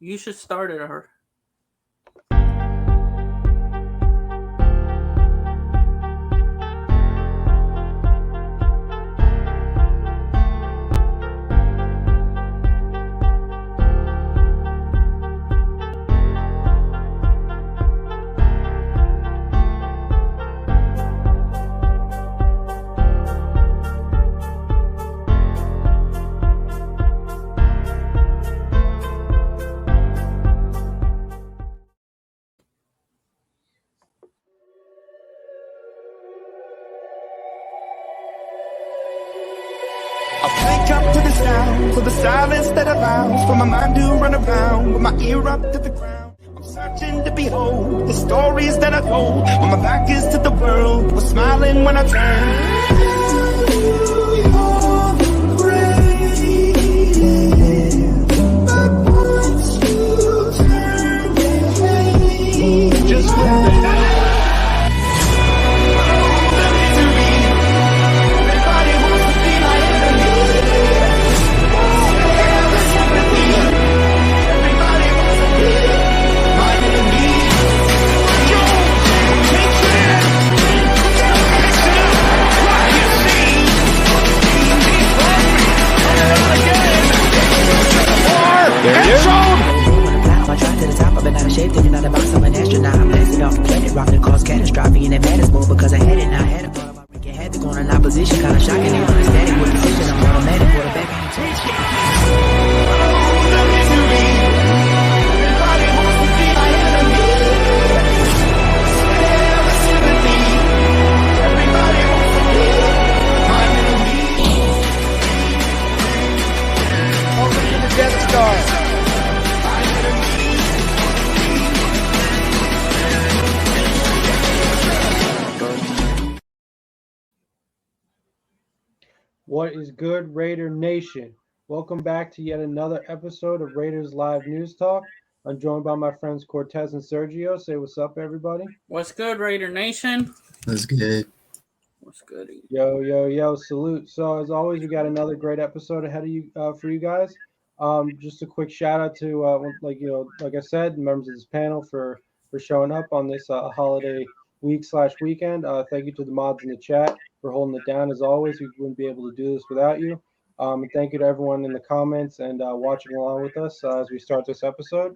You should start it, or I wake up to the sounds of the silence that allows for my mind to run around with my ear up to the ground. I'm searching to behold the stories that I told when my back is to the world. Was smiling when I turned. Just I try to the top, I've been out of shape, thinking out of box, I'm an astronaut. I'm blasted off the planet, rocking cause catastrophe, and it matters more because I had it, now I had a thought about wreaking havoc on an opposition, kinda shocking, they were static with precision, I'm automatic, quarterback, I ain't touching. Death Star. What is good, Raider Nation? Welcome back to yet another episode of Raiders Live News Talk. I'm joined by my friends Cortez and Sergio. Say what's up, everybody. what's good, Raider Nation? That's good. What's good? Yo, salute. So as always, we got another great episode ahead of you for you guys. Just a quick shout out to like I said, members of this panel for showing up on this holiday week/weekend. Thank you to the mods in the chat for holding it down. As always, we wouldn't be able to do this without you. And thank you to everyone in the comments and watching along with us as we start this episode.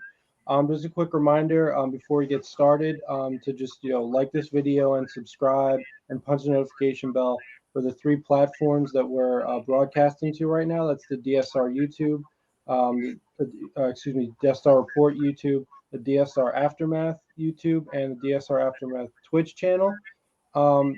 Just a quick reminder before we get started to just like this video and subscribe and punch the notification bell for the three platforms that we're broadcasting to right now. That's the DSR YouTube, Death Star Report YouTube, the DSR Aftermath YouTube, and the DSR Aftermath Twitch channel.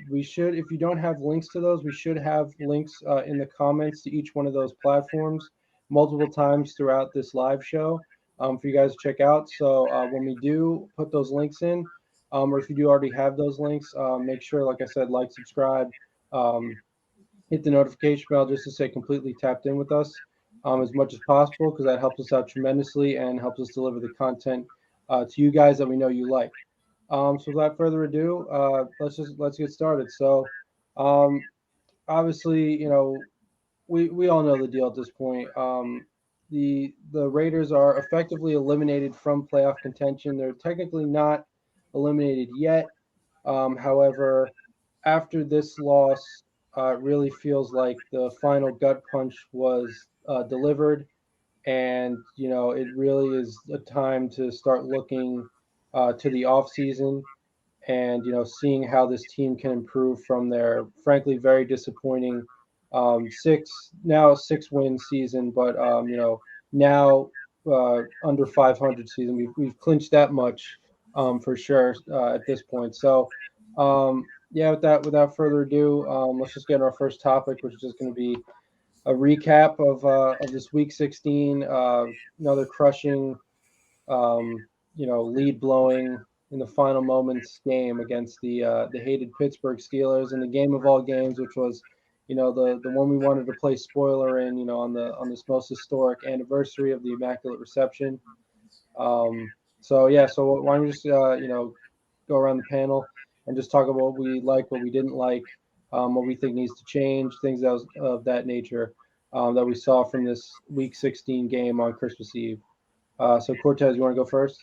We should, if you don't have links to those, we should have links in the comments to each one of those platforms multiple times throughout this live show for you guys to check out. So when we do put those links in, or if you do already have those links, make sure, like I said, like, subscribe, hit the notification bell just to stay completely tapped in with us as much as possible, because that helps us out tremendously and helps us deliver the content to you guys that we know you like. So without further ado, let's get started. So obviously, we all know the deal at this point. The Raiders are effectively eliminated from playoff contention. They're technically not eliminated yet. However, after this loss, it really feels like the final gut punch was delivered, and it really is a time to start looking to the off season and seeing how this team can improve from their frankly very disappointing six-win season, but now under 500 season. We've clinched that much for sure at this point. So without further ado, let's just get into our first topic, which is just going to be a recap of this Week 16, another crushing, lead blowing in the final moments game against the hated Pittsburgh Steelers in the game of all games, which was, the one we wanted to play spoiler in, on this most historic anniversary of the Immaculate Reception. So why don't we just go around the panel and just talk about what we like, what we didn't like, what we think needs to change, things of that nature that we saw from this Week 16 game on Christmas Eve. So Cortez, you want to go first?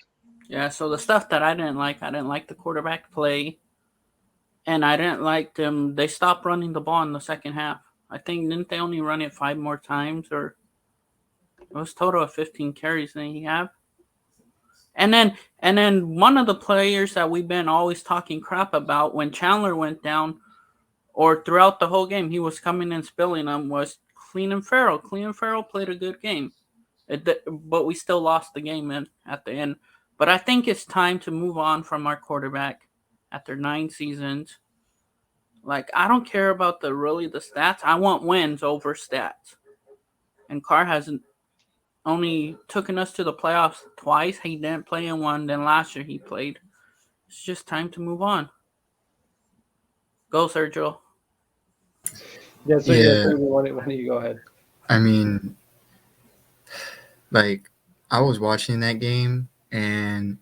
Yeah, so the stuff that I didn't like the quarterback play, and I didn't like them. They stopped running the ball in the second half. I think didn't they only run it 5 more times, or it was total of 15 carries that he have. And then one of the players that we've been always talking crap about when Chandler went down, or throughout the whole game, he was coming and spilling them, was Clean Farrell. Clean Farrell played a good game, but we still lost the game at the end. But I think it's time to move on from our quarterback after 9 seasons. Like, I don't care about the stats. I want wins over stats. And Carr hasn't only taken us to the playoffs twice. He didn't play in one. Then last year he played. It's just time to move on. Go, Sergio. Yeah, so Yeah. why don't you go ahead? I mean, like, I was watching that game, and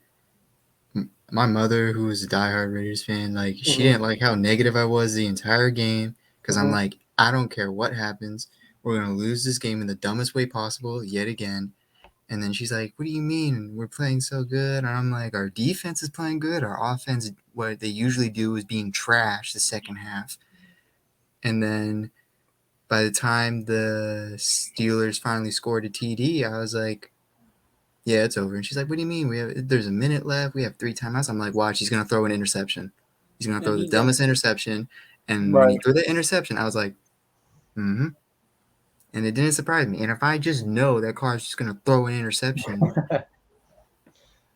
my mother, who was a diehard Raiders fan, like, she didn't like how negative I was the entire game, because I'm like, I don't care what happens. We're going to lose this game in the dumbest way possible yet again. And then she's like, what do you mean? We're playing so good. And I'm like, our defense is playing good. Our offense, what they usually do is being trash the second half. And then by the time the Steelers finally scored a TD, I was like, yeah, it's over. And she's like, what do you mean? There's a minute left. We have 3 timeouts. I'm like, watch, he's going to throw an interception. He's going to throw the dumbest interception. And when he threw the interception, I was like, mm-hmm. And it didn't surprise me. And if I just know that Carr's just going to throw an interception,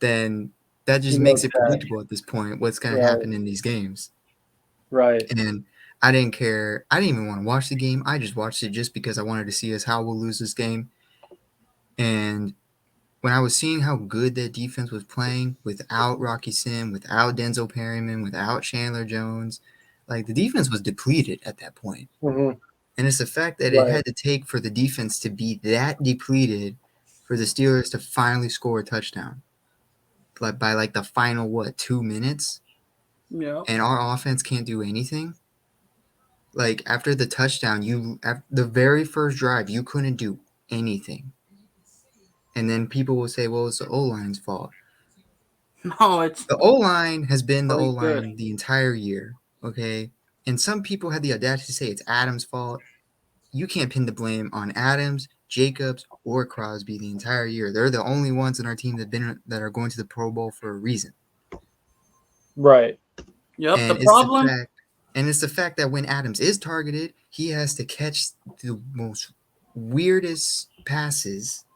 then that just makes it predictable at this point what's going to happen in these games. Right. And I didn't care. I didn't even want to watch the game. I just watched it just because I wanted to see how we'll lose this game. And when I was seeing how good that defense was playing without Rocky Sim, without Denzel Perryman, without Chandler Jones, like, the defense was depleted at that point. And it's the fact that it had to take for the defense to be that depleted for the Steelers to finally score a touchdown. Like, by the final, 2 minutes? Yeah. And our offense can't do anything? Like, after the touchdown, the very first drive, you couldn't do anything. And then people will say, well, it's the O-line's fault. No, it's... The O-line has been the O-line the entire year, okay? And some people had the audacity to say it's Adams' fault. You can't pin the blame on Adams, Jacobs, or Crosby the entire year. They're the only ones in our team that are going to the Pro Bowl for a reason. Right. Yep, And the problem... it's the fact that when Adams is targeted, he has to catch the most weirdest passes.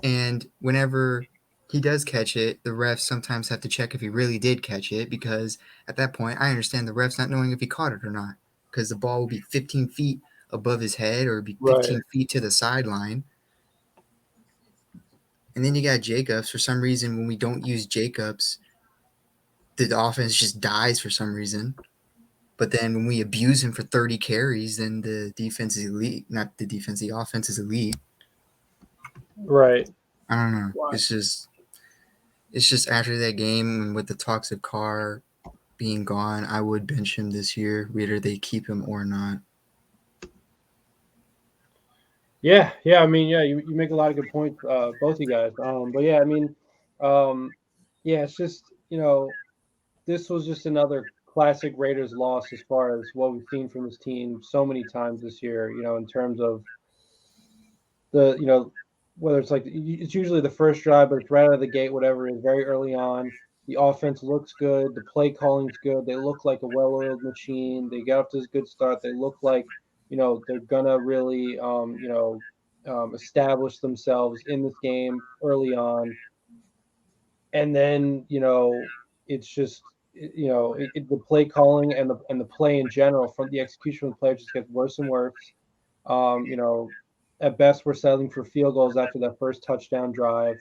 And whenever he does catch it, the refs sometimes have to check if he really did catch it, because at that point, I understand the refs not knowing if he caught it or not, because the ball will be 15 feet above his head or be 15 feet to the sideline. And then you got Jacobs. For some reason, when we don't use Jacobs, the offense just dies for some reason. But then when we abuse him for 30 carries, then the defense is elite. Not the defense, the offense is elite. Right. I don't know. Wow. It's just after that game and with the talks of Carr being gone, I would bench him this year, whether they keep him or not. Yeah. I mean, you make a lot of good points, both you guys. But yeah, I mean, it's just, this was just another classic Raiders loss as far as what we've seen from this team so many times this year, in terms of the, whether it's usually the first drive, but it's right out of the gate, whatever it is, very early on. The offense looks good. The play calling's good. They look like a well-oiled machine. They got up to this good start. They look like, they're going to really, establish themselves in this game early on. And then, it's just, the play calling and the play in general, from the execution of the play, just gets worse and worse. At best, we're settling for field goals after that first touchdown drive.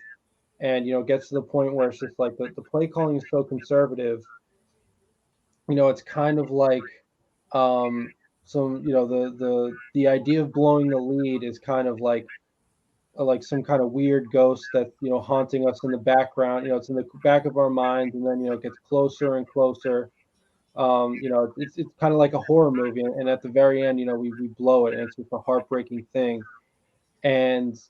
And, it gets to the point where it's just like the play calling is so conservative. It's kind of like the idea of blowing the lead is kind of like some kind of weird ghost that, haunting us in the background. It's in the back of our minds, and then, it gets closer and closer. It's kind of like a horror movie. And at the very end, we blow it, and it's just a heartbreaking thing. And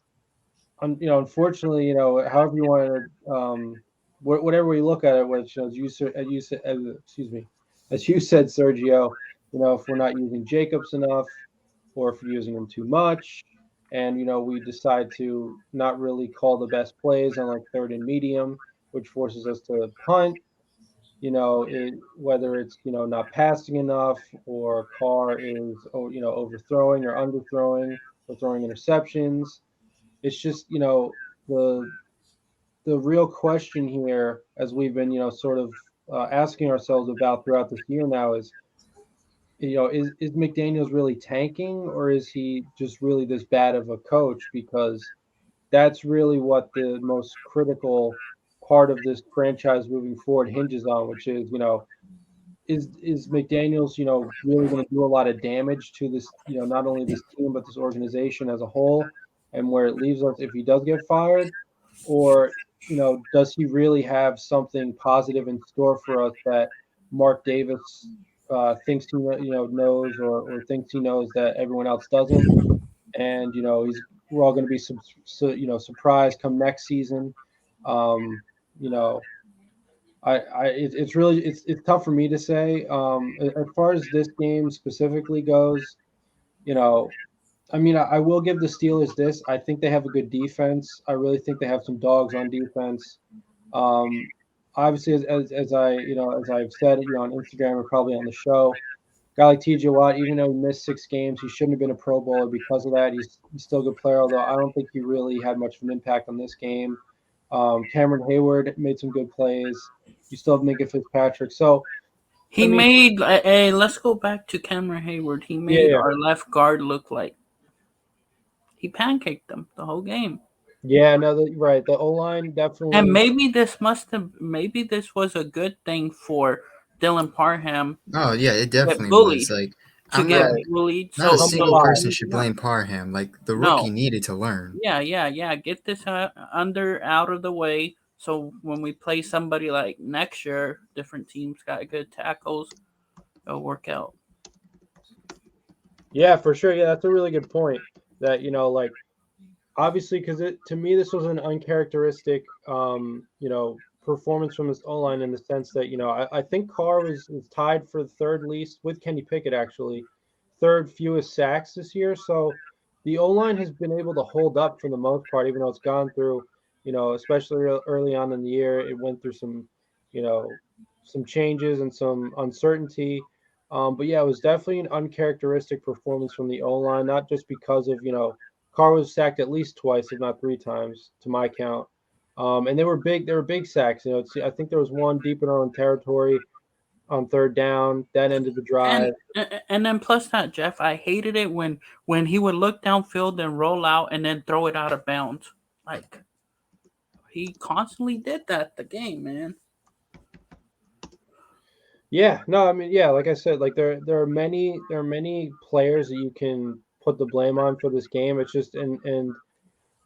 unfortunately, however you want to, whatever we look at it, which as you said, excuse me, as you said, Sergio, if we're not using Jacobs enough, or if we're using him too much, and we decide to not really call the best plays on like third and medium, which forces us to punt. Whether it's not passing enough, or Carr is overthrowing or underthrowing or throwing interceptions. It's just the the real question here, as we've been sort of asking ourselves about throughout this year now, is is McDaniels really tanking, or is he just really this bad of a coach? Because that's really what the most critical part of this franchise moving forward hinges on, which is is McDaniels really going to do a lot of damage to this not only this team but this organization as a whole, and where it leaves us if he does get fired, or does he really have something positive in store for us that Mark Davis thinks he knows, or thinks he knows that everyone else doesn't, and we're all going to be surprised come next season. Um, you know, it's really it's tough for me to say. As far as this game specifically goes, you know, I mean, I will give the Steelers this. I think they have a good defense. I really think they have some dogs on defense. Um, Obviously, as I as I've said on Instagram and probably on the show, guy like T.J. Watt, even though he missed 6 games, he shouldn't have been a Pro Bowler because of that. He's still a good player, although I don't think he really had much of an impact on this game. Cameron Hayward made some good plays. You still have Minka Fitzpatrick. So, I He mean, made. Hey, let's go back to Cameron Hayward. He made yeah, our left guard look like he pancaked them the whole game. yeah, no, right. The O line And definitely. maybe this was a good thing for Dylan Parham Oh yeah, it to get definitely was. bullied. Like To I'm get not Right. bullied. not a So Come single alive. person should no, blame Parham. Like the rookie no. needed to learn. Yeah. Get this out of the way. So when we play somebody like next year, different teams got good tackles. It'll work out. Yeah, for sure. Yeah, that's a really good point. That like obviously, because it to me this was an uncharacteristic performance from his O line, in the sense that I think Carr was tied for the third least with Kenny Pickett, actually third fewest sacks this year. So the O line has been able to hold up for the most part, even though it's gone through especially early on in the year, it went through some you know some changes and some uncertainty. But yeah, it was definitely an uncharacteristic performance from the O line, not just because of Carr was sacked at least twice, if not 3 times, to my count. And they were big. They were big sacks. I think there was one deep in our own territory on third down. That ended the And drive. and then plus that, Jeff, I hated it when he would look downfield and roll out and then throw it out of bounds. Like he constantly did that the game, man. Yeah, no, I mean, yeah, like I said, like there are many players that you can put the blame on for this game. It's just and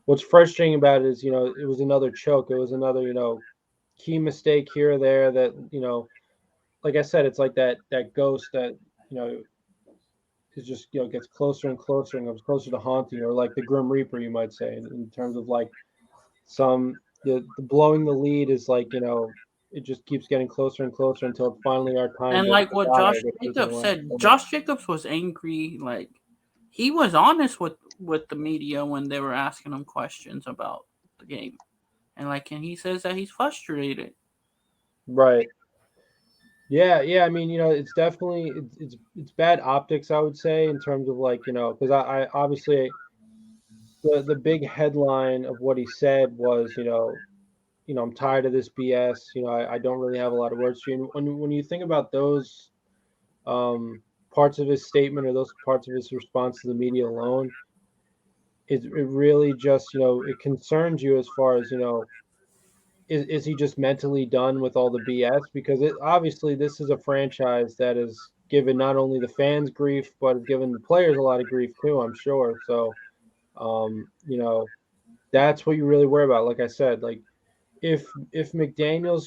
what's frustrating about it is it was another choke. It was another key mistake here or there that like I said, it's like that ghost that you know is just gets closer and closer and comes closer to haunting, or like the Grim Reaper, you might say, in terms of like some the blowing the lead is like it just keeps getting closer and closer until it's finally our time And to like what die, Josh I guess is the Jacobs way. said, Josh Jacobs was angry. Like he was honest with the media when they were asking him questions about the game, and he says that he's frustrated. Right. Yeah, yeah. I mean, it's definitely it's bad optics, I would say, in terms of like because I obviously the big headline of what he said was I'm tired of this BS. I don't really have a lot of words for you. And when you think about those parts of his statement, or those parts of his response to the media alone, it really just it concerns you, as far as is he just mentally done with all the BS? Because obviously this is a franchise that has given not only the fans grief, but has given the players a lot of grief too, I'm sure. So that's what you really worry about. Like I said, like if McDaniels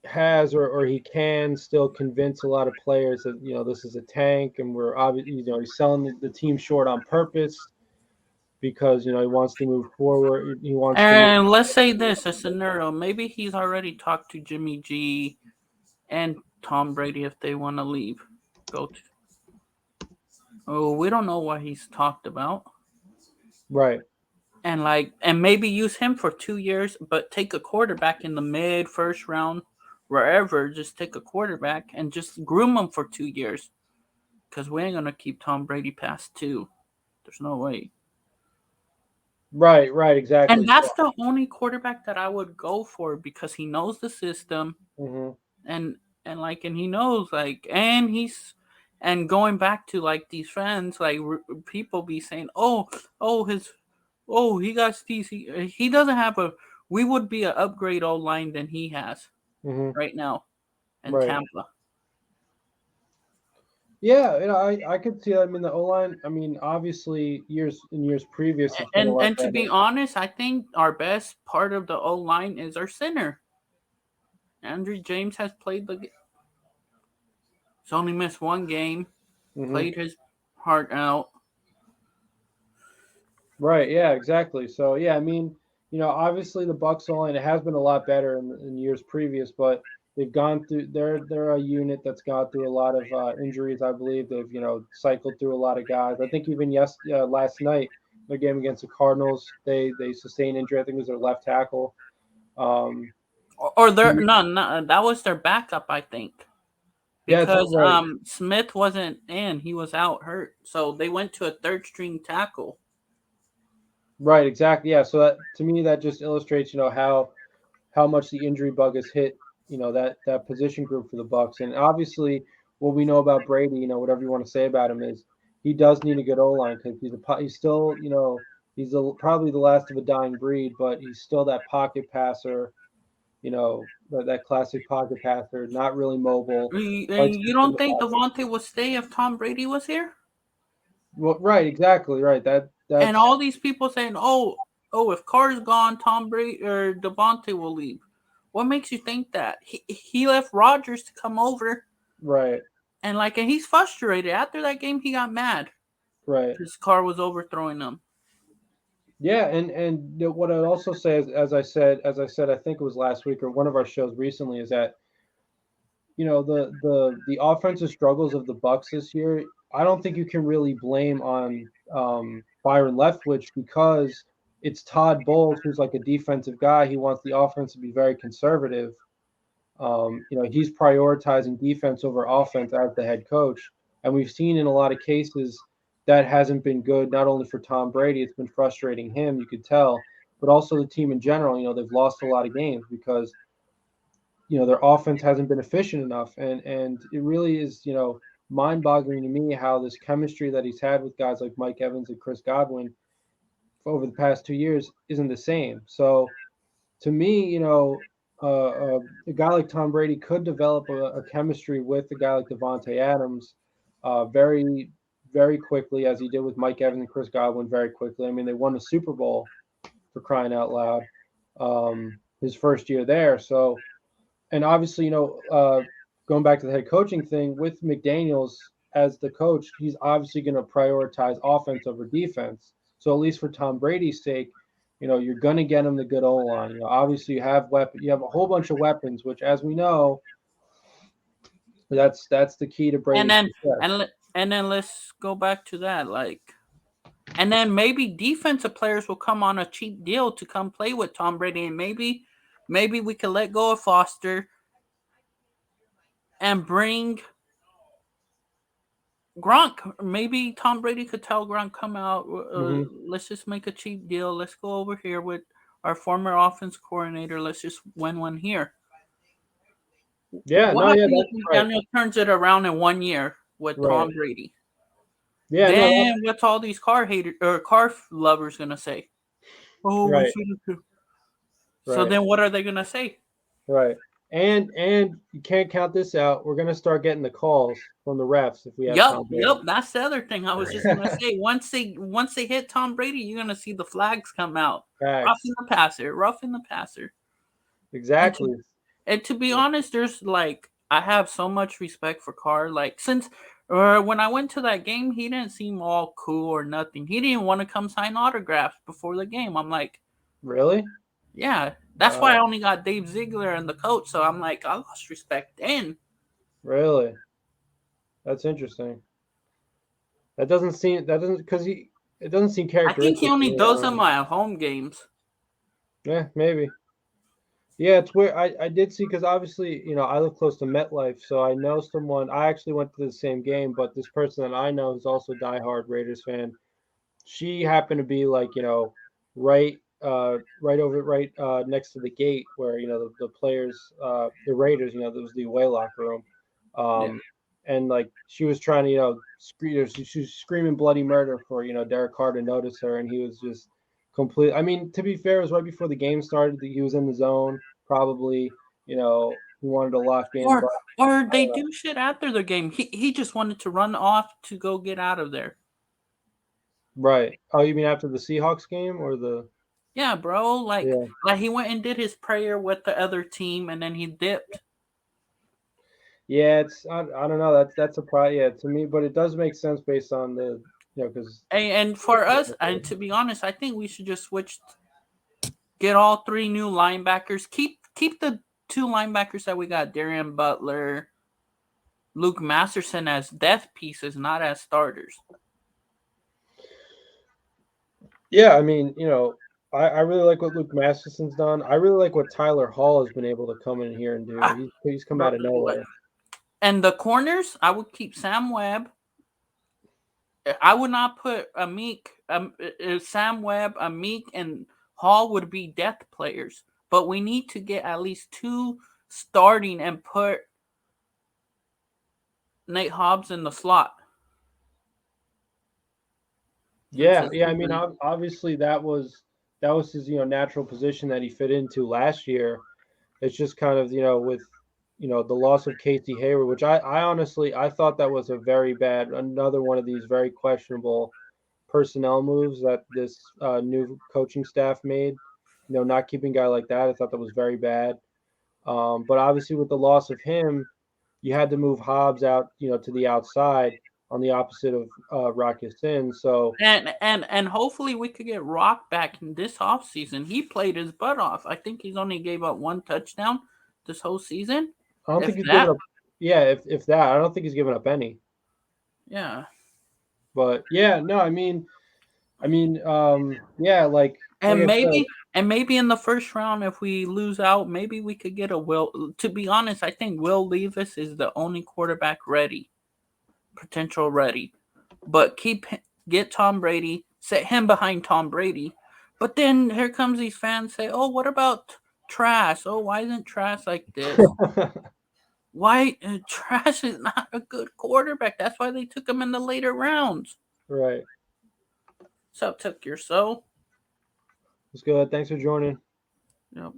has, or he can still convince a lot of players that this is a tank, and we're obviously he's selling the team short on purpose, because he wants to move forward. He wants to. And let's say this a scenario. Maybe he's already talked to Jimmy G and Tom Brady if they want to leave. Go to. Oh, we don't know what he's talked about. Right. And maybe use him for 2 years, but take a quarterback in the mid first round, wherever. Just take a quarterback and just groom him for 2 years, because we ain't gonna keep Tom Brady past 2. There's no way. Right. Exactly. And that's the only quarterback that I would go for, because he knows the system, Mhm. and he knows and going back to these fans, people be saying, he got these. He doesn't have a. We would be an upgrade O line than he has Mhm. right now in Right. Tampa. Yeah, I could see that. I mean, the O line. I mean, obviously, years previous, it's been a lot And to better. be honest, I think our best part of the O line is our center. Andrew James has played he's only missed one game, Mhm. played his heart out. Right. Yeah. Exactly. So yeah, I mean, obviously the Bucks line, it has been a lot better in years previous, but they've gone through. They're a unit that's gone through a lot of injuries. I believe they've cycled through a lot of guys. I think even last night, their game against the Cardinals, they sustained injury. I think it was their left tackle. Or no, that was their backup, I think. Yeah, it's Because right. Smith wasn't in, he was out hurt. So they went to a third string tackle. Right, exactly. Yeah, so that to me that just illustrates, how much the injury bug has hit, that position group for the Bucks. And obviously, what we know about Brady, whatever you want to say about him, is he does need a good O line because he's still, probably the last of a dying breed, but he's still that pocket passer, that classic pocket passer, not really mobile. Likes to You sit in don't the think pocket. Devontae would stay if Tom Brady was here? Well, right, exactly, right. And That's all these people saying, if Carr's gone, Tom Brady or Devontae will leave. What makes you think that? He left Rodgers to come over, right, and he's frustrated. After that game, he got mad right. because Carr was overthrowing him. Yeah, and what I'd also say is, as I said, I think it was last week or one of our shows recently, is that the offensive struggles of the Bucks this year. I don't think you can really blame on Byron Leftwich, because it's Todd Bowles, who's like a defensive guy. He wants the offense to be very conservative. He's prioritizing defense over offense as the head coach, and we've seen in a lot of cases that hasn't been good. Not only for Tom Brady, it's been frustrating him. You could tell, but also the team in general. They've lost a lot of games because their offense hasn't been efficient enough, and it really is mind-boggling to me how this chemistry that he's had with guys like Mike Evans and Chris Godwin over the past 2 years isn't the same. So to me, a guy like Tom Brady could develop a chemistry with a guy like Devontae Adams very, very quickly, as he did with Mike Evans and Chris Godwin very quickly. I mean, they won the Super Bowl, for crying out loud, his first year there. So, and obviously, going back to the head coaching thing, with McDaniels as the coach, he's obviously going to prioritize offense over defense. So at least for Tom Brady's sake, you're going to get him the good O line. Obviously you have you have a whole bunch of weapons, which, as we know, that's the key to Brady's success. And then let's go back to that, and then maybe defensive players will come on a cheap deal to come play with Tom Brady, and maybe we can let go of Foster and bring Gronk. Maybe Tom Brady could tell Gronk, come out, let's just make a cheap deal. Let's go over here with our former offense coordinator. Let's just win one here. Yeah, What no, yeah, happens that's if right. Daniel turns it around in 1 year with Tom Right. Brady? Yeah, Then what's all these car haters or car lovers gonna say? Oh, we right, should have. So right, then, what are they gonna say? right. And you can't count this out. We're gonna start getting the calls from the refs if we have Tom Brady. Yep. That's the other thing I was just gonna say. Once they hit Tom Brady, you're gonna see the flags come out. Facts. Roughing the passer. Exactly. And to be honest, there's I have so much respect for Carr. Since Or when I went to that game, he didn't seem all cool or nothing. He didn't want to come sign autographs before the game. I'm like, Really? yeah, that's why I Wow. only got Dave Ziegler and the coach. So I'm like, I lost respect then. Really? That's interesting. That doesn't because it doesn't seem I think he characteristic to only me. does them at home games. Yeah, maybe. Yeah, it's weird. I did see because obviously, I live close to MetLife, so I know someone. I actually went to the same game, but this person that I know is also a diehard Raiders fan. She happened to be like, right next to the gate where, the players, the Raiders, there was the away locker room. Yeah. And like she was trying to, scream, she was screaming bloody murder for, Derek Carr to notice her, and he was just complete. I mean, to be fair, it was right before the game started. He was in the zone, probably, he wanted to lock in, Or but or I they don't know. do shit after the game. He just wanted to run off to go get out of there. Right. Oh, you mean after the Seahawks game or the? Yeah, bro. Yeah. Like he went and did his prayer with the other team, and then he dipped. Yeah, I don't know. That's a yeah, to me, but it does make sense based on the because And for us, and to be honest, I think we should just switch. Get all three new linebackers. Keep the two linebackers that we got, Darian Butler, Luke Masterson, as death pieces, not as starters. yeah, I mean, I really like what Luke Masterson's done. I really like what Tyler Hall has been able to come in here and do. Ah, He's come bro, out of nowhere. and the corners, I would keep Sam Webb. I would not put Amik, Sam Webb, Amik, and Hall would be death players. But we need to get at least two starting and put Nate Hobbs in the slot. Yeah, yeah. I mean, obviously that was his natural position that he fit into last year. It's just kind of with the loss of Casey Hayward, which I honestly I thought that was a very bad another one of these very questionable personnel moves that this new coaching staff made. Not keeping a guy like that, I thought that was very bad. But obviously, with the loss of him, you had to move Hobbs out, to the outside on the opposite of Rock Ya-Sin. So And hopefully we could get Rock back in this offseason. He played his butt off. I think he's only gave up one touchdown this whole season. I don't If think he's that, given up. Yeah, if that, I don't think he's given up any. yeah. But yeah, no, yeah, like And I said, maybe in the first round, if we lose out, maybe we could get a Will. To be honest, I think Will Levis is the only quarterback ready, potential ready. But get Tom Brady, set him behind Tom Brady. But then here comes these fans say, "Oh, what about Trash? Oh, why isn't Trash like this? Why Trash is not a good quarterback? That's why they took him in the later rounds." right. What's up, Tuck Your Soul? It's good. Thanks for joining. Yep.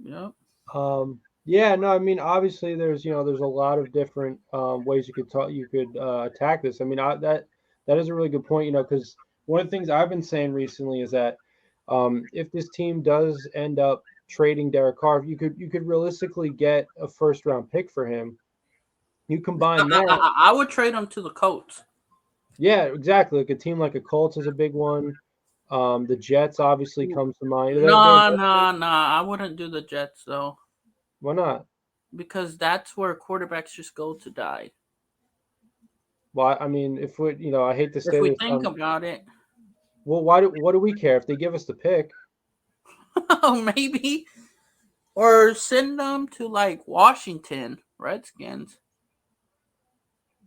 Yeah, no, I mean, obviously, there's there's a lot of different ways you could attack this. I mean, that is a really good point. Because one of the things I've been saying recently is that if this team does end up trading Derek Carr, you could realistically get a first round pick for him. You combine that, I would trade him to the Colts. yeah, exactly. Like a team like a Colts is a big one. The Jets obviously comes to mind. No. I wouldn't do the Jets though, Why not? because that's where quarterbacks just go to die. Well, I mean, if we, I hate to say If we this. think about it, Well, what do we care if they give us the pick? maybe, or send them to like Washington Redskins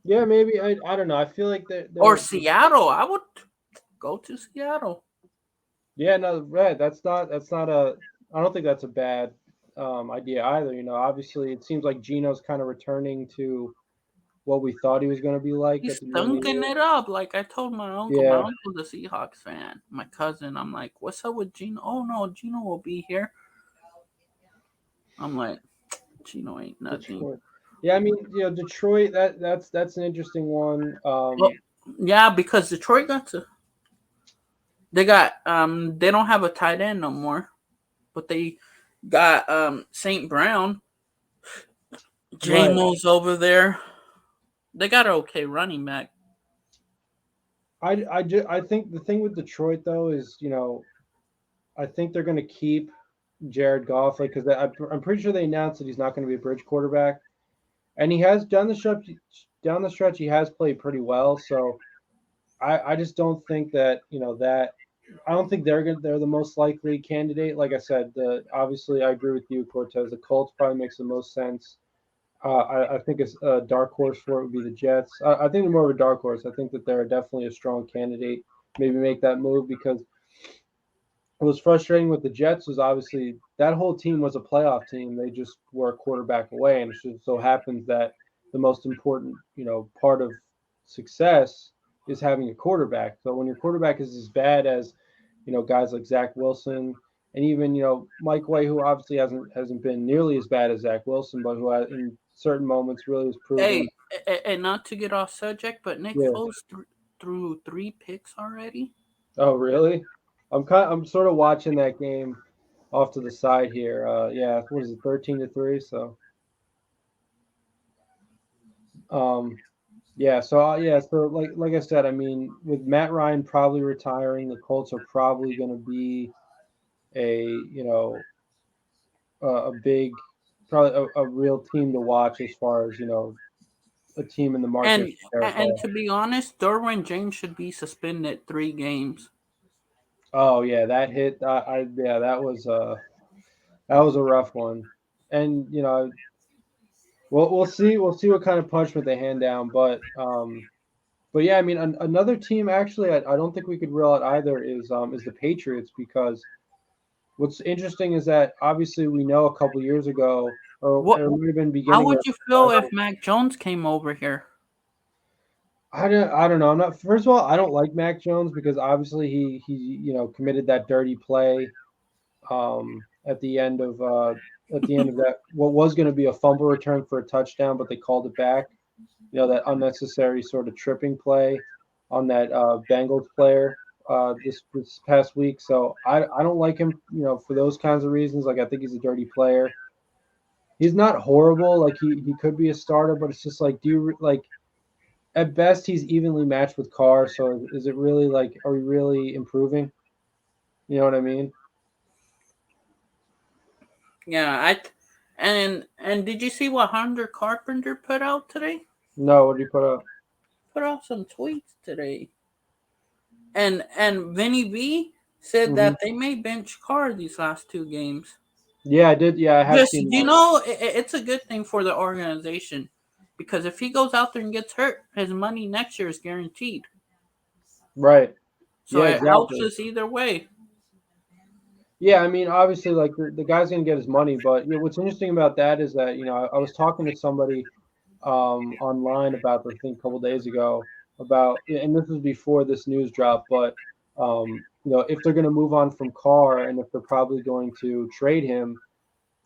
Yeah, maybe. I don't know. I feel like or Seattle. I would go to Seattle. Yeah, no, right. That's not a. I don't think that's a bad idea either. Obviously, it seems like Gino's kind of returning to what we thought he was going to be like He's at the beginning of the dunking year. it up. Like I told my uncle. Yeah. My uncle's a Seahawks fan. My cousin. I'm like, what's up with Gino? Oh no, Gino will be here. I'm like, Gino ain't nothing. Detroit. Yeah, I mean, Detroit. That's an interesting one. Well, yeah, because Detroit they don't have a tight end no more, but they got St. Brown. JMO's over there. They got an okay running back. I think the thing with Detroit though is, I think they're going to keep Jared Goff, like, because I'm pretty sure they announced that he's not going to be a bridge quarterback, and he has done the stretch. Down the stretch, he has played pretty well. So I just don't think that that I don't think they're the most likely candidate. Like I said, obviously I agree with you, Cortez. The Colts probably makes the most sense. I think a dark horse for it would be the Jets. I think they're more of a dark horse. I think that they're definitely a strong candidate. Maybe make that move because what was frustrating with the Jets was obviously that whole team was a playoff team. They just were a quarterback away, and it just so happens that the most important, part of success is having a quarterback. So when your quarterback is as bad as, guys like Zach Wilson and even Mike White, who obviously hasn't been nearly as bad as Zach Wilson, but who in certain moments really has proven. Hey, and not to get off subject, but Nick Yeah. Foles threw 3 picks already. Oh, really? I'm sort of watching that game off to the side here. Yeah, what is it, 13-3? So, um, yeah. So yeah. So like I said, I mean, with Matt Ryan probably retiring, the Colts are probably going to be a a big, probably a real team to watch as far as a team in the market. And to be honest, Derwin James should be suspended 3 games. Oh yeah, that hit. Yeah, that was a rough one, and we'll see what kind of punishment they hand down, but yeah, I mean another team actually I don't think we could rule out either is the Patriots, because what's interesting is that obviously we know a couple years ago, or What? it might have been How beginning would of you feel if Mac Jones came over here? I don't know. I'm not. First of all, I don't like Mac Jones because obviously he committed that dirty play at the end of that what was going to be a fumble return for a touchdown, but they called it back. That unnecessary sort of tripping play on that Bengals player this past week. So I don't like him, for those kinds of reasons. Like I think he's a dirty player. He's not horrible. Like he could be a starter, but it's just like, at best he's evenly matched with Carr. So is it really like, are we really improving? You know what I mean? Yeah, and did you see what Hunter Carpenter put out today? No, what did you put up? Put out some tweets today. And Vinny V said Mhm. that they may bench Carr these last 2 games. Yeah, I did. Yeah, I have Just, seen that. it's a good thing for the organization because if he goes out there and gets hurt, his money next year is guaranteed. Right. So Yeah, it helps exactly. us either way. Yeah, I mean, obviously, like the guy's gonna get his money, but what's interesting about that is that I was talking to somebody online about the thing a couple days ago about, and this was before this news dropped, but if they're gonna move on from Carr and if they're probably going to trade him,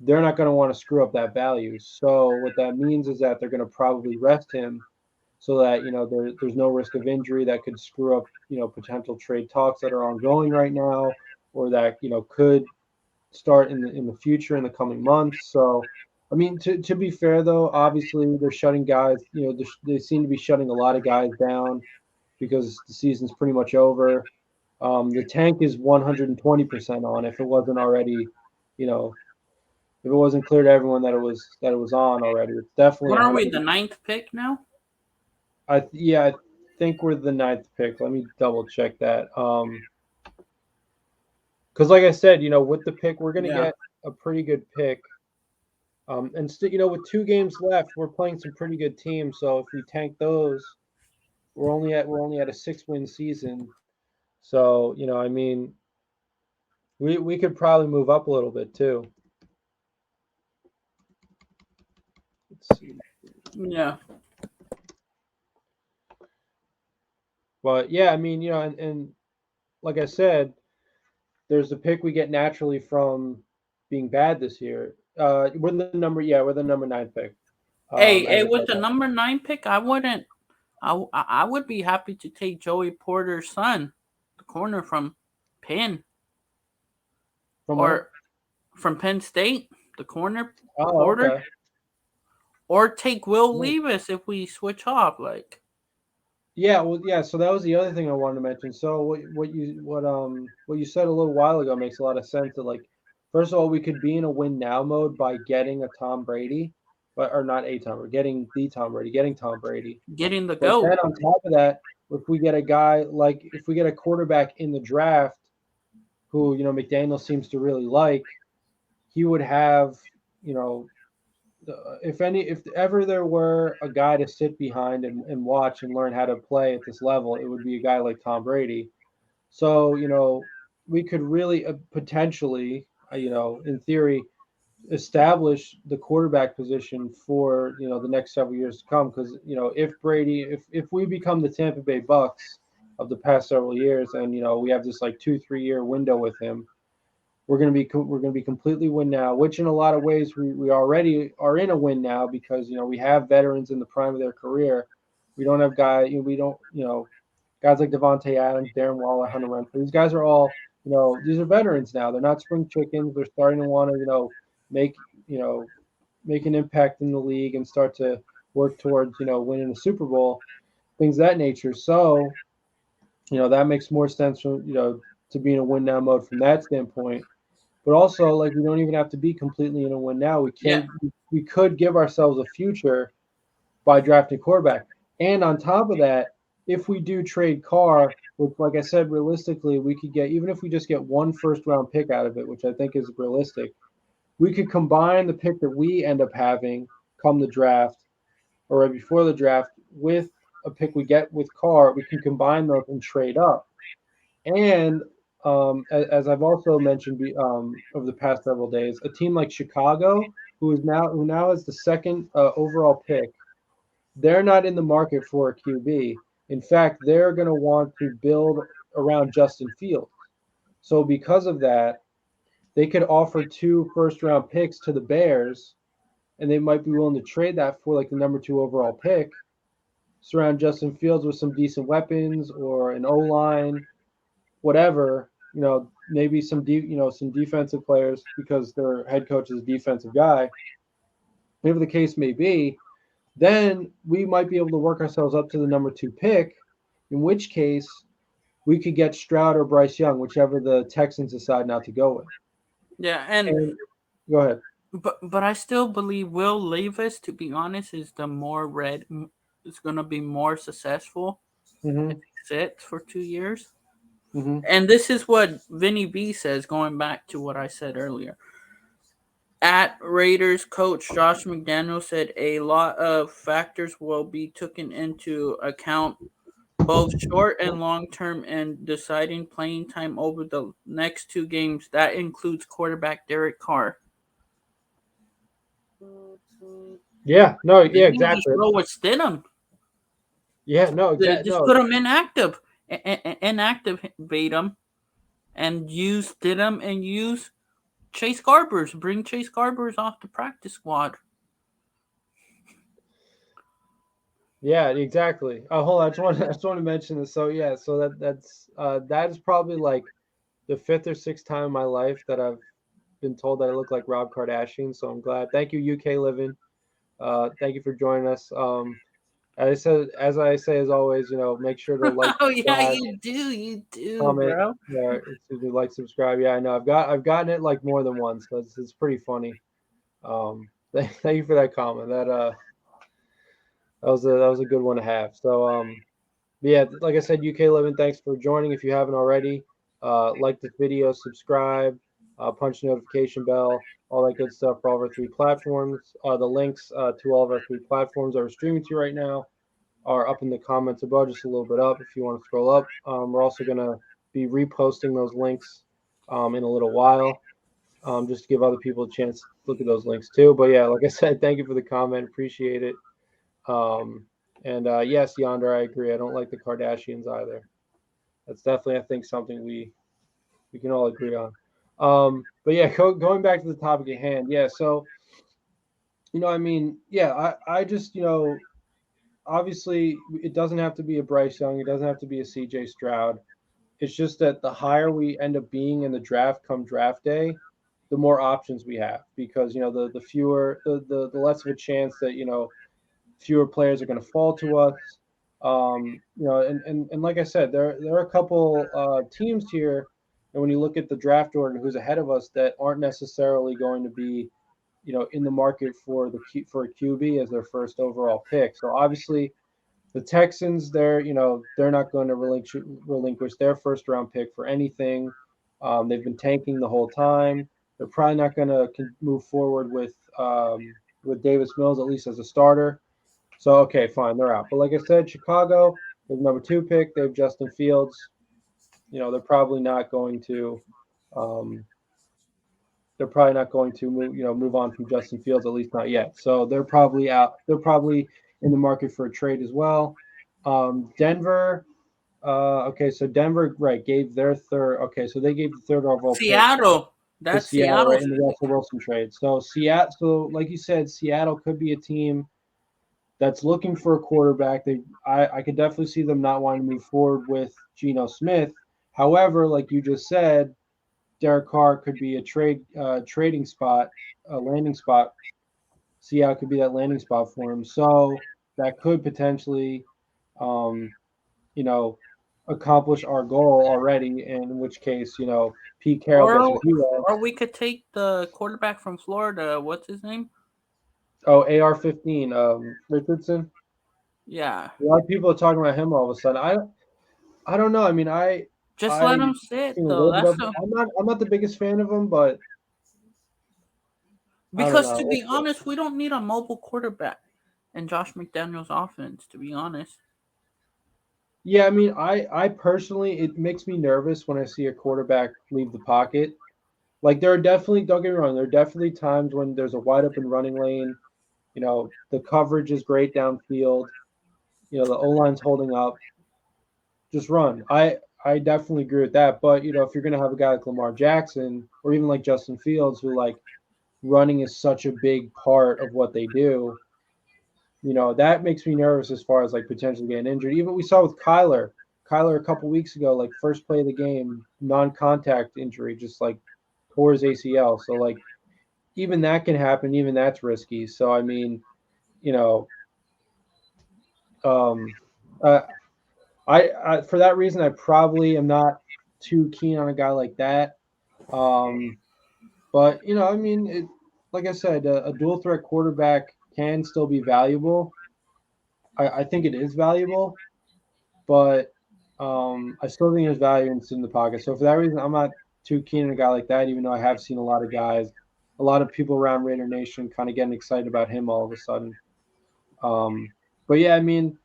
they're not gonna want to screw up that value. So what that means is that they're gonna probably rest him so that there's no risk of injury that could screw up potential trade talks that are ongoing right now, or that could start in the future in the coming months. So, I mean, to be fair though, obviously they're shutting guys. They seem to be shutting a lot of guys down because the season's pretty much over. The tank is 120% on. If it wasn't already, if it wasn't clear to everyone that it was on already, it's definitely What are we, 100. the 9th pick now? I think we're the 9th pick. Let me double check that. Because like I said, with the pick, we're gonna Yeah. get a pretty good pick. And still, with 2 games left, we're playing some pretty good teams. So if we tank those, we're only at a 6-win season. So I mean, we could probably move up a little bit too. Let's see. Yeah. But yeah, I mean, and like I said, there's the pick we get naturally from being bad this year. We're the number 9 pick. Hey, As of with right the now. number 9 pick, I wouldn't. I would be happy to take Joey Porter's son, the corner from Penn From where? or from Penn State, the corner Oh, Porter, okay. or take Will Nice. Levis if we switch off. Like, Yeah, well, yeah. So that was the other thing I wanted to mention. So what you said a little while ago makes a lot of sense. That like, first of all, we could be in a win now mode by getting a Tom Brady, but or not a Tom, or getting the Tom Brady, getting Tom Brady. Getting the But then GOAT. on top of that, if we get a guy like if we get a quarterback in the draft who McDaniel seems to really like, he would have you know if ever there were a guy to sit behind and watch and learn how to play at this level, it would be a guy like Tom Brady. So we could really potentially in theory establish the quarterback position for the next several years to come, because if Brady if we become the Tampa Bay Bucks of the past several years, and we have this like 2-3 year window with him, we're going to be completely win now, which in a lot of ways we already are in a win now, because we have veterans in the prime of their career. We don't have guys like Devontae Adams, Darren Waller, Hunter Renfrew. These guys are all these are veterans now. They're not spring chickens. They're starting to want to make you know make an impact in the league and start to work towards winning a Super Bowl, things of that nature. So that makes more sense from to be in a win now mode from that standpoint. But also, like, we don't even have to be completely in a win now. Yeah. We could give ourselves a future by drafting quarterback. And on top of that, if we do trade Carr, which, like I said, realistically, we could get, even if we just get one first round pick out of it, which I think is realistic, we could combine the pick that we end up having come the draft or right before the draft with a pick we get with Carr. We can combine those and trade up. And as I've also mentioned over the past several days, a team like Chicago, who now has the second overall pick, they're not in the market for a QB. In fact, they're going to want to build around Justin Fields. So because of that, they could offer 2 first-round picks to the Bears, and they might be willing to trade that for like the number 2 overall pick, surround Justin Fields with some decent weapons or an O line, whatever, maybe some defensive players because their head coach is a defensive guy, whatever the case may be, then we might be able to work ourselves up to the number 2 pick, in which case we could get Stroud or Bryce Young, whichever the Texans decide not to go with. Yeah, and Go ahead. but I still believe Will Levis, to be honest, is the more red. Is going to be more successful Mm-hmm. if he sits for 2 years. Mm-hmm. And this is what Vinny B says, going back to what I said earlier. At Raiders coach Josh McDaniel said a lot of factors will be taken into account, both short and long term, in deciding playing time over the next 2 games. That includes quarterback Derek Carr. Yeah. No. Yeah. You just Exactly. roll with Stidham. Yeah. No. Exactly. Just No. put him inactive, inactivate him, and use Stidham and use Chase Garbers. Bring Chase Garbers off the practice squad. Yeah, exactly. Hold on, I just want to mention this. So yeah, so that is probably like the 5th or 6th time in my life that I've been told that I look like Rob Kardashian. So I'm glad. Thank you, UK Living. Thank you for joining us. As I say, as always, make sure to like, Oh yeah, subscribe, you do, comment. bro. Yeah, excuse me, like, subscribe. Yeah, I know. I've gotten it like more than once. So it's pretty funny. Thank you for that comment. That was a good one to have. So yeah, like I said, UK Living, thanks for joining. If you haven't already, like this video, subscribe, punch the notification bell, all that good stuff for all of our 3 platforms. The links to all of our 3 platforms that we're streaming to right now are up in the comments above, just a little bit up if you want to scroll up. We're also going to be reposting those links in a little while, just to give other people a chance to look at those links too. But yeah, like I said, thank you for the comment. Appreciate it. And yes, Yonder, I agree. I don't like the Kardashians either. That's definitely, I think, something we can all agree on. But yeah, going back to the topic at hand. Yeah, so I mean, yeah, I just obviously it doesn't have to be a Bryce Young. It doesn't have to be a CJ Stroud. It's just that the higher we end up being in the draft come draft day, the more options we have, because the fewer the less of a chance that fewer players are going to fall to us. And like I said, there are a couple teams here, and when you look at the draft order, who's ahead of us, that aren't necessarily going to be, in the market for a QB as their first overall pick. So obviously, the Texans, they're not going to relinquish their first round pick for anything. They've been tanking the whole time. They're probably not going to move forward with Davis Mills, at least as a starter. So, okay, fine, they're out. But like I said, Chicago, the number 2 pick, they have Justin Fields. They're probably not going to move on from Justin Fields, at least not yet. So they're probably out. They're probably in the market for a trade as well. Denver, okay, so Denver, right, gave their third. Okay, so they gave the third overall Seattle. pick That's to Seattle Seattle. in the Russell Wilson trade. So Seattle, like you said, Seattle could be a team that's looking for a quarterback. I could definitely see them not wanting to move forward with Geno Smith. However, like you just said, Derek Carr could be a trading spot, a landing spot. Seattle could be that landing spot for him. So that could potentially, accomplish our goal already. In which case, Pete Carroll gets what he wants. Or we could take the quarterback from Florida. What's his name? Oh, AR-15, Richardson. Yeah. A lot of people are talking about him all of a sudden. I don't know. I mean, Just let him sit though. I'm not the biggest fan of him, but because to be honest, we don't need a mobile quarterback in Josh McDaniels' offense. To be honest. Yeah, I mean, I personally, it makes me nervous when I see a quarterback leave the pocket. Like there are definitely, don't get me wrong, there are definitely times when there's a wide open running lane. The coverage is great downfield. The O-line's holding up. Just run. I definitely agree with that. But, if you're going to have a guy like Lamar Jackson or even like Justin Fields, who like running is such a big part of what they do, that makes me nervous as far as like potentially getting injured. Even we saw with Kyler a couple weeks ago, like first play of the game, non-contact injury, just like tore his ACL. So like even that can happen. Even that's risky. So, I mean, I for that reason, I probably am not too keen on a guy like that. But I mean, like I said, a dual threat quarterback can still be valuable. I think it is valuable, but I still think there's value in the pocket. So for that reason, I'm not too keen on a guy like that, even though I have seen a lot of people around Raider Nation kind of getting excited about him all of a sudden. But yeah, I mean,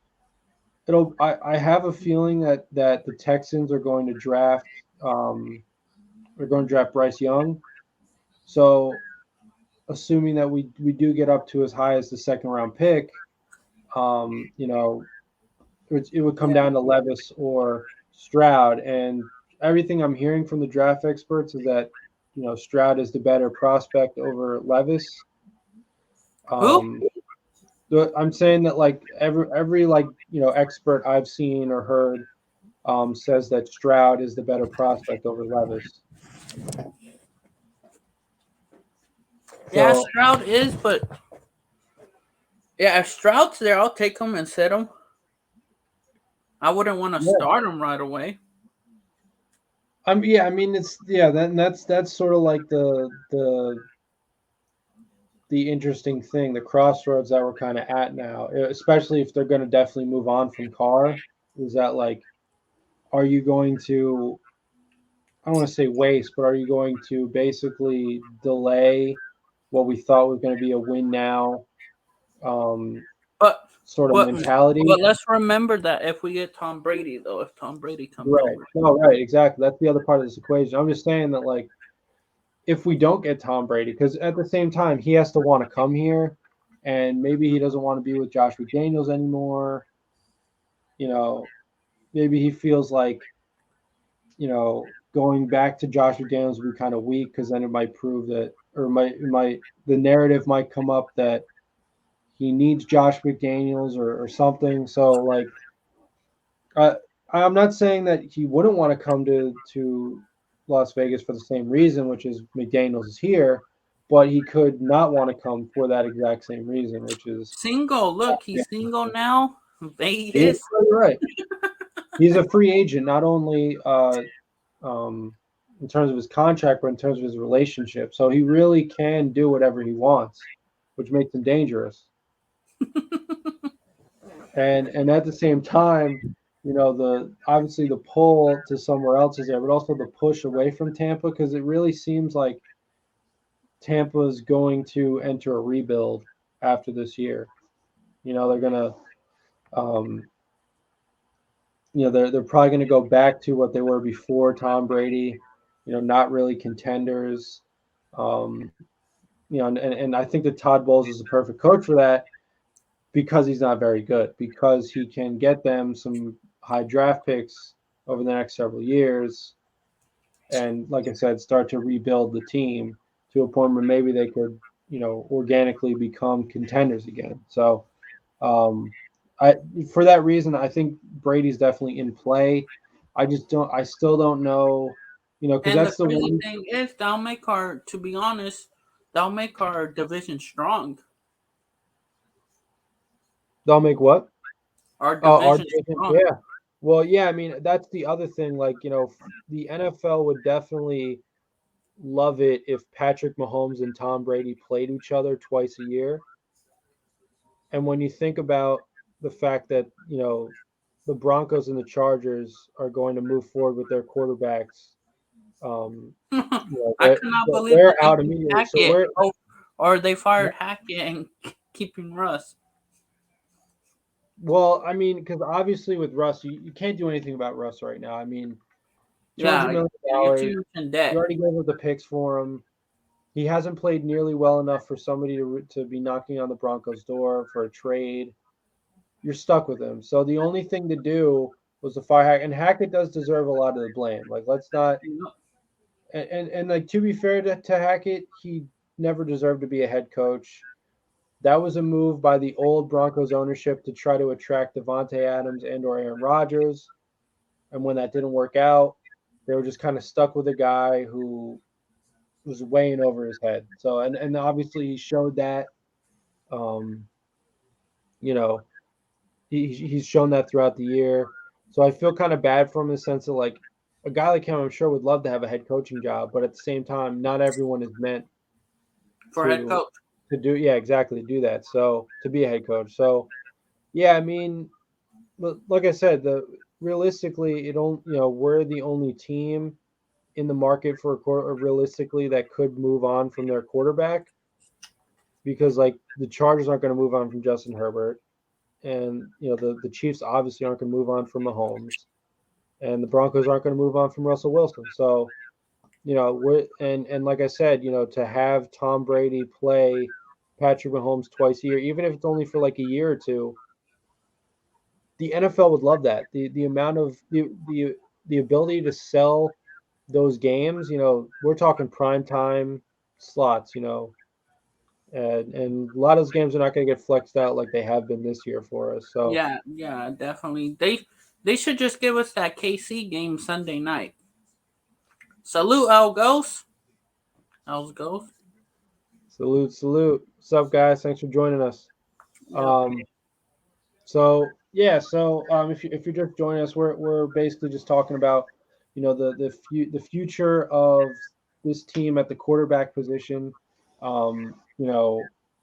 I have a feeling that the Texans are going to draft Bryce Young. So assuming that we do get up to as high as the second round pick, it would come down to Levis or Stroud. And everything I'm hearing from the draft experts is that Stroud is the better prospect over Levis. Who? I'm saying that like every expert I've seen or heard says that Stroud is the better prospect over Levis. Yeah, Stroud is, but yeah, if Stroud's there, I'll take him and sit him. I wouldn't want to start him right away. I mean that's sort of like the interesting thing, the crossroads that we're kind of at now, especially if they're going to definitely move on from Carr, is that like, are you going to, I don't want to say waste, but are you going to basically delay what we thought was going to be a win now sort of mentality? But let's remember that if we get Tom Brady, though, if Tom Brady comes over. No, right, exactly. That's the other part of this equation. I'm just saying that, like, if we don't get Tom Brady, because at the same time, he has to want to come here, and maybe he doesn't want to be with Josh McDaniels anymore. Maybe he feels like, going back to Josh McDaniels would be kind of weak, because then it might prove that, or the narrative might come up that he needs Josh McDaniels or something. So, like, I'm not saying that he wouldn't want to come to Las Vegas for the same reason, which is McDaniels is here, but he could not want to come for that exact same reason, which is single. Look, he's single now. He He is is. totally right. He's a free agent, not only in terms of his contract, but in terms of his relationship. So he really can do whatever he wants, which makes him dangerous. And at the same time, the obviously the pull to somewhere else is there, but also the push away from Tampa, because it really seems like Tampa's going to enter a rebuild after this year. They're gonna, they're probably gonna go back to what they were before Tom Brady. Not really contenders. Um, and I think that Todd Bowles is the perfect coach for that, because he's not very good, because he can get them some high draft picks over the next several years, and like I said, start to rebuild the team to a point where maybe they could, organically become contenders again. So, I for that reason, I think Brady's definitely in play. I still don't know, because And the that's the crazy one. thing is, to be honest, that'll make our division strong. They'll make what? Our Our division division, strong. yeah. Well, yeah. I mean, that's the other thing. Like, the NFL would definitely love it if Patrick Mahomes and Tom Brady played each other twice a year. And when you think about the fact that, the Broncos and the Chargers are going to move forward with their quarterbacks, um, I cannot believe that they're they out keep immediately. So Hackett. we're Oh, or they fired Hackett and keeping Russ. well, I mean, because obviously with Russ, you can't do anything about Russ right now. I mean, $200 Yeah, million. you're too much in You debt. already gave up the picks for him. He hasn't played nearly well enough for somebody to be knocking on the Broncos' door for a trade. You're stuck with him. So the only thing to do was to fire Hackett, and Hackett does deserve a lot of the blame. Like, let's not. And like, to be fair to Hackett, he never deserved to be a head coach. That was a move by the old Broncos ownership to try to attract Devontae Adams and/or Aaron Rodgers. And when that didn't work out, they were just kind of stuck with a guy who was weighing over his head. So, and obviously he showed that. Um, you know, he's shown that throughout the year. So I feel kind of bad for him in the sense of, like, a guy like him, I'm sure, would love to have a head coaching job, but at the same time, not everyone is meant For head to coach. do, yeah, exactly, do that. So to be a head coach. So yeah, I mean, like I said, the realistically, it don't, we're the only team in the market for realistically that could move on from their quarterback, because like the Chargers aren't going to move on from Justin Herbert, and the Chiefs obviously aren't going to move on from Mahomes, and the Broncos aren't going to move on from Russell Wilson. So we're and like I said, to have Tom Brady play Patrick Mahomes twice a year, even if it's only for like a year or two, the NFL would love that. The amount of the ability to sell those games, we're talking prime time slots, and a lot of those games are not going to get flexed out like they have been this year for us. So Yeah, definitely. They should just give us that KC game Sunday night. Salute, El Ghost. El Ghost. salute. What's up, guys? Thanks for joining us. Yep. If you're just joining us, we're basically just talking about, the future of this team at the quarterback position.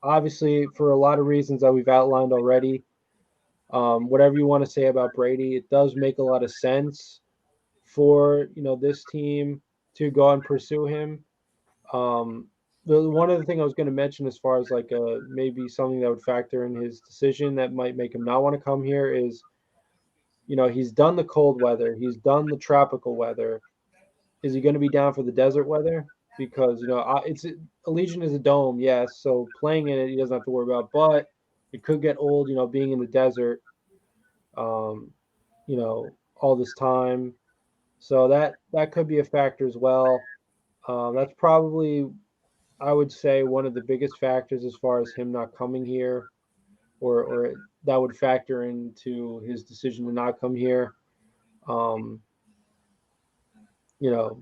Obviously for a lot of reasons that we've outlined already. Whatever you want to say about Brady, it does make a lot of sense for this team to go and pursue him. One other thing I was going to mention, as far as like maybe something that would factor in his decision that might make him not want to come here, is he's done the cold weather, he's done the tropical weather. Is he going to be down for the desert weather? Because it's Allegiant is a dome, yes, so playing in it he doesn't have to worry about, but it could get old, being in the desert, all this time. So that could be a factor as well. That's probably, I would say, one of the biggest factors as far as him not coming here, or that would factor into his decision to not come here. Um, you know,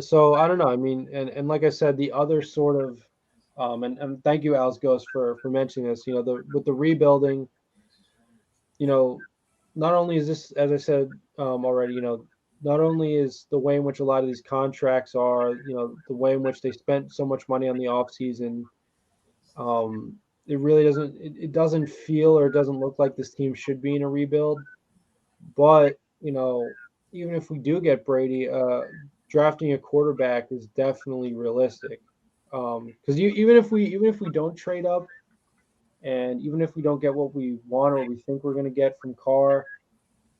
so I don't know. I mean, and like I said, the other sort of, and thank you, Als Ghost, for mentioning this. With the rebuilding, you know, not only is this, as I said already, not only is the way in which a lot of these contracts are, the way in which they spent so much money on the offseason, it really it doesn't feel or it doesn't look like this team should be in a rebuild. But, even if we do get Brady, drafting a quarterback is definitely realistic. Because even if we don't trade up, and even if we don't get what we want or we think we're going to get from Carr,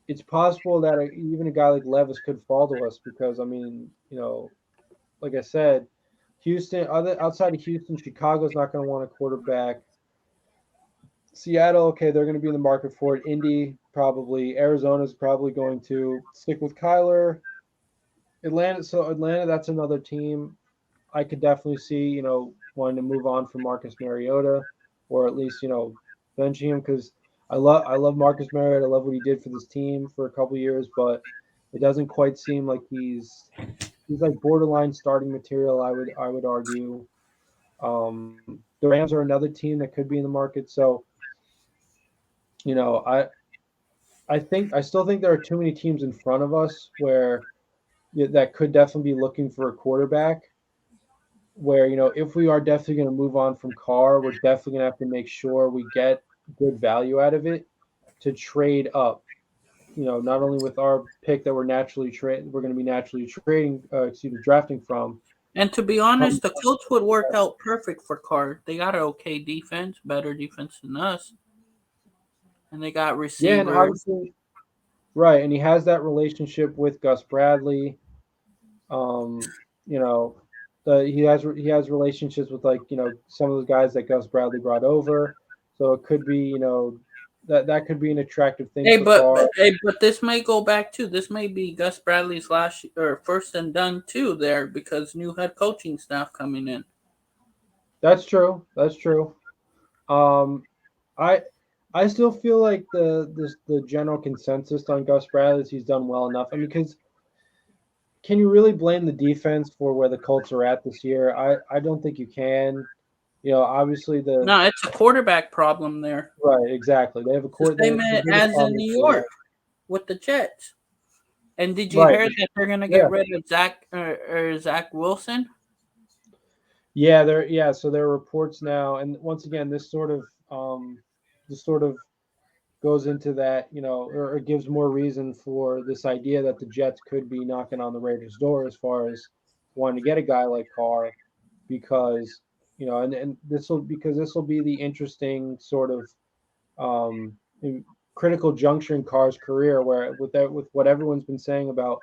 it's possible that even a guy like Levis could fall to us because, I mean, like I said, Houston, outside of Houston, Chicago's not going to want a quarterback. Seattle, okay, they're going to be in the market for it. Indy, probably. Arizona's probably going to stick with Kyler. Atlanta, that's another team I could definitely see, wanting to move on from Marcus Mariota, or at least, benching him because I love Marcus Mariota. I love what he did for this team for a couple years, but it doesn't quite seem like he's like borderline starting material. I would argue. The Rams are another team that could be in the market. So, I still think there are too many teams in front of us where that could definitely be looking for a quarterback. Where if we are definitely going to move on from Carr, we're definitely going to have to make sure we get good value out of it to trade up. Not only with our pick that we're going to be naturally drafting from. And to be honest, the Colts would work out perfect for Carr. They got an okay defense, better defense than us, and they got receivers. Yeah, and obviously, right, and he has that relationship with Gus Bradley. He has relationships with some of the guys that Gus Bradley brought over, so it could be that could be an attractive thing. But this may go back too. This may be Gus Bradley's last or first and done too there because new head coaching staff coming in. That's true. I still feel like the general consensus on Gus Bradley is he's done well enough. I mean, because can you really blame the defense for where the Colts are at this year? I don't think you can. Obviously no, it's a quarterback problem there. Right, exactly. They have a quarterback as in New York with the Jets. And did you hear that they're going to get rid of Zach Wilson? Yeah, so there are reports now, and once again, this sort of goes into that, or gives more reason for this idea that the Jets could be knocking on the Raiders' door as far as wanting to get a guy like Carr, because and this will be the interesting sort of critical juncture in Carr's career, where with what everyone's been saying about,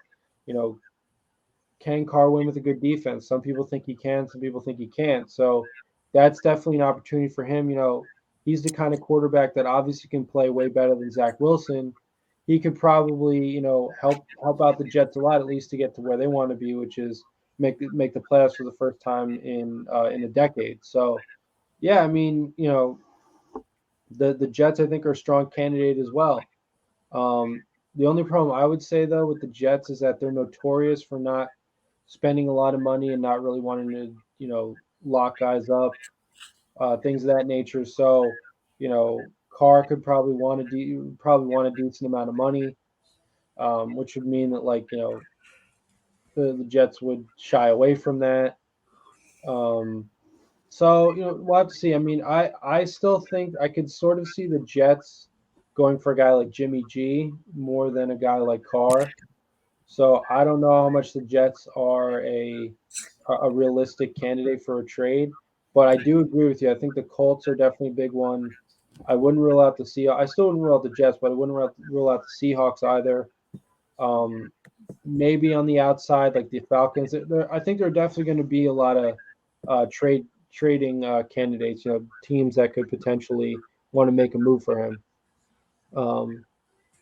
can Carr win with a good defense? Some people think he can, some people think he can't. So that's definitely an opportunity for him. He's the kind of quarterback that obviously can play way better than Zach Wilson. He could probably, help out the Jets a lot, at least to get to where they want to be, which is make the playoffs for the first time in a decade. So, yeah, I mean, the Jets I think are a strong candidate as well. The only problem I would say though with the Jets is that they're notorious for not spending a lot of money and not really wanting to, lock guys up. Things of that nature. So, Carr could probably want a decent amount of money, which would mean that the Jets would shy away from that. So we'll have to see. I mean, I still think I could sort of see the Jets going for a guy like Jimmy G more than a guy like Carr. So I don't know how much the Jets are a realistic candidate for a trade. But I do agree with you. I think the Colts are definitely a big one. I wouldn't rule out the Seahawks. I still wouldn't rule out the Jets, but I wouldn't rule out the Seahawks either. Maybe on the outside, like the Falcons. I think there are definitely going to be a lot of trading candidates. Teams that could potentially want to make a move for him.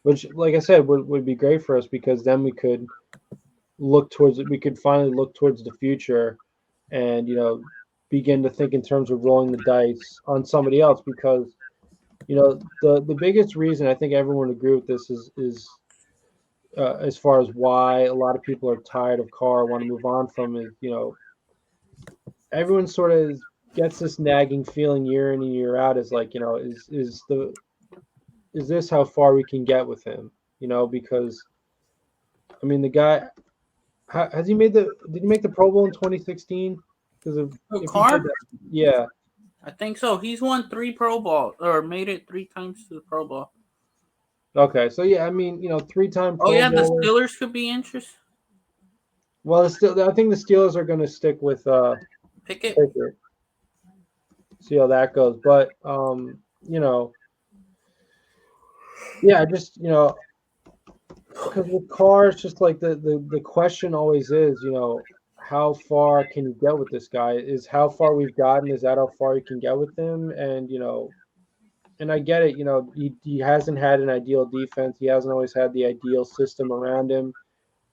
Which, like I said, would be great for us because then we could finally look towards the future, and begin to think in terms of rolling the dice on somebody else, because the biggest reason I think everyone would agree with this is as far as why a lot of people are tired of Carr, want to move on from it. Everyone sort of gets this nagging feeling year in and year out is this how far we can get with him? Because I mean, the guy did he make the Pro Bowl in 2016? Because if he Carr? did that, yeah. I think so. He's won 3 Pro Bowl or made it 3 times to the Pro Bowl. Okay, so yeah, I mean, 3-time Pro The Bowler. Steelers could be interested. Well, I think the Steelers are going to stick with Pickett. Pickett. See how that goes, but yeah, just because with Carr, it's just like the question always is, how far can you get with this guy? Is how far we've gotten? Is that how far you can get with him? And and I get it. He hasn't had an ideal defense. He hasn't always had the ideal system around him.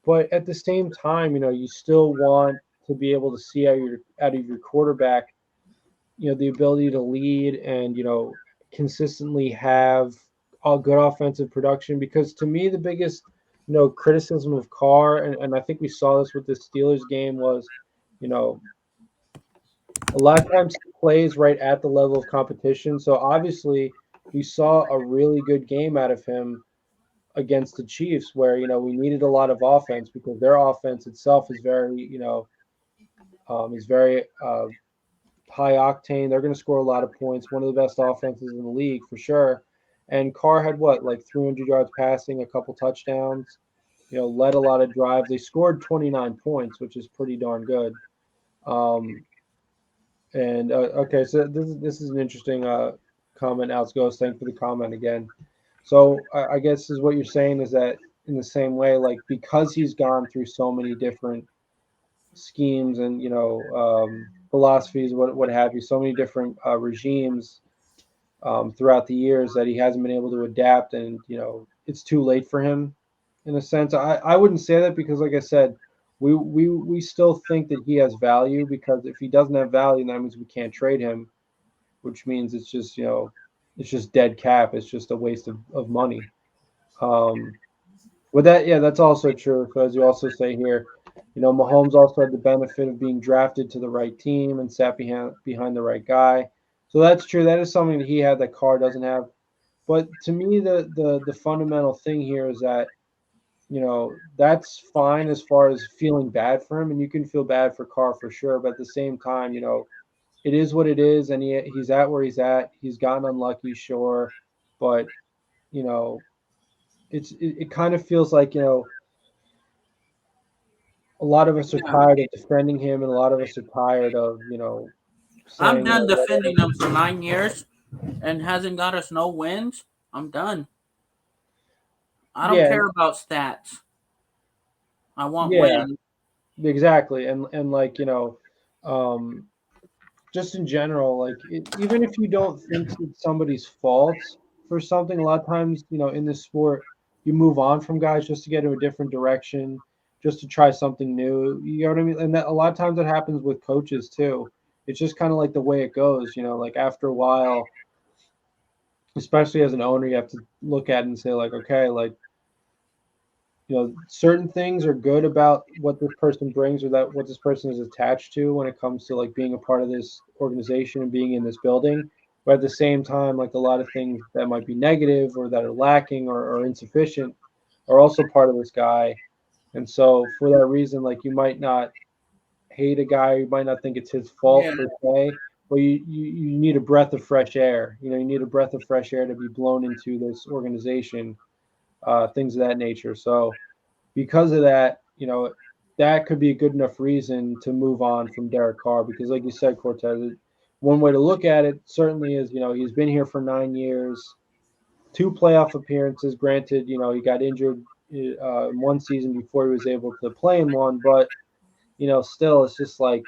But at the same time, you still want to be able to see out of your quarterback, the ability to lead and consistently have a good offensive production. Because to me, the biggest criticism of Carr, and I think we saw this with the Steelers game, was a lot of times he plays right at the level of competition. So obviously, we saw a really good game out of him against the Chiefs, where we needed a lot of offense because their offense itself is very high octane. They're going to score a lot of points. One of the best offenses in the league for sure. And Carr had like 300 yards passing, a couple touchdowns. Led a lot of drives. They scored 29 points, which is pretty darn good. Okay, so this is an interesting comment. Alex Ghost, thanks for the comment again. So I guess is what you're saying is that in the same way, like because he's gone through so many different schemes and philosophies, what have you, so many different regimes throughout the years that he hasn't been able to adapt, and it's too late for him in a sense. I wouldn't say that because, like I said, we still think that he has value, because if he doesn't have value, that means we can't trade him, which means it's just it's just dead cap. It's just a waste of money. With that, yeah, that's also true. As you also say here, Mahomes also had the benefit of being drafted to the right team and sat behind the right guy. So that's true. That is something that he had that Carr doesn't have. But to me, the fundamental thing here is that, that's fine as far as feeling bad for him, and you can feel bad for Carr for sure. But at the same time, it is what it is, and he's at where he's at. He's gotten unlucky, sure, but it kind of feels like a lot of us are tired of defending him, and a lot of us are tired of I'm saying, done defending him for 9 years and hasn't got us no wins. I'm done. I don't care about stats. I want wins. Exactly, and like just in general, like even if you don't think it's somebody's fault for something, a lot of times in this sport you move on from guys just to get in a different direction, just to try something new. You know what I mean? And that a lot of times it happens with coaches too. It's just kind of like the way it goes, like after a while, especially as an owner, you have to look at it and say like, okay, like certain things are good about what this person brings, or that what this person is attached to when it comes to like being a part of this organization and being in this building. But at the same time, like a lot of things that might be negative or that are lacking or insufficient are also part of this guy. And so for that reason, like you might not hate a guy, you might not think it's his fault per se, but you need a breath of fresh air. You need a breath of fresh air to be blown into this organization. Things of that nature. So because of that, that could be a good enough reason to move on from Derek Carr, because like you said, Cortez, one way to look at it certainly is, he's been here for 9 years, 2 playoff appearances. Granted, he got injured in one season before he was able to play in one, but still it's just like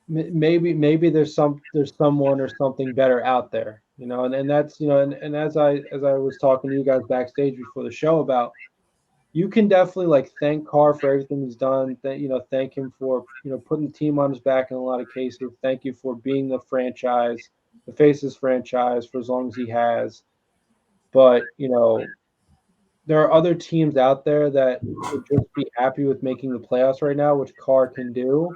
maybe there's someone or something better out there. And that's and as I was talking to you guys backstage before the show about, you can definitely like thank Carr for everything he's done. Thank him for putting the team on his back in a lot of cases. Thank you for being the face of this franchise for as long as he has. But there are other teams out there that would just be happy with making the playoffs right now, which Carr can do.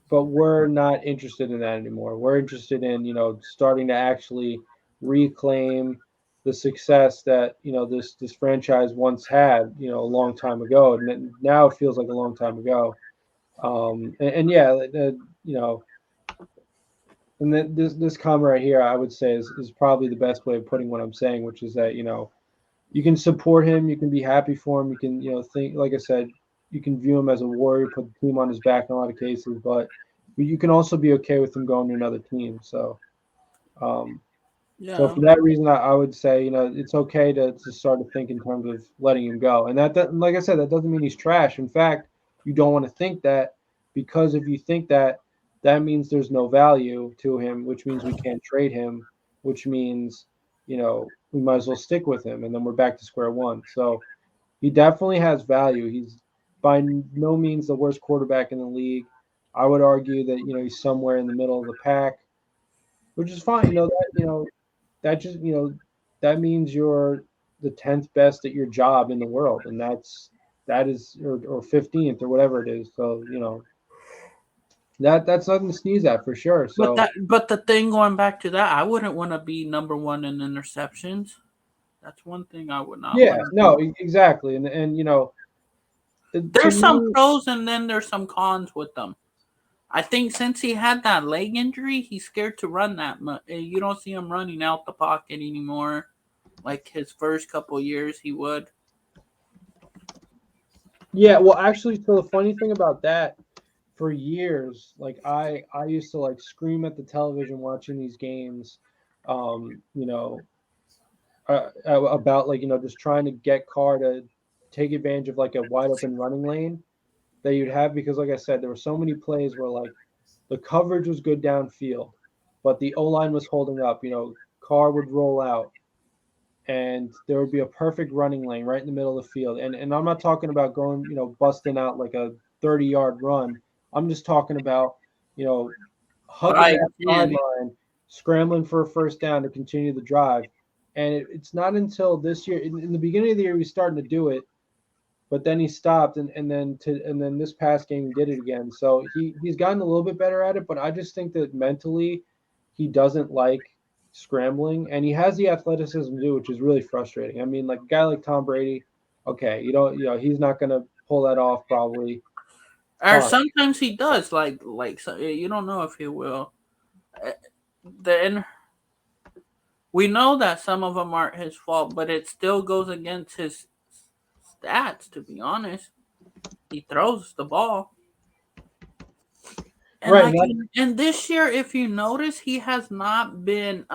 But we're not interested in that anymore. We're interested in, starting to actually reclaim the success that this franchise once had, a long time ago, and now it feels like a long time ago. And yeah, and this comment right here, I would say is probably the best way of putting what I'm saying, which is that you can support him, you can be happy for him, you can think, like I said, you can view him as a warrior, put the team on his back in a lot of cases, but you can also be okay with him going to another team. So. So Yeah. for that reason, I would say, it's okay to start to think in terms of letting him go. And that, like I said, that doesn't mean he's trash. In fact, you don't want to think that, because if you think that, that means there's no value to him, which means we can't trade him, which means, we might as well stick with him. And then we're back to square one. So he definitely has value. He's by no means the worst quarterback in the league. I would argue that, he's somewhere in the middle of the pack, which is fine. That just that means you're the 10th best at your job in the world, and that is or 15th or whatever it is. So that's nothing to sneeze at for sure. So But the thing, going back to that, I wouldn't want to be number one in interceptions. That's one thing I would not. yeah, want to no, do. exactly, and There's some pros and then there's some cons with them. I think since he had that leg injury, he's scared to run that much. You don't see him running out the pocket anymore, like his first couple years he would. Yeah, well, actually, so the funny thing about that, for years, like I used to like scream at the television watching these games, um, you know, about like just trying to get Carr to take advantage of like a wide open running lane that you'd have, because like I said, there were so many plays where like the coverage was good downfield, but the O-line was holding up. Carr would roll out and there would be a perfect running lane right in the middle of the field. And I'm not talking about going, busting out like a 30-yard run. I'm just talking about, hugging Right. that sideline, scrambling for a first down to continue the drive. And it's not until this year, in the beginning of the year, he was starting to do it, but then he stopped, and then this past game he did it again. So he's gotten a little bit better at it, but I just think that mentally he doesn't like scrambling, and he has the athleticism to do, which is really frustrating. I mean, like a guy like Tom Brady, okay, he's not going to pull that off probably. Or sometimes he does, like so, you don't know if he will. Then we know that some of them aren't his fault, but it still goes against his stats. To be honest, he throws the ball, and right. And this year, if you notice, he has not been.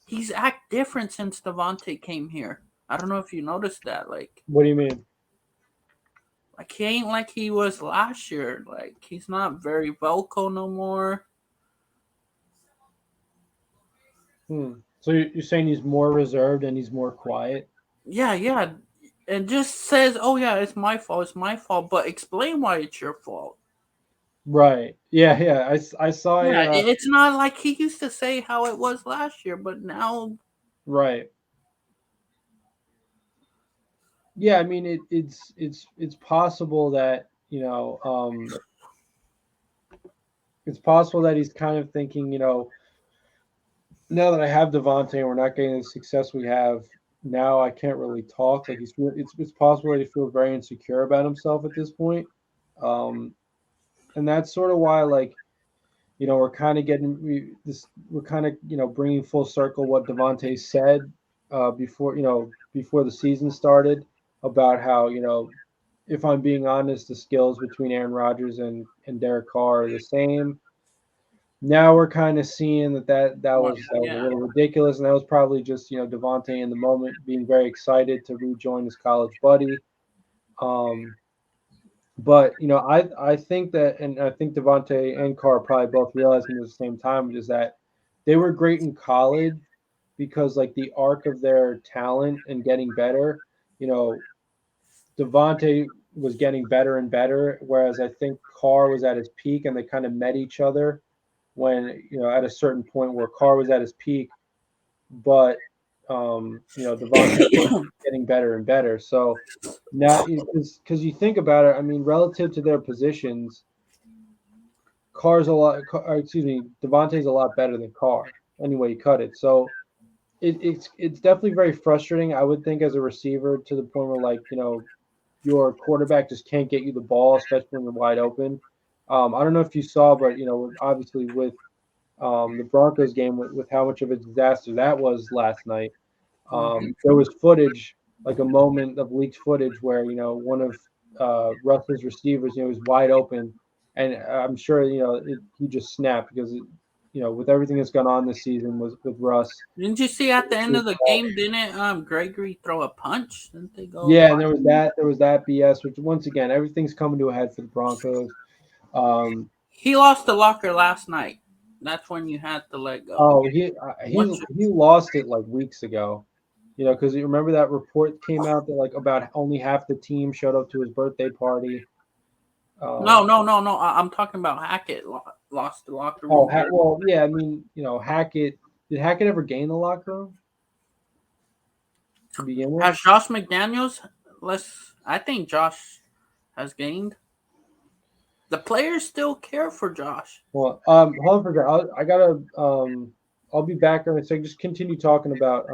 He's act different since Davante came here. I don't know if you noticed that. Like, what do you mean? Like he ain't like he was last year. Like he's not very vocal no more. So you're saying he's more reserved and he's more quiet? Yeah. And just says, "Oh yeah, it's my fault," but explain why it's your fault. Right. Yeah. I saw it. Yeah, it's not like he used to say how it was last year, but now. Right. Yeah, I mean it's possible that it's possible that he's kind of thinking, now that I have Davante and we're not getting the success we have now, I can't really talk. Like it's possible that he feels very insecure about himself at this point, and that's sort of why, like, we're kind of we're kind of bringing full circle what Davante said before the season started about how if I'm being honest, the skills between Aaron Rodgers and Derek Carr are the same. Now we're kind of seeing that was a little ridiculous, and that was probably just Davante in the moment being very excited to rejoin his college buddy. But I think that, and I think Davante and Carr probably both realizing at the same time, is that they were great in college because like the arc of their talent and getting better, Davante was getting better and better, whereas I think Carr was at his peak, and they kind of met each other when at a certain point where Carr was at his peak, but Davante was getting better and better. So now, because you think about it, I mean, relative to their positions, Davante's a lot better than Carr. Anyway, you cut it. So it's definitely very frustrating. I would think as a receiver to the point where like your quarterback just can't get you the ball, especially when you're wide open. I don't know if you saw, but obviously with the Broncos game with how much of a disaster that was last night. There was footage, like a moment of leaked footage where one of Russ's receivers, was wide open, and I'm sure he just snapped because with everything that's gone on this season was with Russ. Didn't you see at the end of the game? Didn't Gregory throw a punch? Didn't they go? Yeah, and there was that BS, which once again everything's coming to a head for the Broncos. He lost the locker last night. That's when you had to let go. Oh, he lost it like weeks ago. Because you remember that report came out that like about only half the team showed up to his birthday party. No. I'm talking about Hackett lost the locker room. Oh, well, yeah. I mean, Hackett. Did Hackett ever gain the locker room to begin with? Has Josh McDaniels? I think Josh has gained. The players still care for Josh. Well, hold on for a second. I gotta. I'll be back in a second. Just continue talking about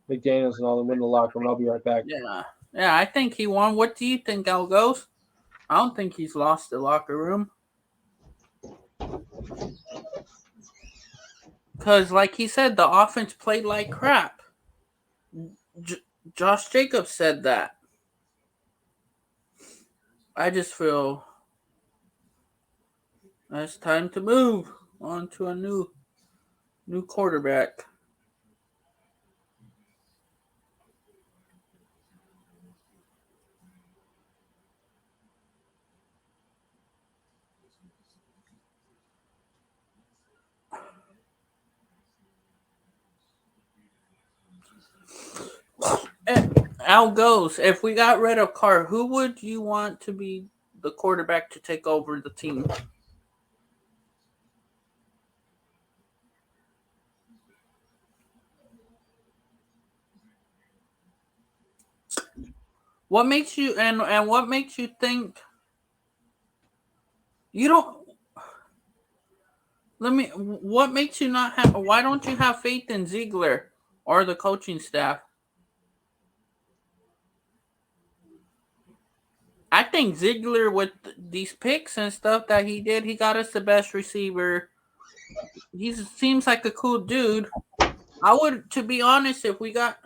McDaniels and all and win the locker room. I'll be right back. Yeah. I think he won. What do you think, Al Goes? I don't think he's lost the locker room. Because, like he said, the offense played like crap. Josh Jacobs said that. I just feel it's time to move on to a new quarterback. Al Goes, if we got rid of Carr, who would you want to be the quarterback to take over the team? What makes you and what makes you think you don't? What makes you not have? Why don't you have faith in Ziegler or the coaching staff? I think Ziegler, with these picks and stuff that he did, he got us the best receiver. He seems like a cool dude. I would, to be honest, if we got.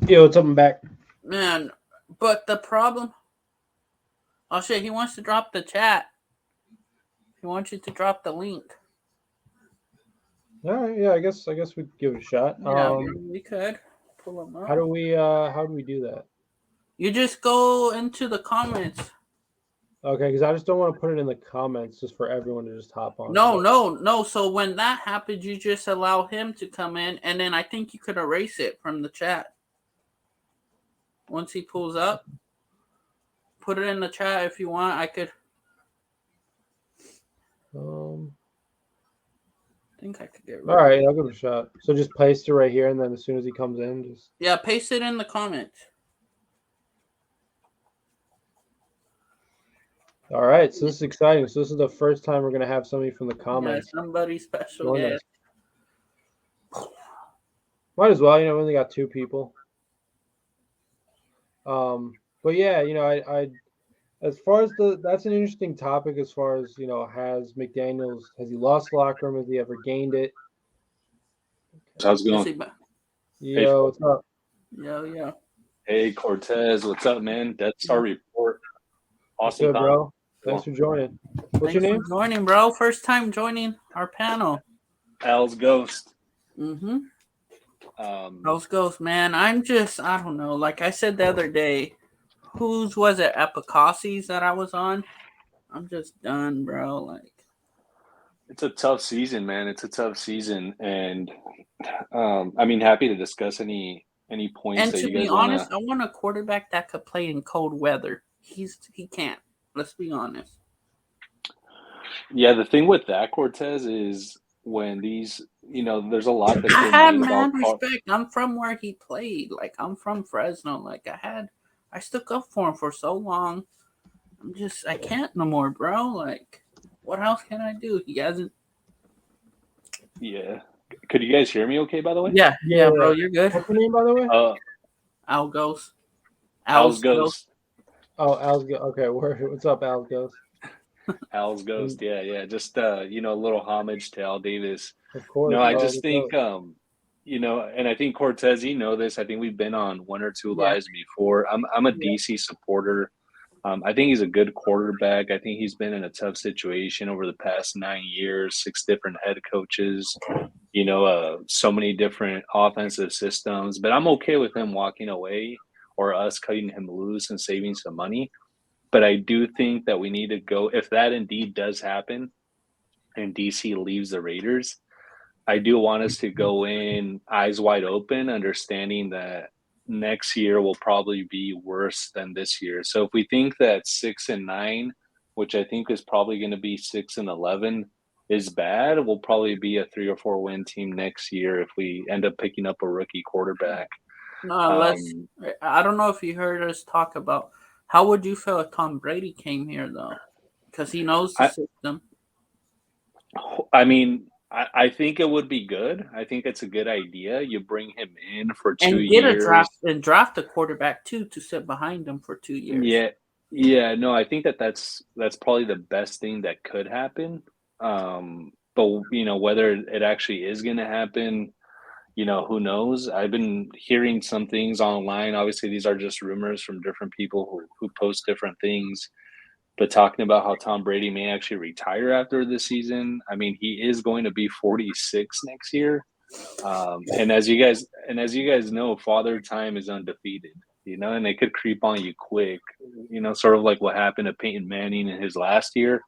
Yo, what's up? I'm back. Man, but the problem. Oh shit! He wants to drop the chat. He wants you to drop the link. All right, yeah, I guess we could give it a shot. Yeah, we could pull them up. How do we do that? You just go into the comments. Okay, because I just don't want to put it in the comments just for everyone to just hop on. No. So when that happens, you just allow him to come in, and then I think you could erase it from the chat. Once he pulls up, put it in the chat if you want. I could. I think I could get rid All right, I'll give it a shot. So just paste it right here, and then as soon as he comes in, just paste it in the comments. All right, so this is exciting. So this is the first time we're gonna have somebody from the comments. Yeah, somebody special. Yeah. Might as well, we only got 2 people. But yeah, I as far as that's an interesting topic. As far as has he lost the locker room? Has he ever gained it? How's it going? Yo, what's up? Yo. Hey, Cortez, what's up, man? Death Star Report. Awesome, good, bro. Thanks for joining. What's your name? For joining, bro. First time joining our panel. Al's Ghost. Mm-hmm. Al's Ghost, man. I don't know. Like I said the other day, whose was it? Epicasi's that I was on? I'm just done, bro. Like, it's a tough season, man. It's a tough season, and happy to discuss any points. And that to you guys be honest, I want a quarterback that could play in cold weather. He can't. Let's be honest. Yeah, the thing with that, Cortez, is when these, there's a lot that I had mad respect. I'm from where he played. Like, I'm from Fresno. Like, I stuck up for him for so long. I can't no more, bro. Like, what else can I do? He hasn't Yeah. Could you guys hear me okay, by the way? Yeah, bro, you're good. What's your name, by the way? Al Ghost. Al's Ghost. Oh, Al's Ghost. Okay, what's up, Al's Ghost? Al's Ghost. Yeah. Just a little homage to Al Davis. Of course. No, I bro, just what's think up? and I think Cortez, you know this. I think we've been on one or two Yeah. lives before. I'm a DC supporter. I think he's a good quarterback. I think he's been in a tough situation over the past 9 years, 6 different head coaches, so many different offensive systems. But I'm okay with him walking away or us cutting him loose and saving some money. But I do think that we need to go, if that indeed does happen and DC leaves the Raiders, I do want us to go in eyes wide open, understanding that next year will probably be worse than this year. So if we think that 6-9, which I think is probably going to be 6-11, is bad, we'll probably be a 3 or 4 win team next year if we end up picking up a rookie quarterback. No, I don't know if you heard us talk about how would you feel if Tom Brady came here though, because he knows the system. I mean, I think it would be good. I think it's a good idea. You bring him in for 2 And get years. a draft a quarterback too to sit behind him for 2 years. Yeah. No, I think that's probably the best thing that could happen. But whether it actually is going to happen, who knows? I've been hearing some things online. Obviously, these are just rumors from different people who post different things. But talking about how Tom Brady may actually retire after this season. I mean, he is going to be 46 next year. And as you guys know, father time is undefeated, and they could creep on you quick, sort of like what happened to Peyton Manning in his last year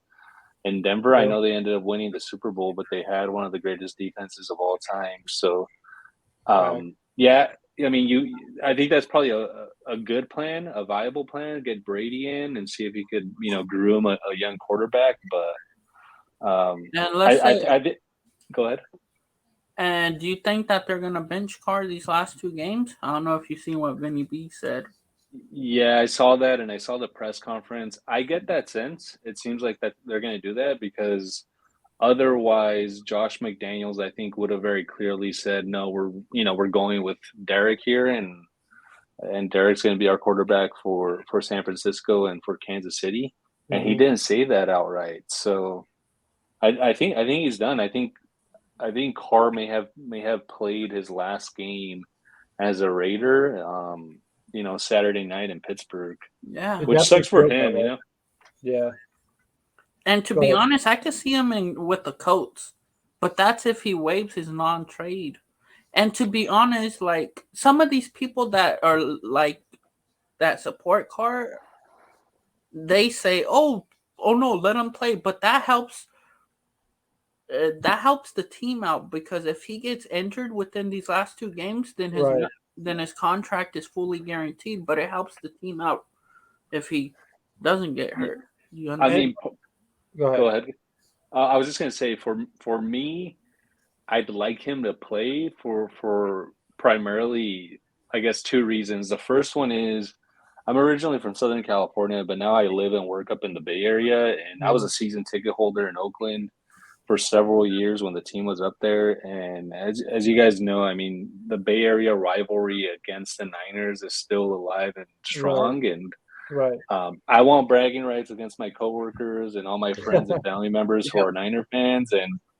in Denver. I know they ended up winning the Super Bowl, but they had one of the greatest defenses of all time. So, yeah, I mean, I think that's probably a good plan, a viable plan. Get Brady in and see if he could, groom a young quarterback. But And let's say, go ahead. And do you think that they're gonna bench Carr these last 2 games? I don't know if you've seen what Vinny B said. Yeah, I saw that, and I saw the press conference. I get that sense. It seems like that they're going to do that because otherwise, Josh McDaniels, I think, would have very clearly said, "No, we're going with Derek here, and Derek's going to be our quarterback for San Francisco and for Kansas City." And he didn't say that outright. So I think he's done. I think Carr may have played his last game as a Raider. Saturday night in Pittsburgh. Yeah. Which sucks for him, Yeah. And to be honest, I could see him with the Colts, but that's if he waives his non-trade. And to be honest, like some of these people that are like that support Carr, they say, "Oh no, let him play," but that helps the team out because if he gets injured within these last 2 games, then his contract is fully guaranteed. But it helps the team out if he doesn't get hurt. You understand? I mean, go ahead. I was just gonna say for me, I'd like him to play for primarily, I guess, 2 reasons. The first one is I'm originally from Southern California, but now I live and work up in the Bay Area, and I was a season ticket holder in Oakland for several years when the team was up there. And as you guys know, I mean, the Bay Area rivalry against the Niners is still alive and strong. And I want bragging rights against my coworkers and all my friends and family members who are Niner fans.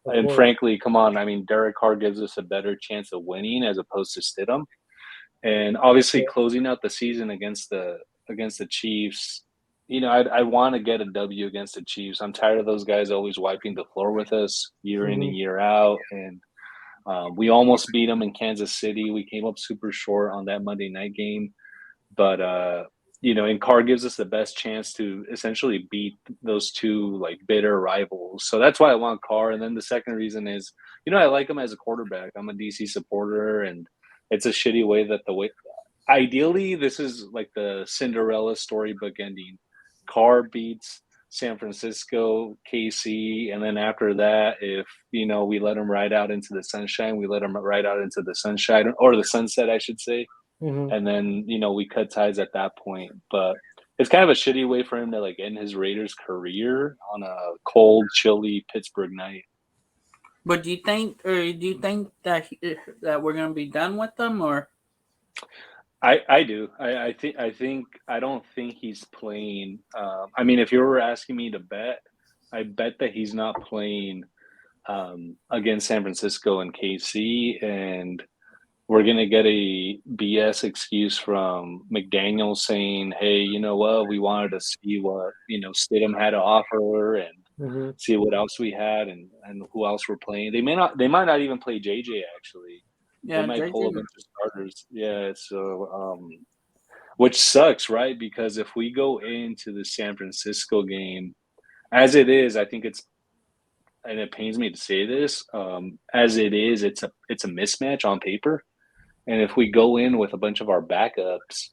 And frankly, come on, I mean, Derek Carr gives us a better chance of winning as opposed to Stidham. And obviously closing out the season against the Chiefs, I want to get a W against the Chiefs. I'm tired of those guys always wiping the floor with us year in and year out. And we almost beat them in Kansas City. We came up super short on that Monday night game. But, and Carr gives us the best chance to essentially beat those 2 like bitter rivals. So that's why I want Carr. And then the second reason is, I like him as a quarterback. I'm a DC supporter, and it's a shitty way ideally, this is like the Cinderella storybook ending. Carr beats San Francisco, KC, and then after that, if we let him ride out into the sunshine, we let him ride out into the sunshine or the sunset, I should say. And then we cut ties at that point. But it's kind of a shitty way for him to like end his Raiders career on a cold, chilly Pittsburgh night. But do you think that that we're gonna be done with them, or I do. I don't think he's playing. I mean, if you were asking me to bet, I bet that he's not playing against San Francisco and KC, and we're gonna get a BS excuse from McDaniel saying, "Hey, you know what? We wanted to see what Stidham had to offer and Mm-hmm. see what else we had and who else we're playing." They might not even play JJ actually. They yeah, might pull a JJ? bunch of starters. Yeah, so which sucks, right? Because if we go into the San Francisco game as it is, I think it's, and it pains me to say this, as it is, it's a mismatch on paper. And if we go in with a bunch of our backups,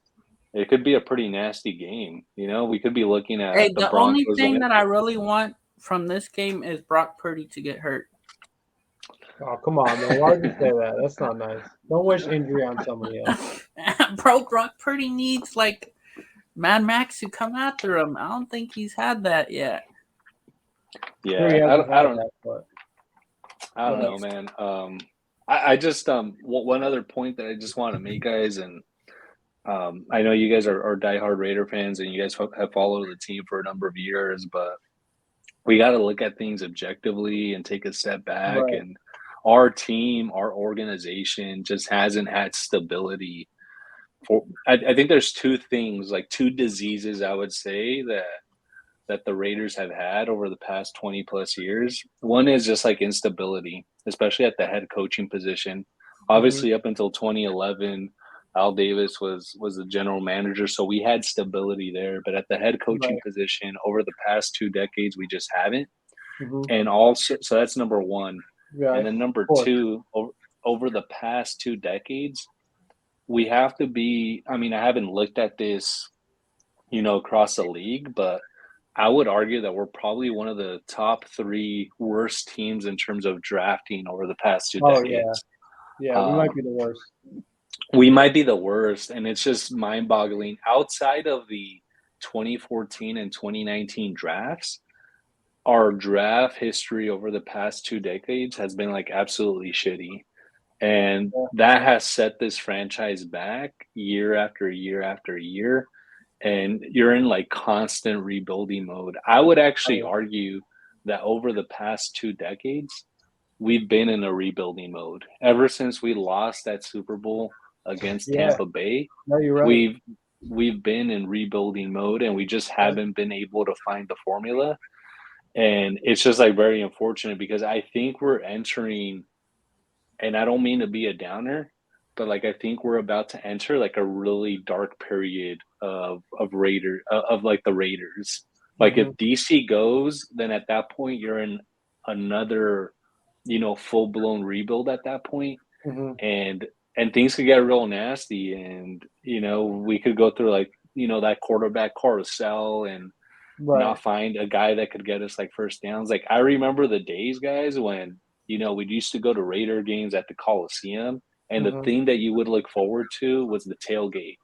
it could be a pretty nasty game. We could be looking at Hey, the the only Broncos. thing that I really want from this game is Brock Purdy to get hurt. Oh, come on, man. Why would you say that? That's not nice. Don't wish injury on somebody else. Bro, Brock Purdy needs like Mad Max to come after him. I don't think he's had that yet. Yeah, Sure, he I hasn't don't, I had don't, that, but I don't know, man. I just one other point that I just want to make, guys, and I know you guys are diehard Raider fans, and you guys have followed the team for a number of years, but we got to look at things objectively and take a step back. Right. And our team, our organization, just hasn't had stability. I think there's two things, like two diseases, I would say that the Raiders have had over the past 20 plus years. One is just like instability, especially at the head coaching position. Obviously, up until 2011, Al Davis was the general manager, so we had stability there. But at the head coaching position, over the past 2 decades, we just haven't. And also, so that's number one. Yeah, and then number two, over the past 2 decades, we have to be. I mean, I haven't looked at this, across the league, but I would argue that we're probably one of the top 3 worst teams in terms of drafting over the past 2 decades. Yeah, we might be the worst. We might be the worst, and it's just mind-boggling. Outside of the 2014 and 2019 drafts, our draft history over the past 2 decades has been like absolutely shitty. And that has set this franchise back year after year after year. And you're in like constant rebuilding mode. I would actually argue that over the past 2 decades, we've been in a rebuilding mode. Ever since we lost that Super Bowl against Tampa Bay, no, you're right. we've been in rebuilding mode, and we just haven't been able to find the formula. And it's just like very unfortunate because I think we're entering, and I don't mean to be a downer, but like I think we're about to enter like a really dark period of the Raiders. Like if DC goes, then at that point you're in another, full blown rebuild at that point. And things could get real nasty, and we could go through like that quarterback carousel and not find a guy that could get us like first downs. Like I remember the days, guys, when we used to go to Raider games at the Coliseum, and the thing that you would look forward to was the tailgate.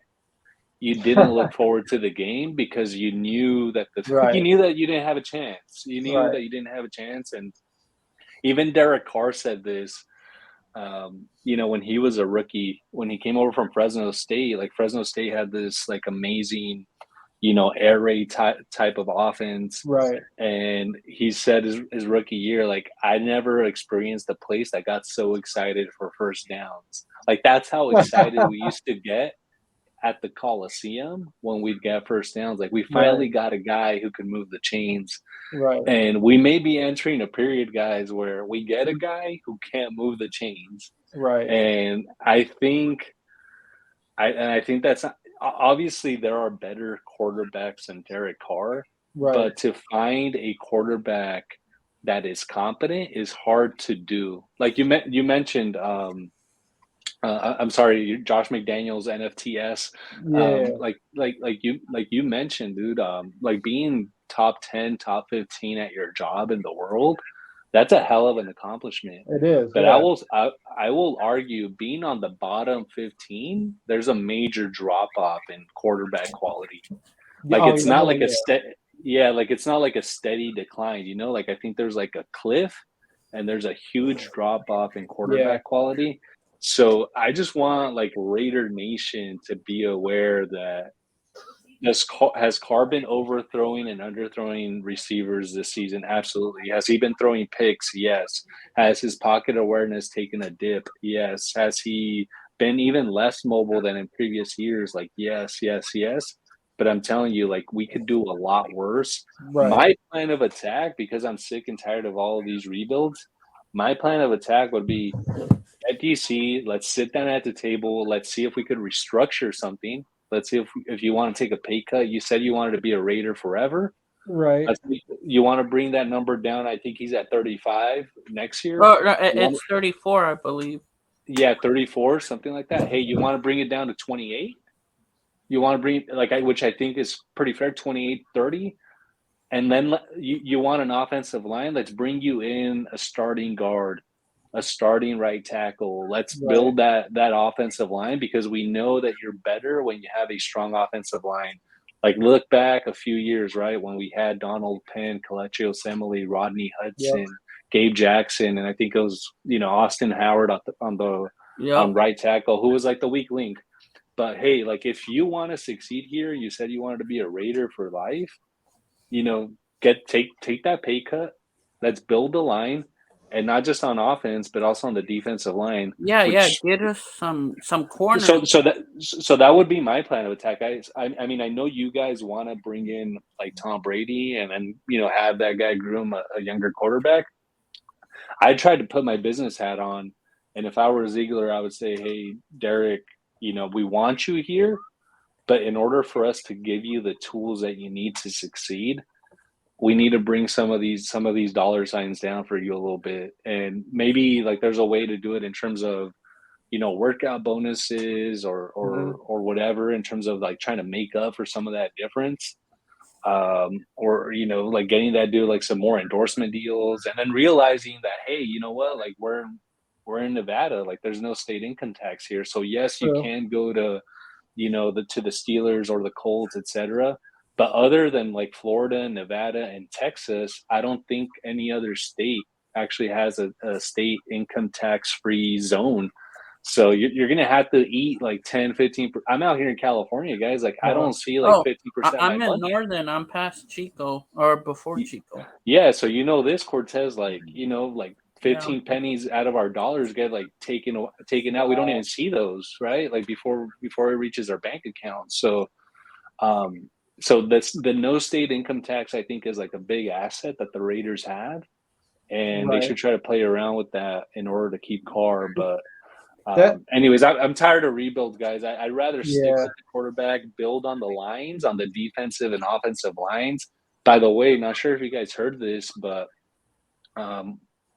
You didn't look forward to the game because you knew that you knew that you didn't have a chance. You knew that you didn't have a chance, and even Derek Carr said this. When he was a rookie, when he came over from Fresno State, like Fresno State had this like amazing, air raid type of offense. Right. And he said his rookie year, like, I never experienced a place that got so excited for first downs. Like, that's how excited we used to get at the Coliseum when we'd get first downs. Like, we finally got a guy who could move the chains. Right. And we may be entering a period, guys, where we get a guy who can't move the chains. Right. And I think that's not, obviously there are better quarterbacks than Derek Carr, but to find a quarterback that is competent is hard to do. Like you mentioned, I'm sorry, Josh McDaniels, NFTS. Like you mentioned, dude. Like being top 10, top 15 at your job in the world, that's a hell of an accomplishment. It is. But I will argue, being on the bottom 15, there's a major drop off in quarterback quality. Like it's not like a it's not like a steady decline. Like I think there's like a cliff, and there's a huge drop off in quarterback quality. So I just want like Raider Nation to be aware that has Carr been overthrowing and underthrowing receivers this season? Absolutely. Has he been throwing picks? Yes. Has his pocket awareness taken a dip? Yes. Has he been even less mobile than in previous years? Like, yes. But I'm telling you, like, we could do a lot worse. Right. My plan of attack, because I'm sick and tired of all of these rebuilds, my plan of attack would be at DC, let's sit down at the table. Let's see if we could restructure something. Let's see if you want to take a pay cut. You said you wanted to be a Raider forever. Right. You want to bring that number down. I think he's at 35 next year. Oh, no, it's 34, I believe. Yeah, 34, something like that. Hey, you want to bring it down to 28? You want to bring which I think is pretty fair, 28, 30. And then you want an offensive line. Let's bring you in a starting guard, a starting right tackle. Let's build that offensive line, because we know that you're better when you have a strong offensive line. Like, look back a few years, right, when we had Donald Penn, Kelechi Osemele, Rodney Hudson, Gabe Jackson, and I think it was Austin Howard on right tackle, who was like the weak link. But hey, like, if you want to succeed here, you said you wanted to be a Raider for life. Take that pay cut. Let's build the line. And not just on offense, but also on the defensive line. Get us some corners. So that would be my plan of attack, guys. I mean, I know you guys want to bring in like Tom Brady and then have that guy groom a younger quarterback. I tried to put my business hat on, and if I were Ziegler, I would say, hey, Derek, we want you here, but in order for us to give you the tools that you need to succeed, we need to bring some of these dollar signs down for you a little bit. And maybe like there's a way to do it in terms of, workout bonuses or whatever, in terms of like trying to make up for some of that difference. Or, like getting that dude like some more endorsement deals, and then realizing that, hey, you know what, like we're in Nevada, like there's no state income tax here. So yes, you can go to, to the Steelers or the Colts, etc. But other than like Florida, Nevada, and Texas, I don't think any other state actually has a state income tax-free zone. So you're going to have to eat like 10, 15. I'm out here in California, guys. Like, I don't see like 50%. I'm in Northern. I'm past Chico, or before Chico. Yeah, so this, Cortez, like, like 15 pennies out of our dollars get like taken out. We don't even see those, right? Like before it reaches our bank account. So so the no state income tax, I think, is like a big asset that the Raiders have, and they should try to play around with that in order to keep Carr. But anyways, I'm tired of rebuilds, guys. I'd rather stick with the quarterback, build on the lines, on the defensive and offensive lines. By the way, not sure if you guys heard this, but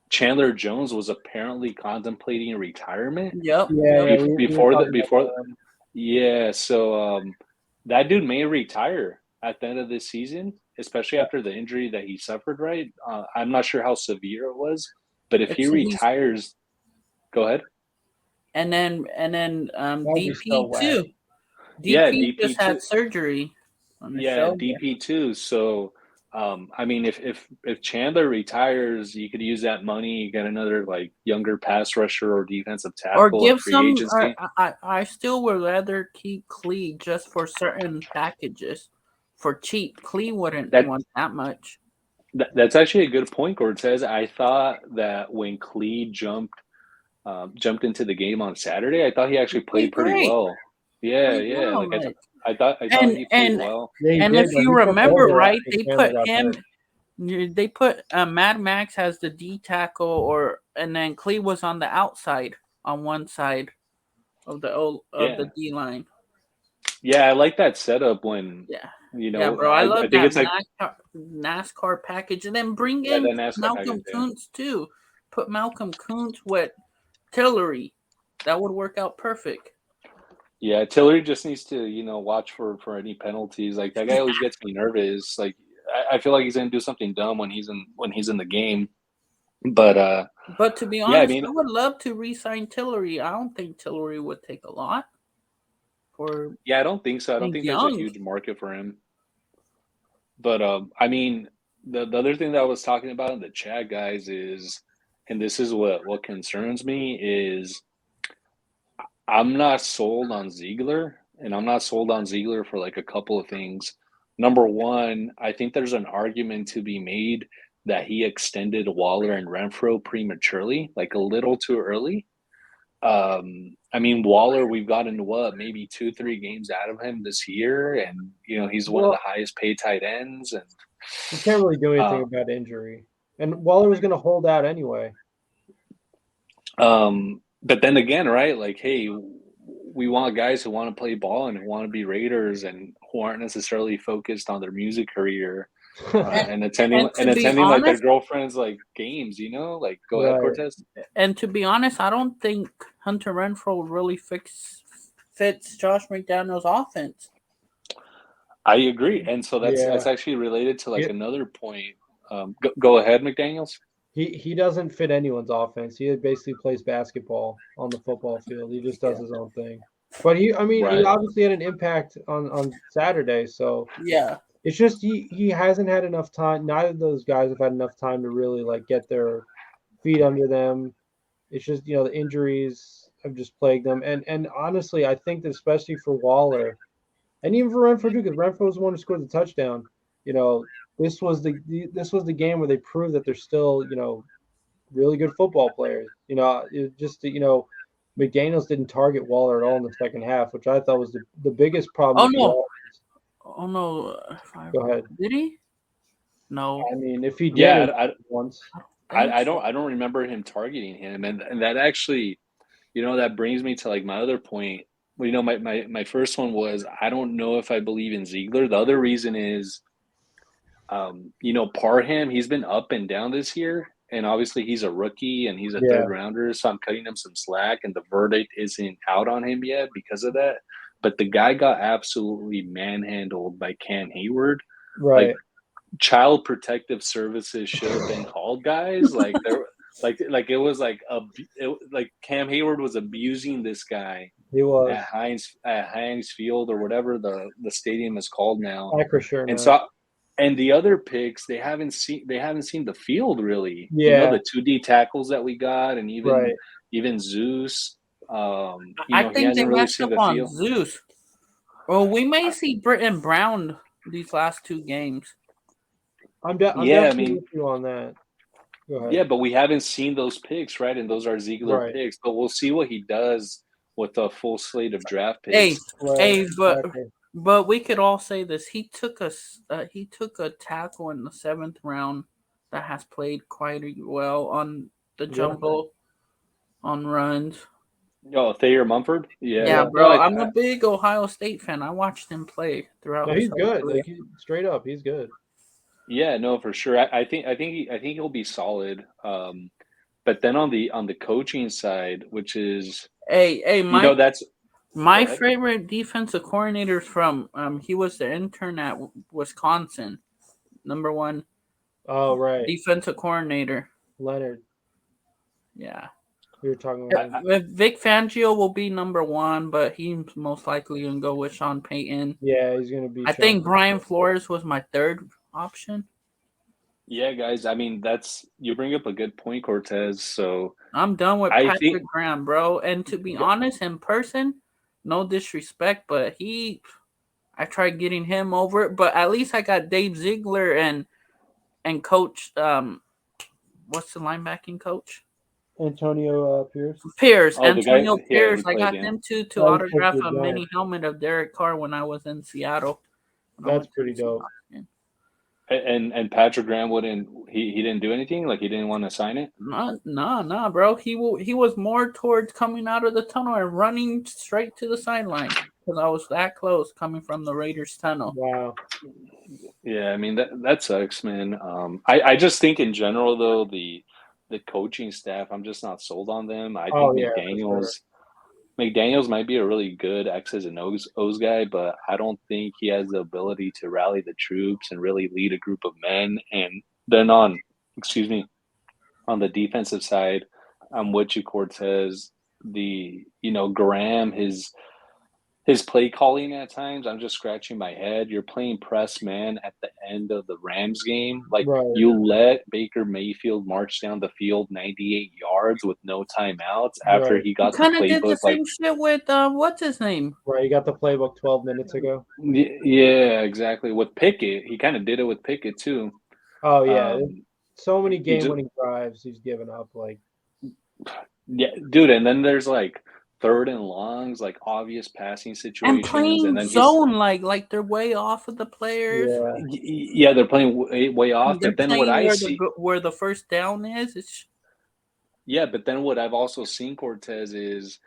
Chandler Jones was apparently contemplating retirement. So that dude may retire at the end of this season, especially after the injury that he suffered, right? I'm not sure how severe it was, but if he retires, go ahead. And then DP too. DP just had surgery on the shoulder. DP too. So I mean, if Chandler retires, you could use that money, get another like younger pass rusher or defensive tackle, or give some. I still would rather keep Clee just for certain packages for cheap. Clee wouldn't want that much. That's actually a good point, Cortez. I thought that when Clee jumped into the game on Saturday, I thought he actually played pretty well. I thought he played well. And if you remember right, they put Mad Max as the D tackle, and then Clee was on the outside on one side of the D line. Yeah, I like that setup when bro. I love that NASCAR package, and then bring in Malcolm Kuntz too. Put Malcolm Kuntz with Tillery. That would work out perfect. Yeah, Tillery just needs to, watch for any penalties. Like, that guy always gets me nervous. Like, I feel like he's gonna do something dumb when he's in the game. But to be honest, I would love to re-sign Tillery. I don't think Tillery would take a lot. I don't think so. I don't think there's a huge market for him. But I mean, the other thing that I was talking about in the chat, guys, is and this is what concerns me, is I'm not sold on Ziegler, and I'm not sold on Ziegler for like a couple of things. Number one, I think there's an argument to be made that he extended Waller and Renfro prematurely, like a little too early. I mean, Waller, we've gotten maybe 2-3 games out of him this year, and he's one of the highest paid tight ends, and you can't really do anything about injury. And Waller was going to hold out anyway. But then again, right? Like, hey, we want guys who want to play ball and who want to be Raiders and who aren't necessarily focused on their music career and attending like their girlfriends' like games. Like, go ahead, Cortez. And to be honest, I don't think Hunter Renfrow really fits Josh McDaniels' offense. I agree, and so that's actually related to like another point. Go ahead, McDaniels. He doesn't fit anyone's offense. He basically plays basketball on the football field. He just does his own thing. But he obviously had an impact on Saturday. So yeah, it's just he hasn't had enough time. Neither of those guys have had enough time to really like get their feet under them. It's just the injuries have just plagued them. And honestly, I think that especially for Waller, and even for Renfro too, because Renfro was the one who scored the touchdown. This was the game where they proved that they're still, really good football players. McDaniels didn't target Waller at all in the second half, which I thought was the biggest problem. Oh no! Go ahead. Did he? No. I mean, if he did once, I don't remember him targeting him, and that actually, that brings me to like my other point. Well, my first one was I don't know if I believe in Ziegler. The other reason is, Parham, he's been up and down this year, and obviously he's a rookie and he's a third rounder, so I'm cutting him some slack, and the verdict isn't out on him yet because of that. But the guy got absolutely manhandled by Cam Hayward. Right. Like, Child Protective Services should have been called, guys. Like there, like it was like Cam Hayward was abusing this guy. He was at Heinz Field or whatever the stadium is called now. Acrisure, and so. And the other picks, they haven't seen the field really. Yeah, the 2D tackles that we got, and even Zeus. I think they messed up on Zeus. Well, we may see Britton Brown these last 2 games. I'm definitely with you on that. Go ahead. Yeah, but we haven't seen those picks, right? And those are Ziegler picks. But we'll see what he does with a full slate of draft picks. But we could all say this: he took a tackle in the 7th round that has played quite well on the jumbo, on runs. Oh, Thayer Mumford? Yeah, bro. I'm a big Ohio State fan. I watched him play throughout. No, he's good. Like, straight up, he's good. Yeah, no, for sure. I think he'll be solid. But then on the coaching side, which is that's. My favorite defensive coordinator from he was the intern at Wisconsin, number 1. Oh, right. Defensive coordinator Leonard. Yeah, we were talking about Vic Fangio will be number 1, but he's most likely gonna go with Sean Payton. Yeah, he's gonna be. I think Brian Flores was my 3rd option. Yeah, guys. I mean, you bring up a good point, Cortez. So I'm done with Patrick Graham, bro. And to be honest, in person. No disrespect, but I tried getting him over it. But at least I got Dave Ziegler and coach. What's the linebacking coach? Antonio Pierce. Antonio Pierce. I got them two to autograph a mini helmet of Derek Carr when I was in Seattle. That's pretty dope. And Patrick Graham he didn't do anything? Like, he didn't want to sign it? No, bro. He was more towards coming out of the tunnel and running straight to the sideline because I was that close coming from the Raiders tunnel. Wow. Yeah, I mean that sucks, man. I just think in general though the coaching staff, I'm just not sold on them. I think McDaniels might be a really good X's and O's guy, but I don't think he has the ability to rally the troops and really lead a group of men. And then on the defensive side, I'm with you, Cortez. Graham, his play calling at times, I'm just scratching my head. You're playing press man at the end of the Rams game. Like, Right. you let Baker Mayfield march down the field 98 yards with no timeouts after Right. he He got the kind of did the playbook. Like, same shit with what's his name? Right. You got the playbook 12 minutes ago. yeah, exactly. With Pickett, he kind of did it with Pickett too. Oh yeah. Um, So many he just, game-winning drives he's given up. Like, yeah, dude. And then there's like third and longs, like obvious passing And situations, playing and then zone like they're way off of the players. yeah. yeah, they're playing way off. They're But then what playing I see, where the first down is. It's yeah, but then what I've also seen Cortez is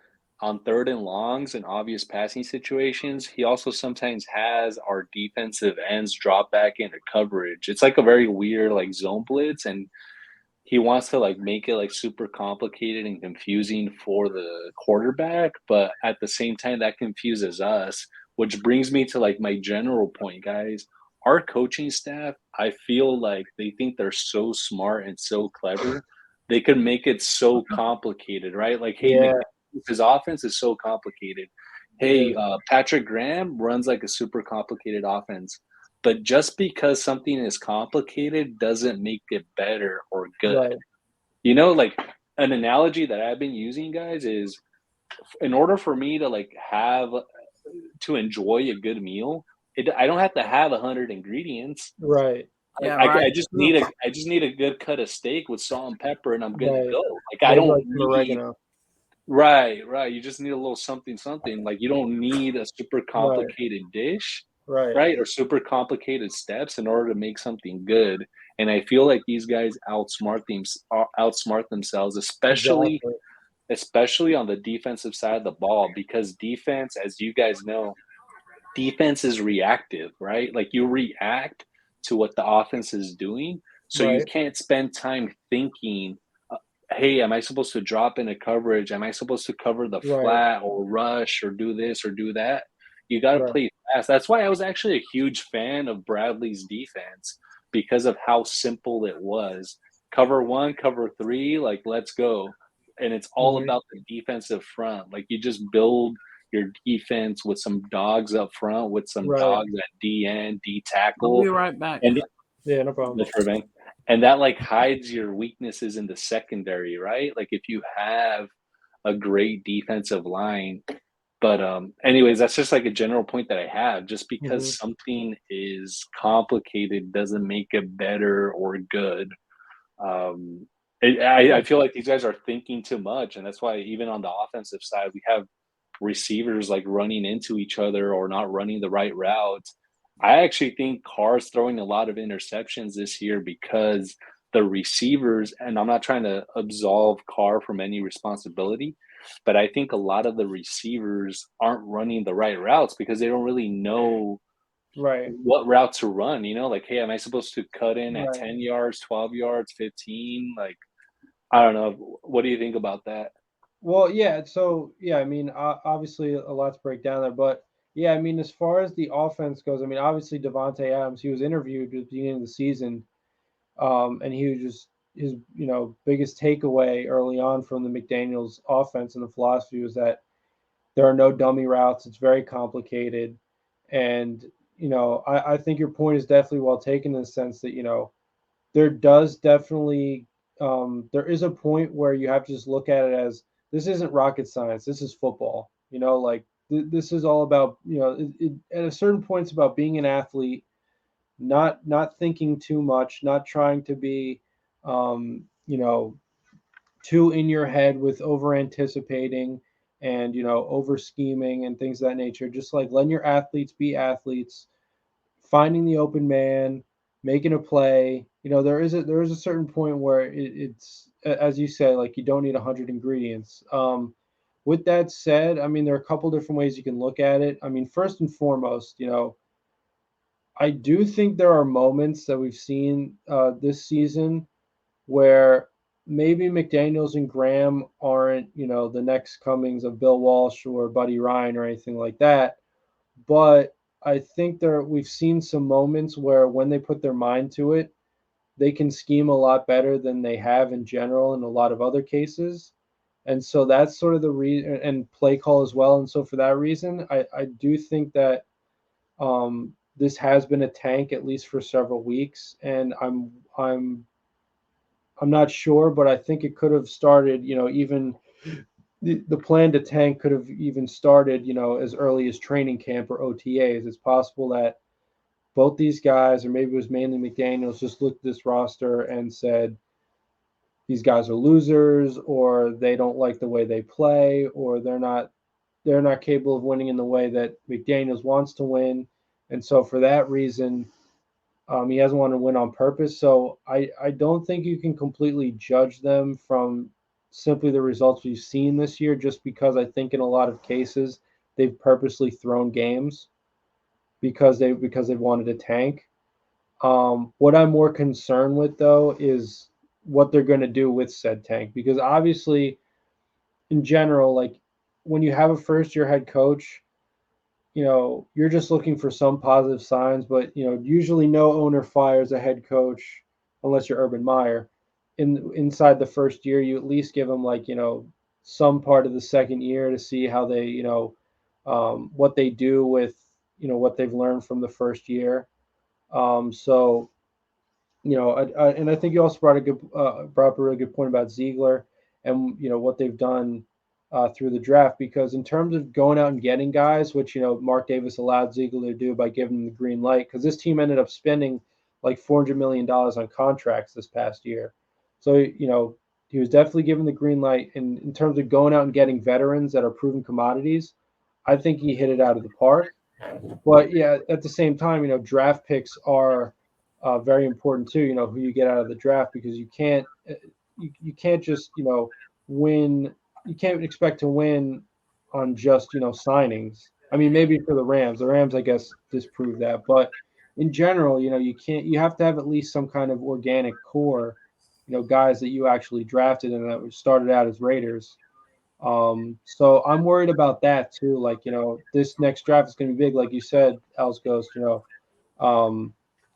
on third and longs and obvious passing situations, he also sometimes has our defensive ends drop back into coverage. It's like a very weird like zone blitz, and he wants to like make it like super complicated and confusing for the quarterback, but at the same time that confuses us, which brings me to like my general point, guys. Our coaching staff, I feel like they think they're so smart and so clever. They could make it so complicated, right? Like, hey, Yeah. his offense is so complicated. Hey, Yeah. Patrick Graham runs like a super complicated offense. But just because something is complicated doesn't make it better or good. Right. You know, like an analogy that I've been using, guys, is in order for me to like have to enjoy a good meal, I don't have to have 100 ingredients. Right. yeah, I right. just need a good cut of steak with salt and pepper, and I'm good to Right. go. Like, I Maybe don't like some need oregano. right. You just need a little something, something. Like, you don't need a super Right. complicated dish, Right. right? Or super complicated steps in order to make something good. And I feel like these guys outsmart themselves, especially Exactly. especially on the defensive side of the ball, because defense, as you guys know, defense is reactive, right? Like, you react to what the offense is doing. So you Right. can't spend time thinking, hey, am I supposed to drop into coverage? Am I supposed to cover the Right. flat or rush or do this or do that? You got to Right. play fast. That's why I was actually a huge fan of Bradley's defense, because of how simple it was. Cover one, cover three, like, let's go. And it's all Mhm. about the defensive front. Like, you just build your defense with some dogs up front, with some Right. dogs at DN, D I'll be tackle, right back. and Yeah, no problem. that's right, man. And that like hides your weaknesses in the secondary, right? Like, if you have a great defensive line. But anyways, that's just like a general point that I have. Just because Mhm. something is complicated doesn't make it better or good. Um, I feel like these guys are thinking too much, and that's why even on the offensive side, we have receivers like running into each other or not running the right routes. I actually think Carr's throwing a lot of interceptions this year because the receivers, and I'm not trying to absolve Carr from any responsibility, but I think a lot of the receivers aren't running the right routes because they don't really know Right. what route to run. You know, like, hey, am I supposed to cut in at Right. 10 yards, 12 yards, 15? Like, I don't know. What do you think about that? Well, yeah. So, yeah, I mean, obviously a lot to break down there, but yeah, I mean, as far as the offense goes, I mean, obviously Devontae Adams, he was interviewed at the beginning of the season, and he was just his, biggest takeaway early on from the McDaniels offense and the philosophy was that there are no dummy routes. It's very complicated, and I think your point is definitely well taken in the sense that there does definitely there is a point where you have to just look at it as this isn't rocket science. This is football. Like this is all about at a certain point it's about being an athlete, not thinking too much, not trying to be too in your head with over anticipating and over scheming and things of that nature. Just like letting your athletes be athletes, finding the open man, making a play. There is a certain point where it's as you say, like you don't need 100 ingredients. With that said, I mean there are a couple different ways you can look at it. I mean, first and foremost, I do think there are moments that we've seen this season where maybe McDaniels and Graham aren't, the next comings of Bill Walsh or Buddy Ryan or anything like that. But I think we've seen some moments where when they put their mind to it, they can scheme a lot better than they have in general in a lot of other cases. And so that's sort of the reason, and play call as well. And so for that reason, I do think that this has been a tank at least for several weeks, and I'm not sure, but I think it could have started, even the plan to tank could have even started, as early as training camp or OTAs. It's possible that both these guys, or maybe it was mainly McDaniels, just looked at this roster and said, these guys are losers, or they don't like the way they play, or they're not capable of winning in the way that McDaniels wants to win. And so for that reason, he hasn't wanted to win on purpose. So I don't think you can completely judge them from simply the results we've seen this year, just because I think in a lot of cases they've purposely thrown games because they've wanted to tank. What I'm more concerned with, though, is what they're going to do with said tank, because obviously, in general, like when you have a first-year head coach, you're just looking for some positive signs, but usually no owner fires a head coach unless you're Urban Meyer. Inside the first year, you at least give them some part of the second year to see how they what they do with what they've learned from the first year. So and I think you also brought up a really good point about Ziegler and what they've done through the draft, because in terms of going out and getting guys, which Mark Davis allowed Ziegler to do by giving him the green light, because this team ended up spending like $400 million on contracts this past year. So he was definitely given the green light. And in terms of going out and getting veterans that are proven commodities, I think he hit it out of the park. But yeah, at the same time, draft picks are very important too. Who you get out of the draft, because you can't just win. You can't expect to win on just signings. I mean, maybe for the Rams. The Rams, I guess, disproved that. But in general, you can't. You have to have at least some kind of organic core, guys that you actually drafted and that started out as Raiders. So I'm worried about that too. Like, this next draft is going to be big, like you said, Els Ghost.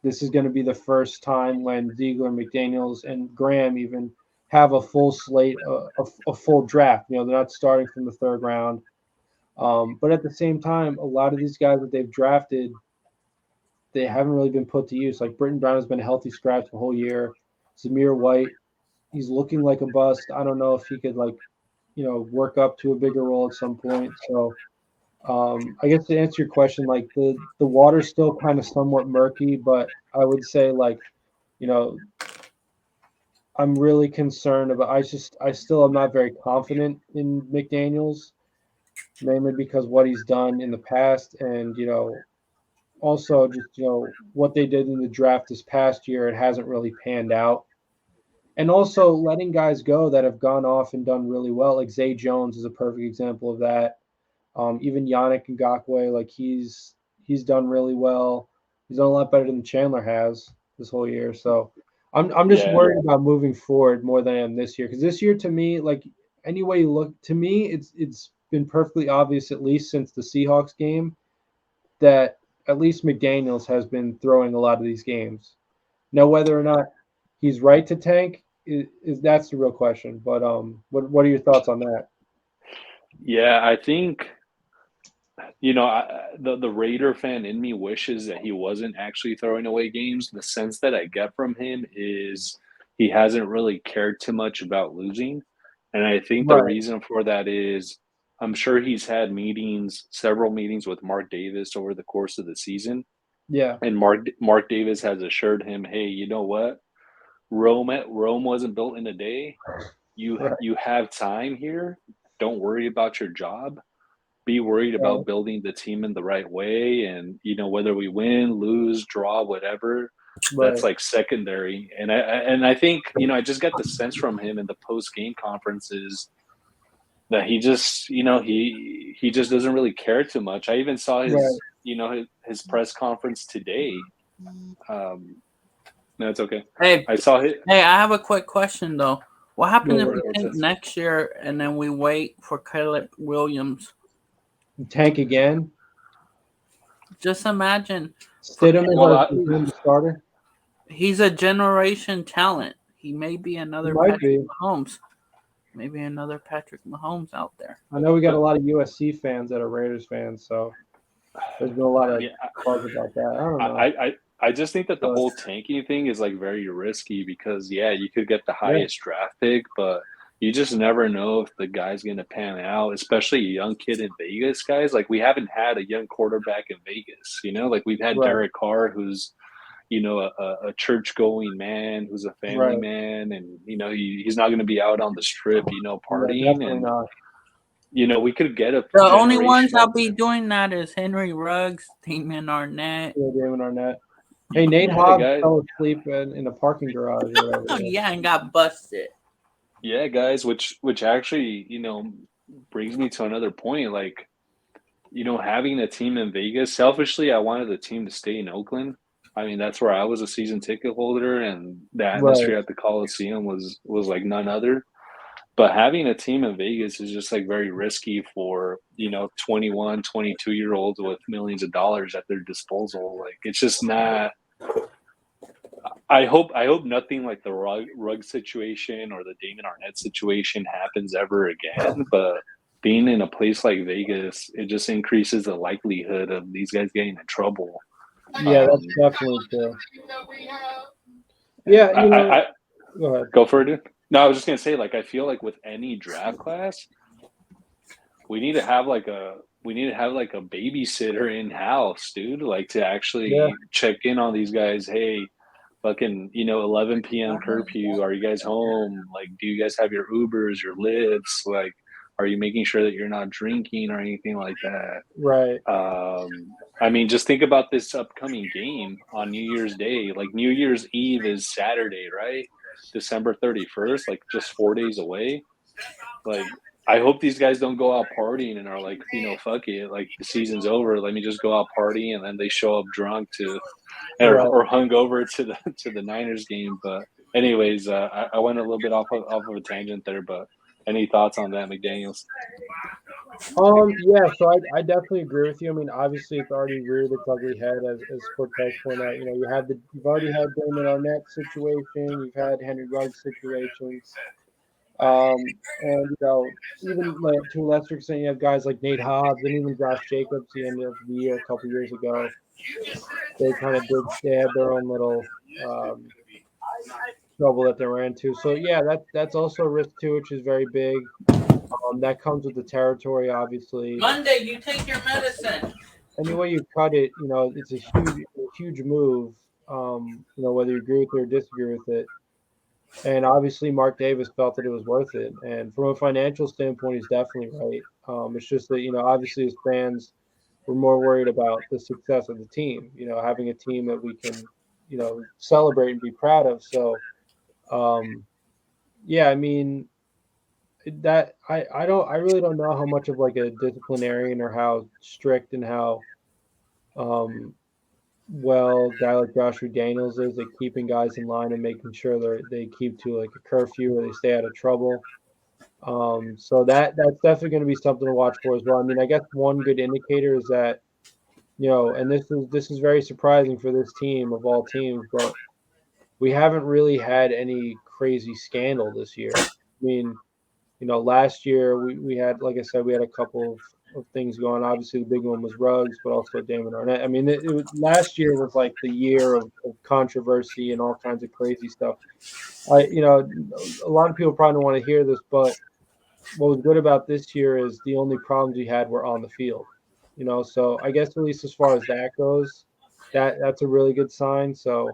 This is going to be the first time when Ziegler, McDaniels, and Graham even have a full slate, a full draft. They're not starting from the third round. But at the same time, a lot of these guys that they've drafted, they haven't really been put to use. Like Britton Brown has been a healthy scratch the whole year. Zamir White, he's looking like a bust. I don't know if he could work up to a bigger role at some point. So I guess to answer your question, like the water's still kind of somewhat murky, but I would say I'm really concerned about. I still am not very confident in McDaniels, mainly because what he's done in the past, and also just what they did in the draft this past year. It hasn't really panned out, and also letting guys go that have gone off and done really well. Like Zay Jones is a perfect example of that. Even Yannick Ngakoue, like he's done really well. He's done a lot better than Chandler has this whole year. So I'm just worried about moving forward more than I am this year, because this year to me, like any way you look, to me it's been perfectly obvious, at least since the Seahawks game, that at least McDaniels has been throwing a lot of these games. Now, whether or not he's right to tank is that's the real question. But what are your thoughts on that? Yeah, I think the Raider fan in me wishes that he wasn't actually throwing away games. The sense that I get from him is he hasn't really cared too much about losing. And I think the reason for that is I'm sure he's had several meetings with Mark Davis over the course of the season. Yeah. And Mark Davis has assured him, hey, you know what? Rome wasn't built in a day. You have time here. Don't worry about your job. Be worried about building the team in the right way. And, whether we win, lose, draw, whatever, that's like secondary. And I think, I just got the sense from him in the post-game conferences that he just, he just doesn't really care too much. I even saw his, his press conference today. No, it's okay. Hey, I saw it. Hey, I have a quick question though. What happens if we tank next year and then we wait for Caleb Williams? Tank again? Just imagine. Stidham is the starter. He's a generation talent. He may be another Patrick Mahomes. maybe another Patrick Mahomes out there. I know we got a lot of USC fans that are Raiders fans, so there's been a lot of buzz about that. I don't know. I just think that the whole tanking thing is like very risky because you could get the highest draft pick, but you just never know if the guy's going to pan out, especially a young kid in Vegas, guys. Like we haven't had a young quarterback in Vegas, like we've had Derek Carr, who's, a church-going man, who's a family man, and he's not going to be out on the strip, partying. Definitely and not. we could get a. The only ones I'll be doing that is Henry Ruggs, Damon Arnett. Yeah, Damon Arnett. Hey, Nate Hobbs fell asleep in a parking garage or whatever. Oh, yeah, and got busted. Yeah, guys, which actually, brings me to another point. Like, having a team in Vegas, selfishly, I wanted the team to stay in Oakland. I mean, that's where I was a season ticket holder, and the atmosphere at the Coliseum was like none other. But having a team in Vegas is just like very risky for, 21, 22-year-olds with millions of dollars at their disposal. Like, it's just not. I hope nothing like the rug situation or the Damon Arnett situation happens ever again. But being in a place like Vegas, it just increases the likelihood of these guys getting in trouble. Yeah, that's definitely true. Yeah, go ahead. Go for it, dude. No, I was just gonna say, like, I feel like with any draft class, we need to have like a babysitter in house, dude. Like to actually check in on these guys. Hey, fucking, 11 p.m. curfew. Are you guys home? Like, do you guys have your Ubers, your Lyfts? Like, are you making sure that you're not drinking or anything like that? Right. I mean, just think about this upcoming game on New Year's Day. Like, New Year's Eve is Saturday, right? December 31st, like just 4 days away. Like, I hope these guys don't go out partying and are like, fuck it, like the season's over, let me just go out party, and then they show up drunk or hungover to the Niners game. But anyways, I went a little bit off of a tangent there, but any thoughts on that, McDaniels? Yeah, so I definitely agree with you. I mean, obviously it's already reared its ugly head as Cortez pointed out. You've already had Damon Arnett situation, you've had Henry Ruggs situations, and even like, to a lesser extent, you have guys like Nate Hobbs and even Josh Jacobs. The end of the year a couple years ago, they had their own little trouble that they ran into. So yeah, that's also a risk too, which is very big. That comes with the territory, obviously. Monday, you take your medicine. Any way you cut it, it's a huge move. Whether you agree with it or disagree with it. And obviously, Mark Davis felt that it was worth it. And from a financial standpoint, he's definitely right. It's just that, obviously as fans, we're more worried about the success of the team. Having a team that we can, celebrate and be proud of. So, yeah, I mean. That I really don't know how much of like a disciplinarian or how strict and how well a guy like Josh McDaniels is at keeping guys in line and making sure they keep to like a curfew or they stay out of trouble. So that's definitely going to be something to watch for as well. I mean, I guess one good indicator is that and this is very surprising for this team of all teams, but we haven't really had any crazy scandal this year. I mean. Last year we had, like I said, we had a couple of things going. Obviously, the big one was Ruggs, but also Damon Arnett. I mean, last year was like the year of controversy and all kinds of crazy stuff. A lot of people probably don't want to hear this, but what was good about this year is the only problems we had were on the field. So I guess at least as far as that goes, that's a really good sign. So,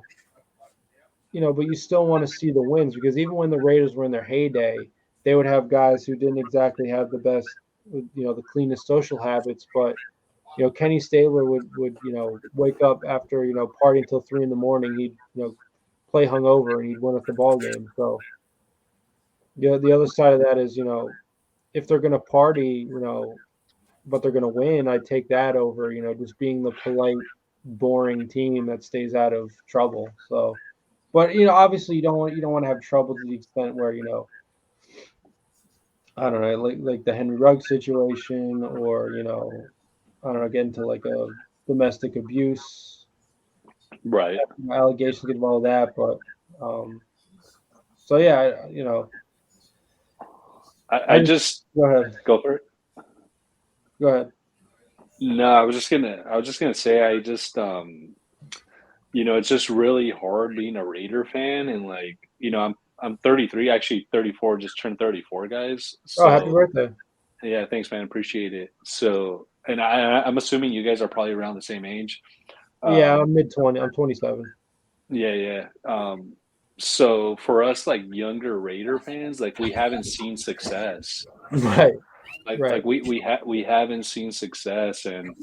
but you still want to see the wins, because even when the Raiders were in their heyday, they would have guys who didn't exactly have the best, the cleanest social habits. But, Kenny Stabler would wake up after, partying until 3 a.m. He'd, play hungover and he'd win us the ball game. So, the other side of that is, if they're going to party, but they're going to win, I'd take that over, just being the polite, boring team that stays out of trouble. So, but, obviously you don't want to have trouble to the extent where, I don't know, like the Henry Ruggs situation, or I don't know, get into like a domestic abuse, right? Allegations, get all that, but so yeah, I just Go ahead. go for it. Go ahead. No, I was just gonna say I just it's just really hard being a Raider fan, and like, I'm 33, actually 34, just turned 34, guys. Oh, happy So birthday. yeah, thanks, man, appreciate it. So, and I'm assuming you guys are probably around the same age. Yeah, I'm mid-20. I'm 27. Yeah. So for us, like younger Raider fans, like we haven't seen success. Right. Like we haven't seen success, and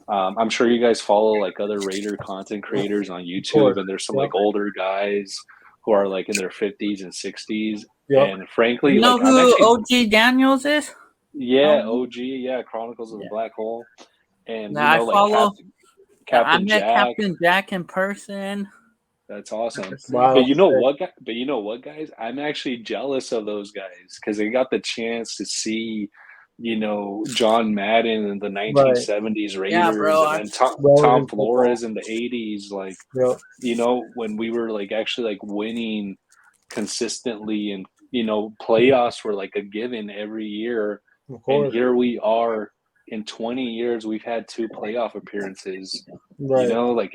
I'm sure you guys follow like other Raider content creators on YouTube, and there's some like older guys who are like in their 50s and 60s, and frankly, You know like I'm who actually OG Daniels is? OG, Chronicles of the Black Hole, and I like follow. I Captain met Jack. Captain Jack in person. That's awesome. Wow. But you know what, guys? I'm actually jealous of those guys because they got the chance to see, John Madden in the 1970s Raiders, Yeah, bro, and then Tom Flores in the 80s. Like, when we were like actually like winning consistently, and playoffs were like a given every year. And here we are in 20 years, we've had 2 playoff appearances. Like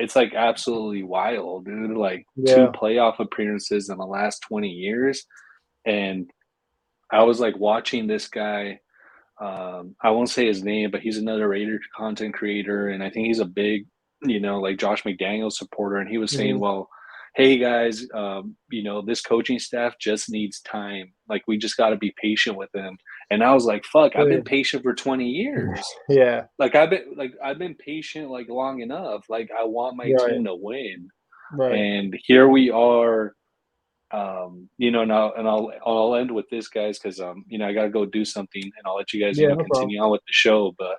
it's like absolutely wild, dude. Like 2 playoff appearances in the last 20 years. And I was like watching this guy. I won't say his name, but he's another Raider content creator. And I think he's a big, like Josh McDaniels supporter. And he was saying, well, hey guys, this coaching staff just needs time. Like we just got to be patient with them. And I was like, fuck, I've been patient for 20 years. Yeah. Like I've been patient like long enough. Like I want my team to win. Right. And here we are, now, and I'll end with this, guys, because I gotta go do something, and I'll let you guys continue on with the show. But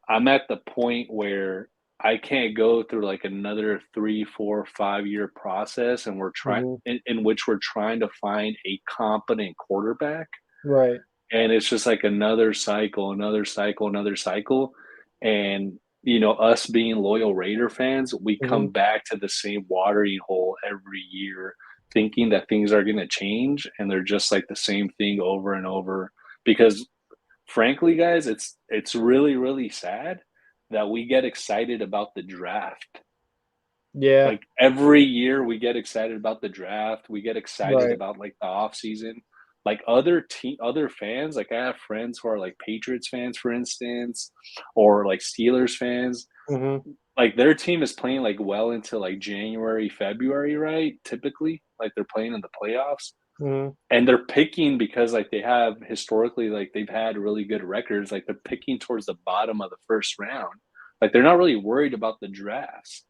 I'm at the point where I can't go through like another 3, 4, 5 year process, and we're trying in which we're trying to find a competent quarterback. Right. And it's just like another cycle. And, us being loyal Raider fans, we come back to the same watering hole every year, thinking that things are going to change. And they're just like the same thing over and over. Because frankly, guys, it's really, really sad that we get excited about the draft. Yeah. Like every year we get excited about the draft. We get excited about like the off season. Like other fans, like I have friends who are like Patriots fans, for instance, or like Steelers fans. Like their team is playing like well into like January, February, right? Typically, like they're playing in the playoffs, and they're picking because like they have historically, like they've had really good records. Like they're picking towards the bottom of the first round. Like they're not really worried about the drafts.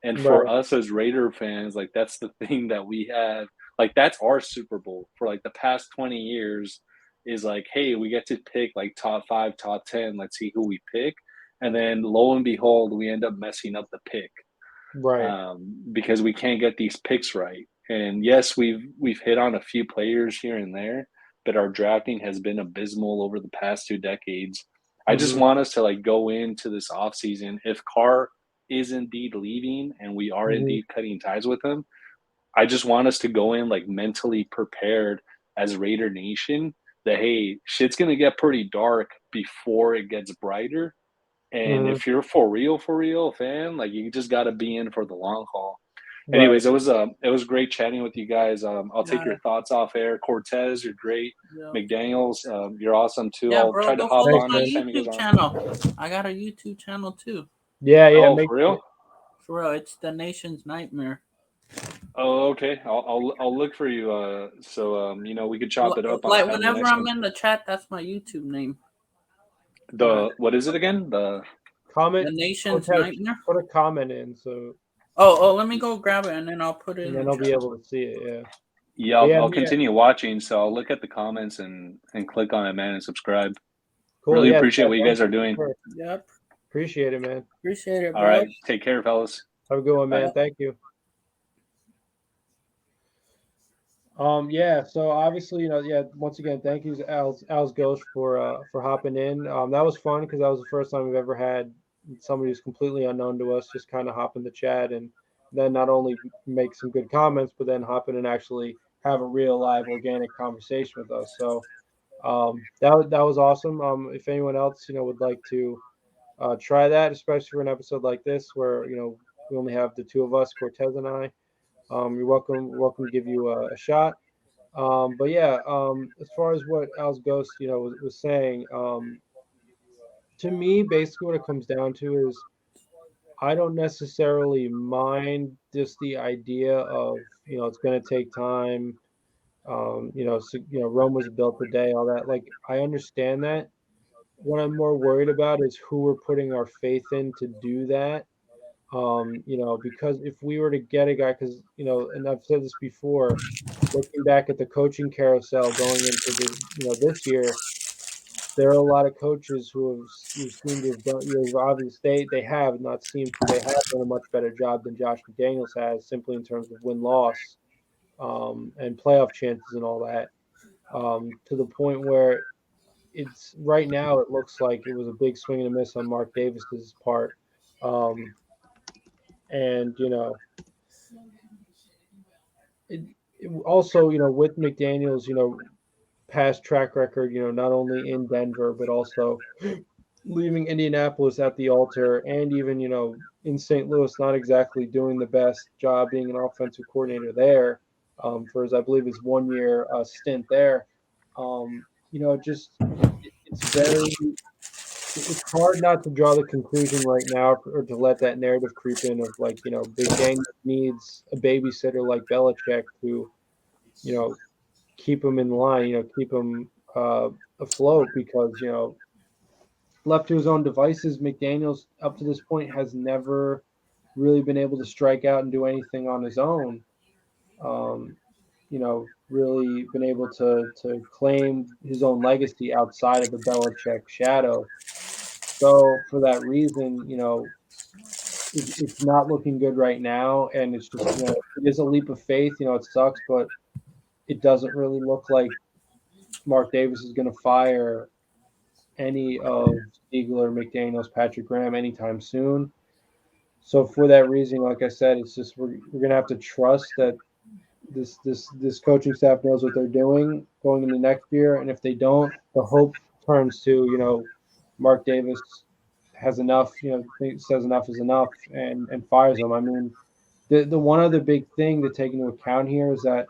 And for us as Raider fans, like that's the thing that we have. Like that's our Super Bowl for like the past 20 years is like, hey, we get to pick like top 5, top 10. Let's see who we pick. And then lo and behold, we end up messing up the pick. Right. Because we can't get these picks right. And yes, we've hit on a few players here and there, but our drafting has been abysmal over the past 2 decades. I just want us to like go into this offseason. If Carr is indeed leaving and we are indeed cutting ties with him, I just want us to go in like mentally prepared as Raider Nation that, hey, shit's going to get pretty dark before it gets brighter. And if you're for real fan, like you just got to be in for the long haul. Right. Anyways, it was great chatting with you guys. I'll take your thoughts off air. Cortez, you're great. McDaniels, you're awesome too. I'll try to hop on next time you guys channel. I got a YouTube channel too. Yeah. Oh, for real? For real, it's the Nation's Nightmare. Oh, okay. I'll look for you. So we could chop it up. Like whenever I'm in the chat, that's my YouTube name. What is it again? The comment. The Nation's Nightmare. Put a comment in. So. Oh, let me go grab it and then I'll put it. And then I'll be able to see it. Yeah. Yeah, I'll continue watching. So I'll look at the comments and click on it, man, and subscribe. Cool. Really appreciate what you guys are doing. Yep. Appreciate it, man. Appreciate it, bro. All right. Take care, fellas. Have a good one, man. Bye. Thank you. Yeah, so obviously, once again, thank you, Al's Ghost for hopping in. That was fun because that was the first time we've ever had somebody who's completely unknown to us just kind of hop in the chat and then not only make some good comments, but then hop in and actually have a real live organic conversation with us. So that was awesome. If anyone else would like to try that, especially for an episode like this where we only have the two of us, Cortez and I, you're welcome to give you a shot. But yeah, as far as what Al's Ghost was saying, to me, basically what it comes down to is I don't necessarily mind just the idea of it's going to take time. Rome was built today, all that. Like I understand that. What I'm more worried about is who we're putting our faith in to do that. Because if we were to get a guy, because and I've said this before, looking back at the coaching carousel going into this year, there are a lot of coaches who seem to have done. Obviously, they have not seemed they have done a much better job than Josh McDaniels has, simply in terms of win loss, and playoff chances and all that. To the point where it's right now, it looks like it was a big swing and a miss on Mark Davis's part, and also with McDaniels, past track record, not only in Denver but also leaving Indianapolis at the altar, and even in St. Louis, not exactly doing the best job being an offensive coordinator there, for his, I believe, his 1 year stint there. Just it's hard not to draw the conclusion right now, or to let that narrative creep in of Big Gang needs a babysitter like Belichick to keep him in line, keep him afloat, because left to his own devices, McDaniels up to this point has never really been able to strike out and do anything on his own. Really been able to claim his own legacy outside of the Belichick shadow. So for that reason, it's not looking good right now, and it's just it is a leap of faith. It sucks, but it doesn't really look like Mark Davis is going to fire any of Ziegler, McDaniels, Patrick Graham anytime soon. So for that reason, like I said, it's just we're going to have to trust that this coaching staff knows what they're doing going into next year, and if they don't, the hope turns to Mark Davis has enough, says enough is enough, and fires him. I mean, the one other big thing to take into account here is that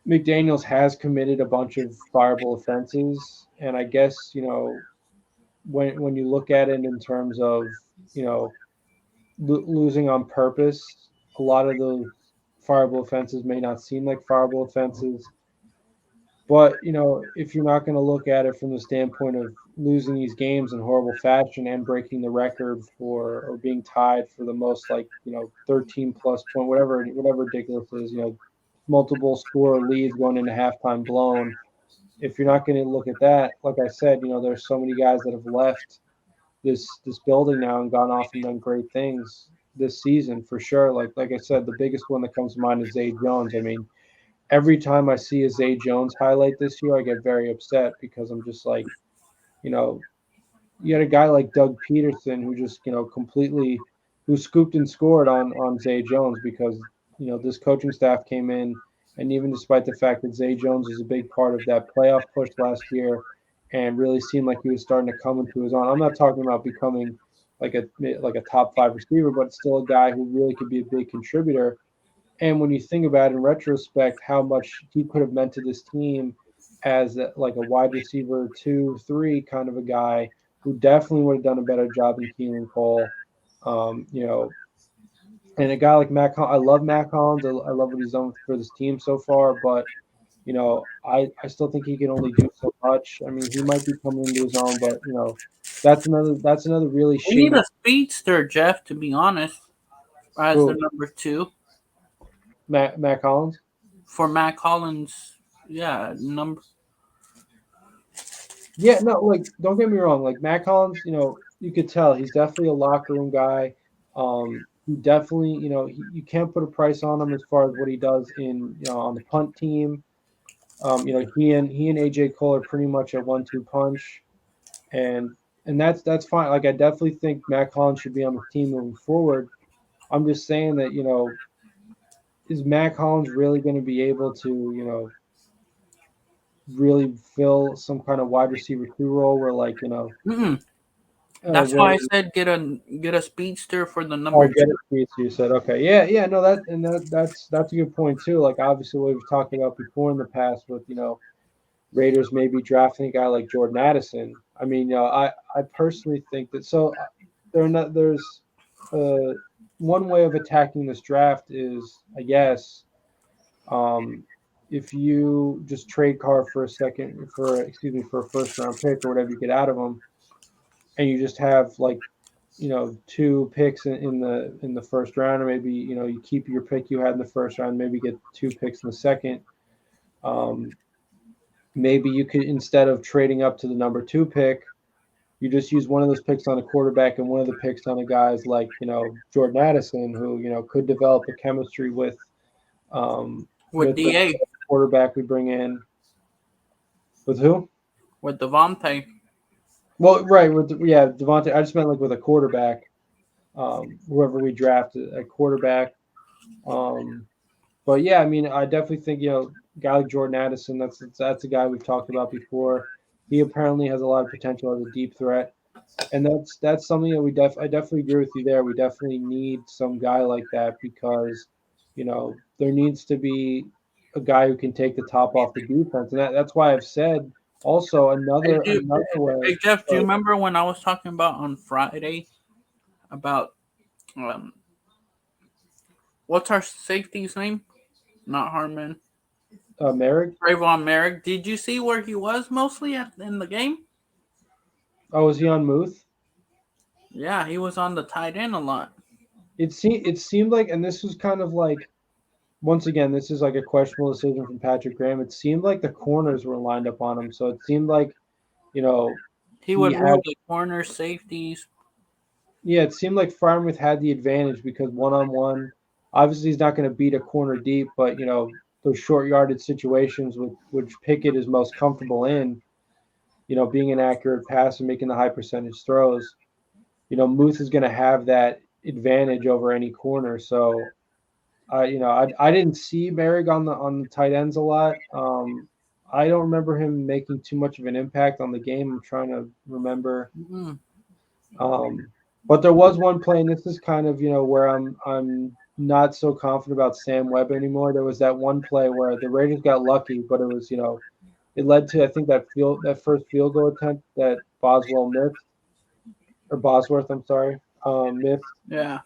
McDaniels has committed a bunch of fireable offenses, and I guess when you look at it in terms of losing on purpose, a lot of those fireable offenses may not seem like fireable offenses. But if you're not going to look at it from the standpoint of losing these games in horrible fashion and breaking the record or being tied for the most 13 plus point, whatever ridiculous is, multiple score leads going into halftime blown. If you're not going to look at that, like I said, there's so many guys that have left this building now and gone off and done great things this season for sure. Like I said, the biggest one that comes to mind is Zay Jones. I mean, every time I see a Zay Jones highlight this year, I get very upset, because I'm just like, you had a guy like Doug Peterson who just completely who scooped and scored on Zay Jones, because this coaching staff came in, and even despite the fact that Zay Jones was a big part of that playoff push last year and really seemed like he was starting to come into his own. I'm not talking about becoming like a top 5 receiver, but still a guy who really could be a big contributor. And when you think about in retrospect how much he could have meant to this team as a wide receiver 2, 3 kind of a guy who definitely would have done a better job than Keelan Cole, and a guy like Matt Collins. I love Matt Collins. I love what he's done for this team so far, but I still think he can only do so much. I mean, he might be coming into his own, but that's another really We need a speedster, Jeff, to be honest, as the number 2. Matt Collins? For Matt Collins, yeah, number. Yeah, no, don't get me wrong. Matt Collins, you could tell he's definitely a locker room guy. He definitely, you can't put a price on him as far as what he does in, on the punt team. He and AJ Cole are pretty much a 1-2 punch, and that's fine. I definitely think Matt Collins should be on the team moving forward. I'm just saying that is Mac Hollins really going to be able to, you know, really fill some kind of wide receiver 2 role where, like, you know, Mm-mm. That's where why I said get a speedster for the oh, number get two. it, Keith, you said okay, yeah, no, that's a good point too. Like, obviously, what we've talked about before in the past with, you know, Raiders maybe drafting a guy like Jordan Addison. I mean, you know, I personally think that there's uh, one way of attacking this draft is, I guess, um, if you just trade Carr for for a first round pick or whatever you get out of him, and you just have, like, you know, 2 picks in the first round, or maybe, you know, you keep your pick you had in the first round, maybe get 2 picks in the second. Um, Maybe you could, instead of trading up to the number 2 pick, you just use one of those picks on a quarterback and one of the picks on a guys like, you know, Jordan Addison, who, you know, could develop a chemistry um, With with the DA, quarterback we bring in. With who? with Devontae. Well, right, yeah, Devontae. I just meant like with a quarterback, whoever we draft at quarterback. Um, but yeah, I mean, I definitely think, you know, a guy like Jordan Addison. That's a guy we've talked about before. He apparently has a lot of potential as a deep threat, and that's something that I definitely agree with you there. We definitely need some guy like that because, you know, there needs to be a guy who can take the top off the defense, and that's why I've said also Hey, another way. hey Jeff, do you But remember when I was talking about on Friday about um, what's our safety's name? Not Harmon. Merrick. Trayvon Merrick. Did you see where he was mostly in the game? Oh, was he on Muth? Yeah, he was on the tight end a lot. It seemed like, and this was kind of like, once again, this is like a questionable decision from Patrick Graham. It seemed like the corners were lined up on him, so it seemed like, you know, He he would had move the corner safeties. yeah, it seemed like Freiermuth had the advantage because one on one, obviously he's not going to beat a corner deep, but, you know, those short yarded situations with which Pickett is most comfortable in, you know, being an accurate passer, making the high percentage throws, you know, Muth is going to have that advantage over any corner. So you know, I didn't see Merrick on the tight ends a lot. I don't remember him making too much of an impact on the game. I'm trying to remember. Mm. Um, but there was one play, and this is kind of, you know, where I'm not so confident about Sam Webb anymore. There was that one play where the Raiders got lucky, but it was, you know, it led to, I think, that first field goal attempt that Boswell missed, or Bosworth, I'm sorry, missed Yeah.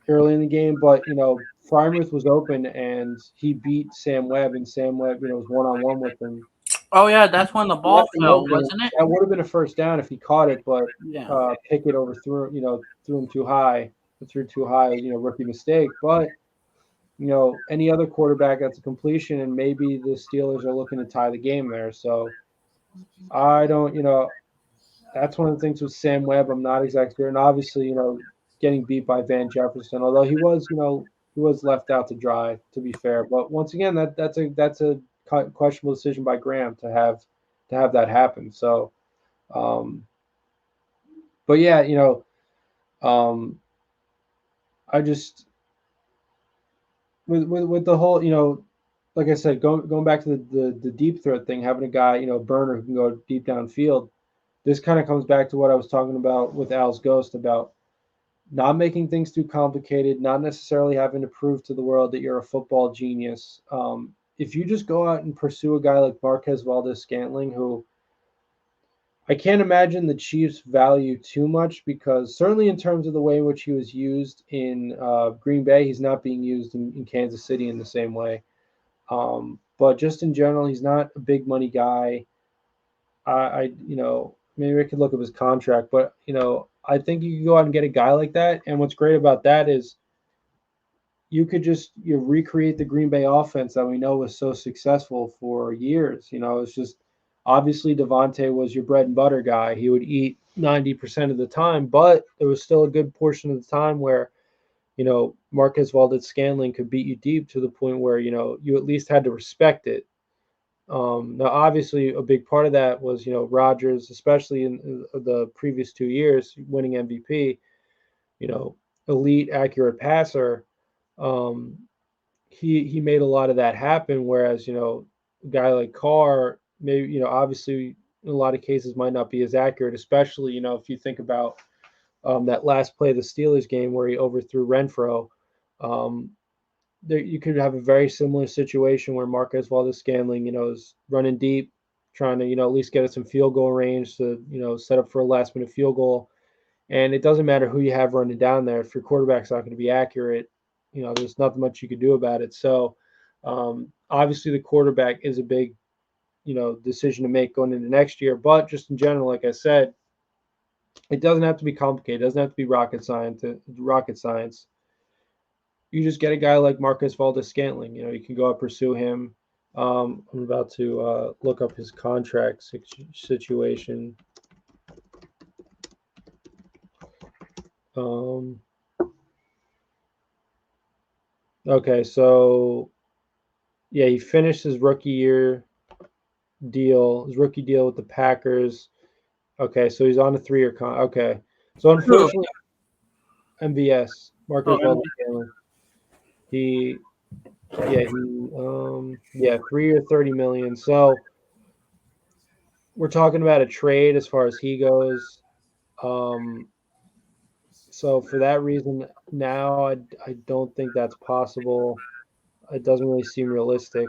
early in the game. But, you know, Freiermuth was open and he beat Sam Webb, and Sam Webb, you know, was one on one with him. Oh yeah, that's when the ball fell, wasn't it? That would have been a first down if he caught it, but Yeah. Pickett overthrew, you know, threw him too high, threw too high, you know, rookie mistake. But, you know, any other quarterback that's a completion, and maybe the Steelers are looking to tie the game there. So I don't, you know, that's one of the things with Sam Webb. I'm not exactly sure, and obviously, you know, getting beat by Van Jefferson, although he was, you know, he was left out to dry, to be fair. But once again, that's a questionable decision by Graham to have that happen. So, um, but yeah, you know, um, I just with the whole, you know, like I said, going back to the deep threat thing, having a guy, you know, burner who can go deep downfield. This kind of comes back to what I was talking about with Al's Ghost about not making things too complicated, not necessarily having to prove to the world that you're a football genius. If you just go out and pursue a guy like Marquez Valdez-Scantling, who I can't imagine the Chiefs value too much, because certainly in terms of the way in which he was used in Green Bay, he's not being used in Kansas City in the same way. But just in general, he's not a big money guy. You know, maybe I could look up his contract, but, you know, I think you could go out and get a guy like that. And what's great about that is you could just recreate the Green Bay offense that we know was so successful for years. You know, it's just obviously Devontae was your bread and butter guy. He would eat 90% of the time, but there was still a good portion of the time where, you know, Marquez Valdez-Scantling could beat you deep to the point where, you know, you at least had to respect it. Now, obviously, a big part of that was, you know, Rodgers, especially in the previous 2 years, winning MVP, you know, elite, accurate passer. Um, he made a lot of that happen. Whereas, a guy like Carr, maybe, obviously in a lot of cases might not be as accurate, especially, if you think about that last play of the Steelers game where he overthrew Renfro. There, you could have a very similar situation where Marquez Valdes-Scantling, is running deep, trying to, at least get us some field goal range to, set up for a last minute field goal. And it doesn't matter who you have running down there. If your quarterback's not going to be accurate, there's nothing much you can do about it. So obviously the quarterback is a big, decision to make going into next year. But just in general, like I said, it doesn't have to be complicated. It doesn't have to be rocket science. You just get a guy like Marquez Valdes-Scantling. You can go out pursue him. I'm about to look up his contract situation. Okay, so yeah, he finished his rookie deal with the Packers. Okay, so he's on a 3-year okay. So unfortunately, MVS, Marcus Valdes-Scantling. He 3-year, $30 million. So we're talking about a trade as far as he goes. So for that reason, now I don't think that's possible. It doesn't really seem realistic.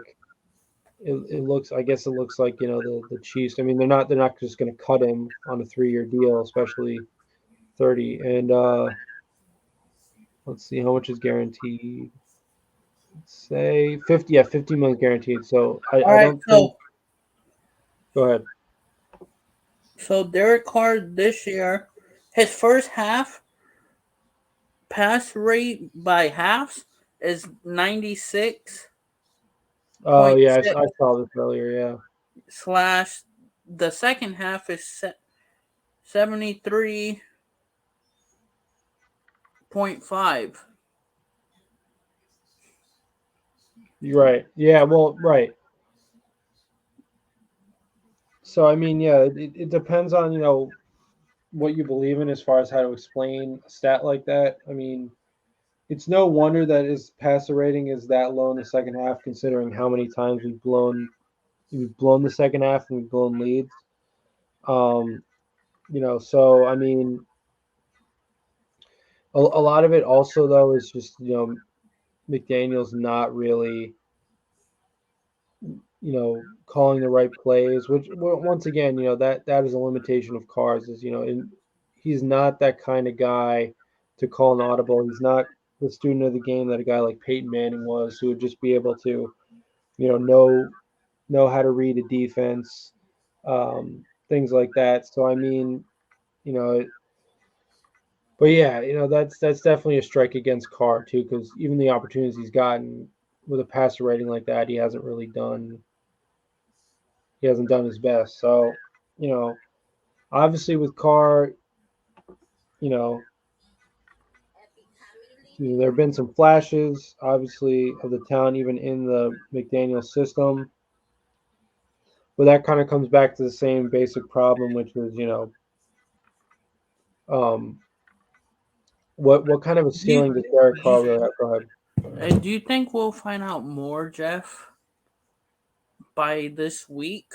It looks like the Chiefs. I mean, they're not just going to cut him on a 3-year deal, especially 30. And let's see how much is guaranteed. Let's say 50. Yeah, 50 million guaranteed. So I don't think. Go ahead. So Derek Carr this year, his first half pass rate by halves is 96. Oh yeah, I saw this earlier. Yeah. Slash, the second half is 73.5. You're right. Yeah. Well, right. So I mean, yeah, it depends on what you believe in as far as how to explain a stat like that. I mean, it's no wonder that his passer rating is that low in the second half, considering how many times we've blown the second half and we've blown leads. So I mean, a lot of it also though is just McDaniel's not really calling the right plays, which once again that is a limitation of Carr's is he's not that kind of guy to call an audible. He's not the student of the game that a guy like Peyton Manning was, who would just be able to know how to read a defense, things like that. So I mean, but yeah, that's definitely a strike against Carr too, because even the opportunities he's gotten with a passer rating like that, he hasn't done his best. So, obviously with Carr, there have been some flashes, obviously, of the talent even in the McDaniel system. But that kind of comes back to the same basic problem, which is, what kind of a ceiling does Derek Carr really have? Go ahead. And do you think we'll find out more, Jeff, by this week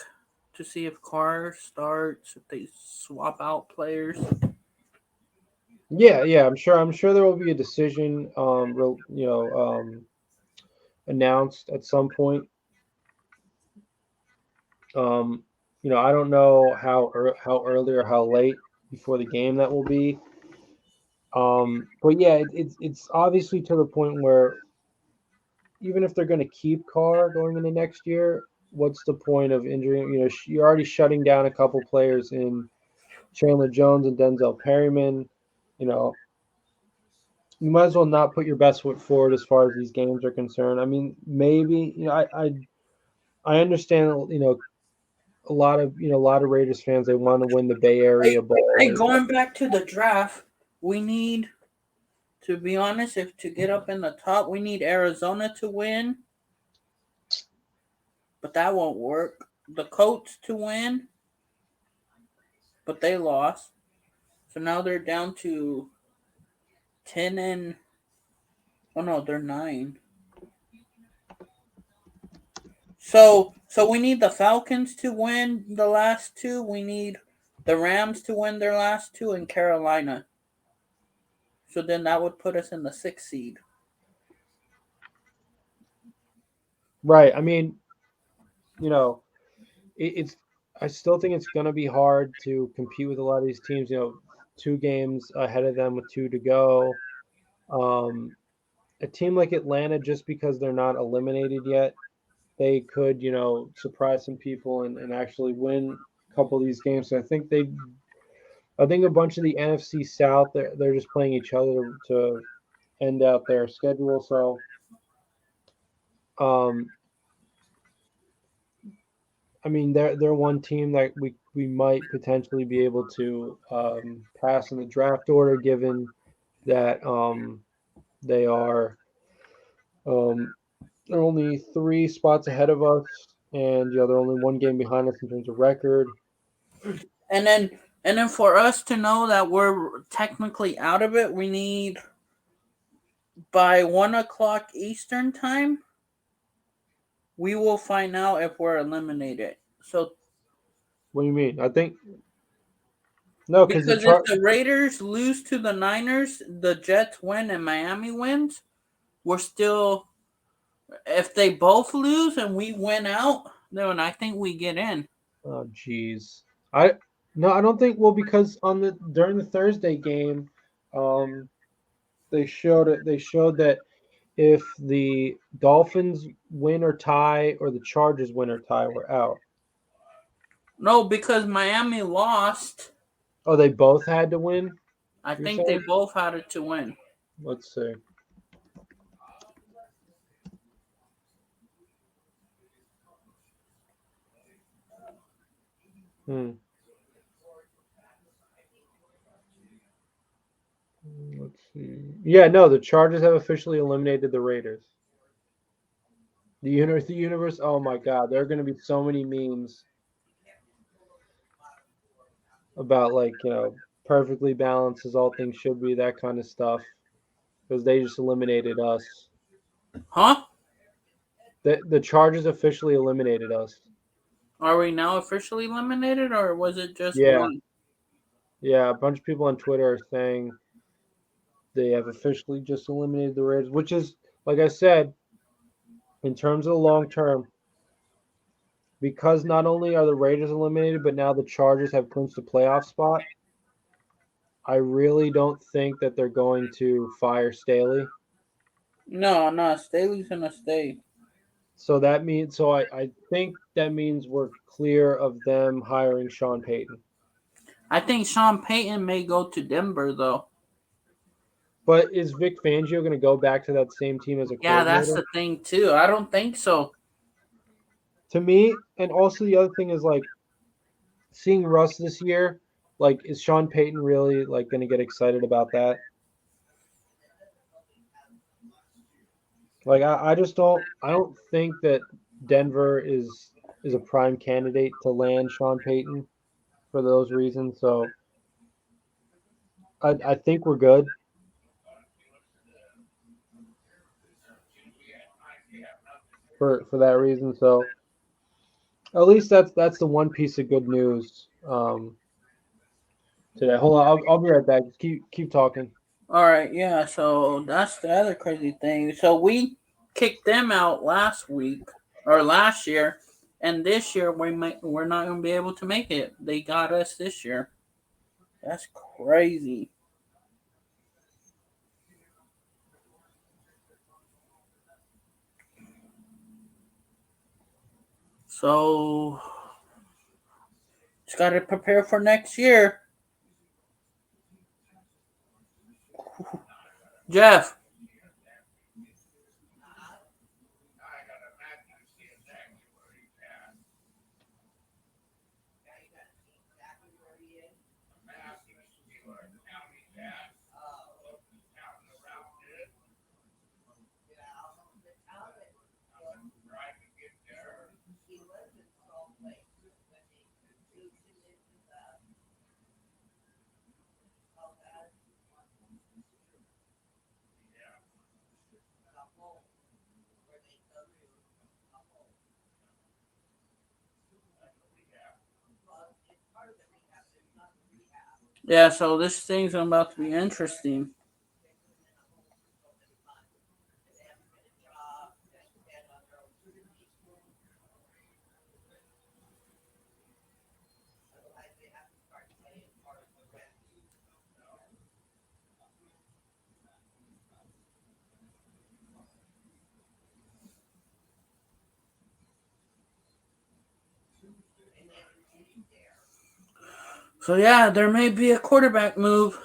to see if Carr starts, if they swap out players? Yeah, I'm sure there will be a decision, announced at some point. I don't know how early or how late before the game that will be. But yeah, it's obviously to the point where even if they're going to keep Carr going into next year, what's the point of injuring? You're already shutting down a couple players in Chandler Jones and Denzel Perryman. You might as well not put your best foot forward as far as these games are concerned. I mean, maybe I understand. A lot of Raiders fans, they want to win the Bay Area Bowl. Hey, going back to the draft, we need, to be honest, to get up in the top, we need Arizona to win. But that won't work. The Colts to win, but they lost. So now they're down to 10 and... Oh, no, they're 9. So we need the Falcons to win the last two. We need the Rams to win their last two, and Carolina. So then that would put us in the 6th seed. Right. I mean, you know, it's. I still think it's going to be hard to compete with a lot of these teams. 2 games ahead of them with 2 to go. A team like Atlanta, just because they're not eliminated yet, they could, surprise some people and actually win a couple of these games. So I think a bunch of the NFC South, they're just playing each other to end out their schedule. So, I mean, they're one team that we might potentially be able to pass in the draft order, given that they are they're only 3 spots ahead of us, and they're only 1 game behind us in terms of record. And then for us to know that we're technically out of it, we need by 1:00 Eastern time. We will find out if we're eliminated. So What do you mean? I think no, because if the Raiders lose to the Niners, the Jets win, and Miami wins, we're still. If they both lose and we win out, then I think we get in. Oh, jeez. I don't think. Well, because during the Thursday game, they showed it. They showed that if the Dolphins win or tie, or the Chargers win or tie, we're out. No, because Miami lost. Oh, they both had to win? I think they both had it to win. Let's see. Let's see. Yeah, no, the Chargers have officially eliminated the Raiders. The universe. Oh my God, there are going to be so many memes about perfectly balanced as all things should be, that kind of stuff, because they just eliminated us. Huh? The Chargers officially eliminated us. Are we now officially eliminated, or was it just one? Yeah, a bunch of people on Twitter are saying they have officially just eliminated the Raiders, which is, like I said, in terms of the long term, because not only are the Raiders eliminated, but now the Chargers have clinched a playoff spot. I really don't think that they're going to fire Staley. No, Staley's gonna stay. So that means, I think that means we're clear of them hiring Sean Payton. I think Sean Payton may go to Denver, though. But is Vic Fangio going to go back to that same team as a coordinator? Yeah, that's the thing, too. I don't think so. To me, and also the other thing is, seeing Russ this year, is Sean Payton really, going to get excited about that? I just don't think that Denver is a prime candidate to land Sean Payton for those reasons. So I think we're good. For that reason. So at least that's the one piece of good news today. Hold on, I'll be right back. Just keep talking. All right, yeah. So that's the other crazy thing. So we kicked them out last year, and this year we're not going to be able to make it. They got us this year. That's crazy. So just got to prepare for next year. Jeff. Yeah, so this thing's about to be interesting. So yeah, there may be a quarterback move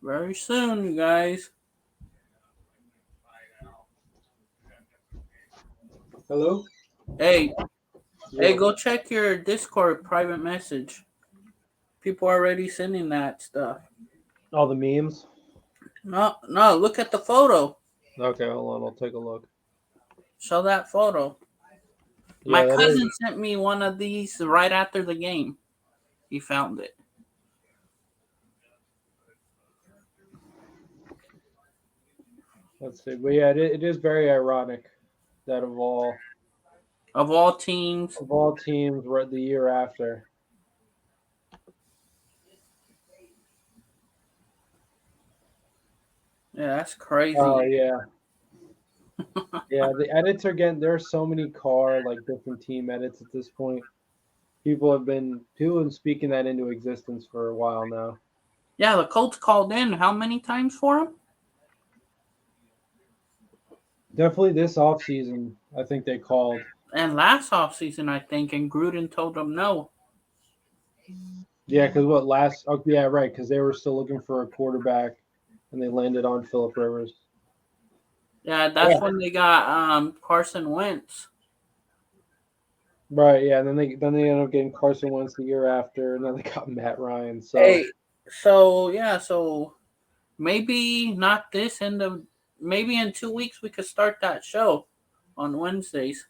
very soon, you guys. Hello? Hey, Yeah. go check your Discord private message. People are already sending that stuff. All the memes? No, look at the photo. Okay, hold on. I'll take a look. Show that photo. Yeah, My that cousin is. sent me one of these right after the game. He found it. Let's see. But yeah, it is very ironic that Of all teams. of all teams, right the year after. Yeah, that's crazy. Oh yeah. Yeah, the edits are getting there's so many like different team edits at this point. People have been speaking that into existence for a while now. Yeah, the Colts called in how many times for him? Definitely this offseason, I think they called. And last offseason, I think, and Gruden told them no. Yeah, because what last? Oh, yeah, right. Because they were still looking for a quarterback, and they landed on Phillip Rivers. Yeah, that's when they got Carson Wentz. Right. Yeah, and then they ended up getting Carson Wentz the year after, and then they got Matt Ryan. So Hey, so maybe not this end of maybe in 2 weeks we could start that show on Wednesdays.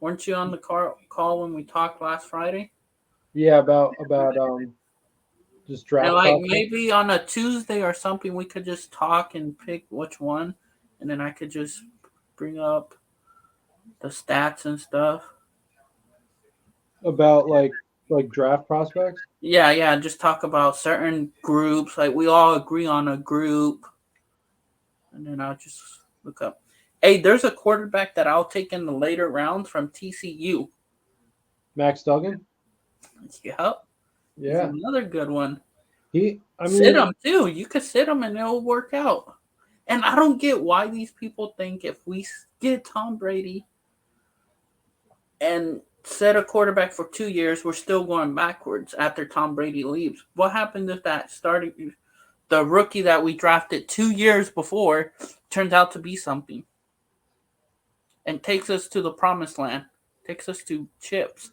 Weren't you on the call when we talked last Friday? yeah, about just draft. And like topics. maybe on a Tuesday or something, we could just talk and pick which one, and then I could just bring up the stats and stuff. About like draft prospects. Yeah, just talk about certain groups. Like we all agree on a group, and then I'll just look up. Hey, there's a quarterback that I'll take in the later rounds from TCU. Max Duggan. Yep. Yeah, He's another good one. Sit him too. You could sit him and it'll work out. And I don't get why these people think if we get Tom Brady and set a quarterback for 2 years, we're still going backwards after Tom Brady leaves. What happened if the rookie that we drafted 2 years before turns out to be something and takes us to the promised land, takes us to chips,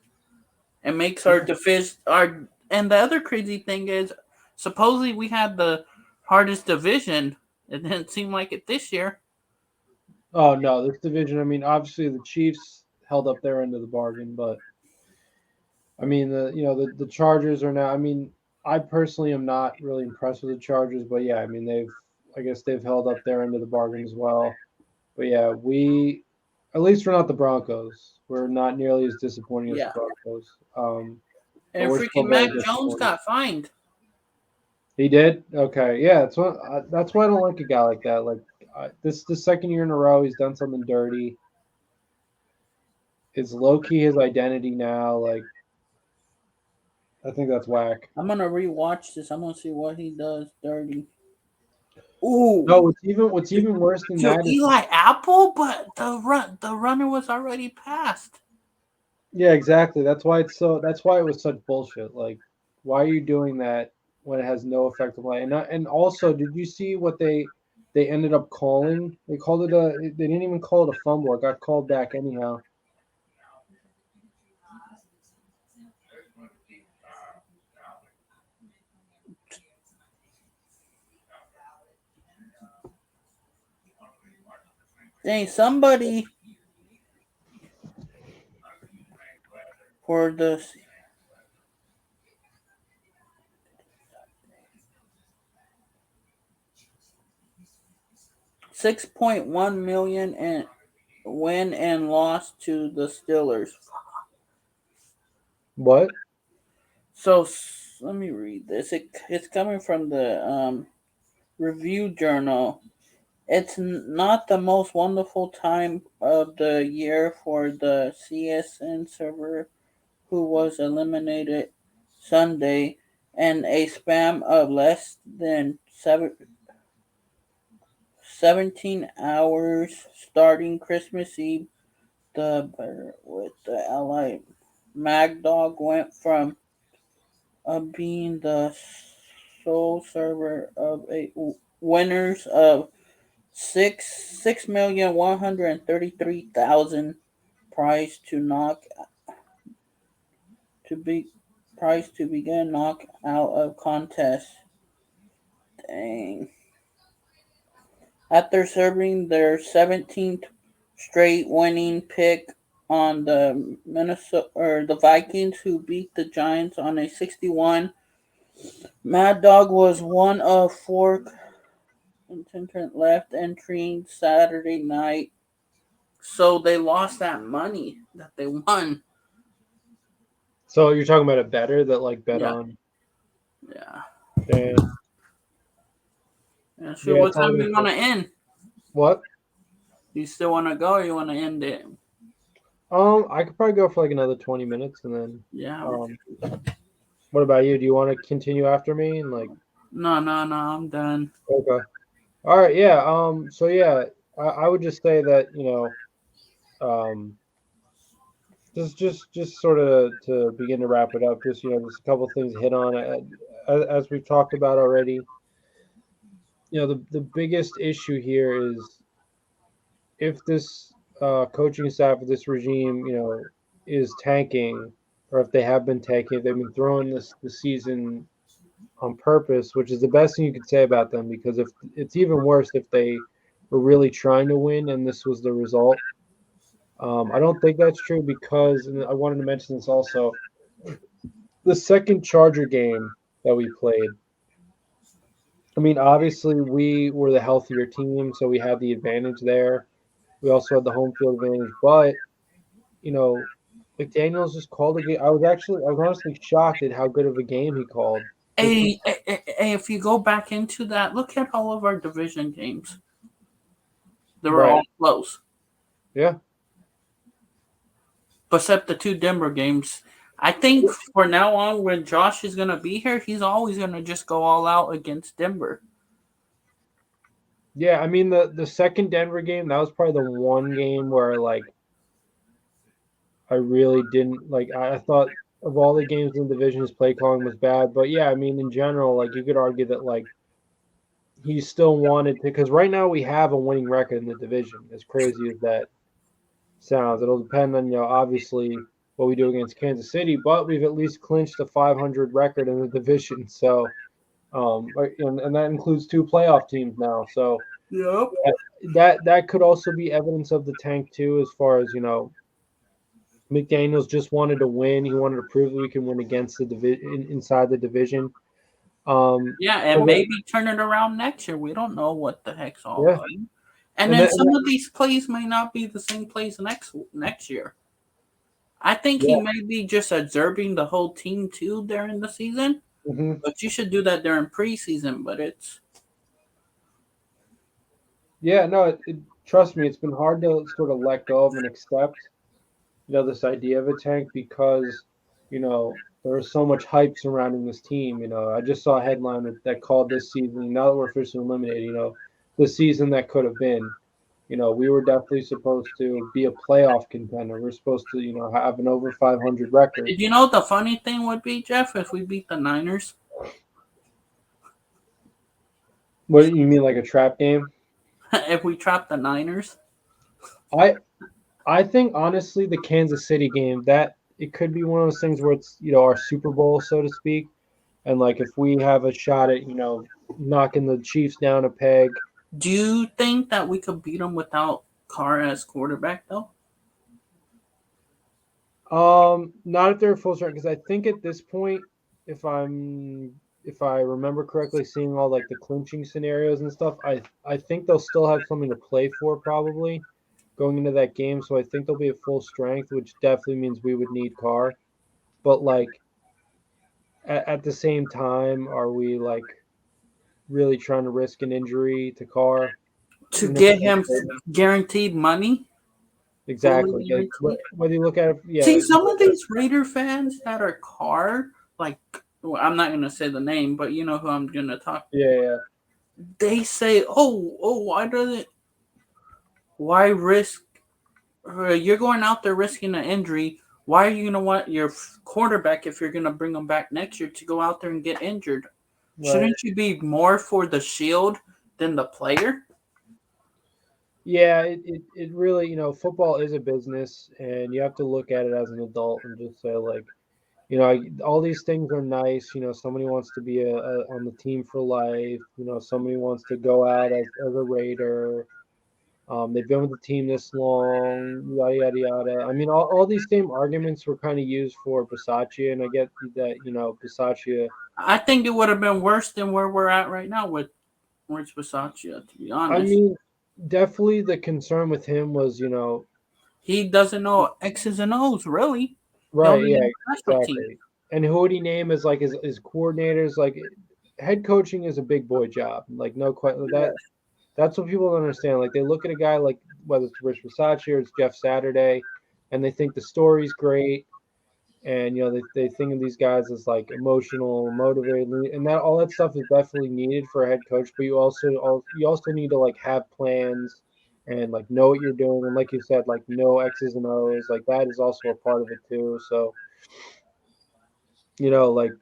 and makes our division and the other crazy thing is supposedly we had the hardest division. It didn't seem like it this year. Oh no, this division. I mean, obviously the Chiefs held up their end of the bargain, but I mean the Chargers are now. I mean, I personally am not really impressed with the Chargers, but yeah, I mean they've held up their end of the bargain as well. But yeah, at least we're not the Broncos. We're not nearly as disappointing as the Broncos. And freaking Mac Jones got fined. He did? Okay, yeah. That's why I don't like a guy like that. Like this is the second year in a row he's done something dirty. It's low key his identity now. Like I think that's whack. I'm gonna rewatch this. I'm gonna see what he does dirty. Ooh. No, what's even worse than that is Eli Apple, but the runner was already passed. yeah, exactly. That's why it was such bullshit. Like, why are you doing that when it has no effect on play? And also, did you see what they ended up calling? They called it they didn't even call it a fumble. It got called back anyhow. Dang, somebody for the $6.1 million and win and loss to the Steelers. What? So let me read this. It's coming from the Review Journal. It's not the most wonderful time of the year for the CSN server, who was eliminated Sunday, and a span of less than 17 hours starting Christmas Eve. The with the Ally Magdog went from being the sole server of a winners of 6,133,000 prize to knock to be prize to begin knock out of contest. Dang. After serving their 17th straight winning pick on the the Vikings, who beat the Giants on a 61, Mad Dog was one of four contenders left entering Saturday night. So they lost that money that they won. So you're talking about a better that like bet on? Yeah. And Yeah, sure. What time do you want to end? What? You still want to go, or you want to end it? I could probably go for like another 20 minutes, and then. Yeah. What about you? Do you want to continue after me and like? No, I'm done. Okay. All right. Yeah. So yeah, I would just say that just sort of to begin to wrap it up. Just there's a couple things hit on as we've talked about already. The biggest issue here is if this coaching staff of this regime, is tanking, or if they have been tanking, if they've been throwing the season on purpose, which is the best thing you could say about them, because if it's even worse if they were really trying to win and this was the result. I don't think that's true because, and I wanted to mention this also, the second Charger game that we played, I mean, obviously we were the healthier team, so we had the advantage there. We also had the home field advantage, but McDaniels just called a game. I was honestly shocked at how good of a game he called. Hey, if you go back into that, look at all of our division games. They were all close. Yeah. Except the two Denver games. I think for now on, when Josh is going to be here, he's always going to just go all out against Denver. Yeah, I mean, the second Denver game, that was probably the one game where, like, I really didn't, like, I thought of all the games in the division, his play calling was bad. But, yeah, I mean, in general, like, you could argue that, like, he still wanted to, because right now we have a winning record in the division, as crazy as that sounds. It'll depend on, obviously what we do against Kansas City, but we've at least clinched a 500 record in the division. So, and that includes two playoff teams now. So, yep. That could also be evidence of the tank too, as far as McDaniels just wanted to win. He wanted to prove that we can win against the division inside the division. And maybe turn it around next year. We don't know what the heck's all about. And then some of these plays may not be the same plays next year. I think he may be just observing the whole team too during the season. Mm-hmm. But you should do that during preseason. But it's trust me, it's been hard to sort of let go of and accept, this idea of a tank because, there was so much hype surrounding this team. I just saw a headline that called this season, now that we're officially eliminated, the season that could have been. We were definitely supposed to be a playoff contender. We're supposed to, have an over 500 record. Did you know what the funny thing would be, Jeff, if we beat the Niners? What do you mean, like a trap game? If we trap the Niners? I think, honestly, the Kansas City game, that it could be one of those things where it's, our Super Bowl, so to speak. And, like, if we have a shot at, knocking the Chiefs down a peg. Do you think that we could beat them without Carr as quarterback, though? Not if they're full strength, because I think at this point, if I remember correctly, seeing all like the clinching scenarios and stuff, I think they'll still have something to play for probably going into that game. So I think they'll be at full strength, which definitely means we would need Carr. But like at the same time, are we like really trying to risk an injury to Carr? To Even if get we him trade him? guaranteed money. Fully Exactly. Like, guaranteed. whether you look at it, yeah, See, some of these Raider fans that are Carr, like, well, I'm not gonna say the name, but you know who I'm gonna talk. yeah. They say, "Oh, why risk? You're going out there risking an injury. Why are you gonna want your quarterback if you're gonna bring him back next year to go out there and get injured? Right. Shouldn't you be more for the shield than the player?" Yeah, it really, football is a business, and you have to look at it as an adult and just say, like, all these things are nice. Somebody wants to be on the team for life. Somebody wants to go out as a Raider. They've been with the team this long, yada yada yada. I mean, all these same arguments were kind of used for Bisaccia, and I get that Bisaccia. I think it would have been worse than where we're at right now with Rich Bisaccia, to be I honest. mean, definitely the concern with him was, He doesn't know X's and O's, really. right, Only yeah, specialty. exactly. And who would he name as like his coordinators? Like, head coaching is a big boy job. Like, no question that's what people don't understand. Like, they look at a guy like whether it's Rich Bisaccia or it's Jeff Saturday, and they think the story's great, and they think of these guys as like emotional, motivated, and that all that stuff is definitely needed for a head coach. But you also need to like have plans and like know what you're doing, and like you said, like know X's and O's. Like that is also a part of it too. So like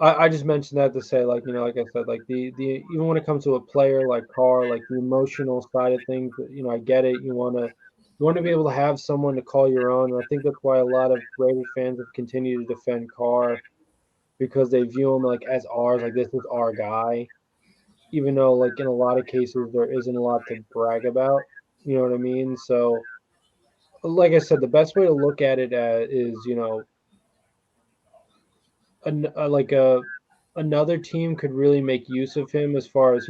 I just mentioned that to say, like, like I said, like the even when it comes to a player like Carr, like the emotional side of things, I get it. You want to be able to have someone to call your own, and I think that's why a lot of Raiders fans have continued to defend Carr because they view him like as ours, like this is our guy, even though like in a lot of cases there isn't a lot to brag about. You know what I mean? So, like I said, the best way to look at it is like another team could really make use of him as far as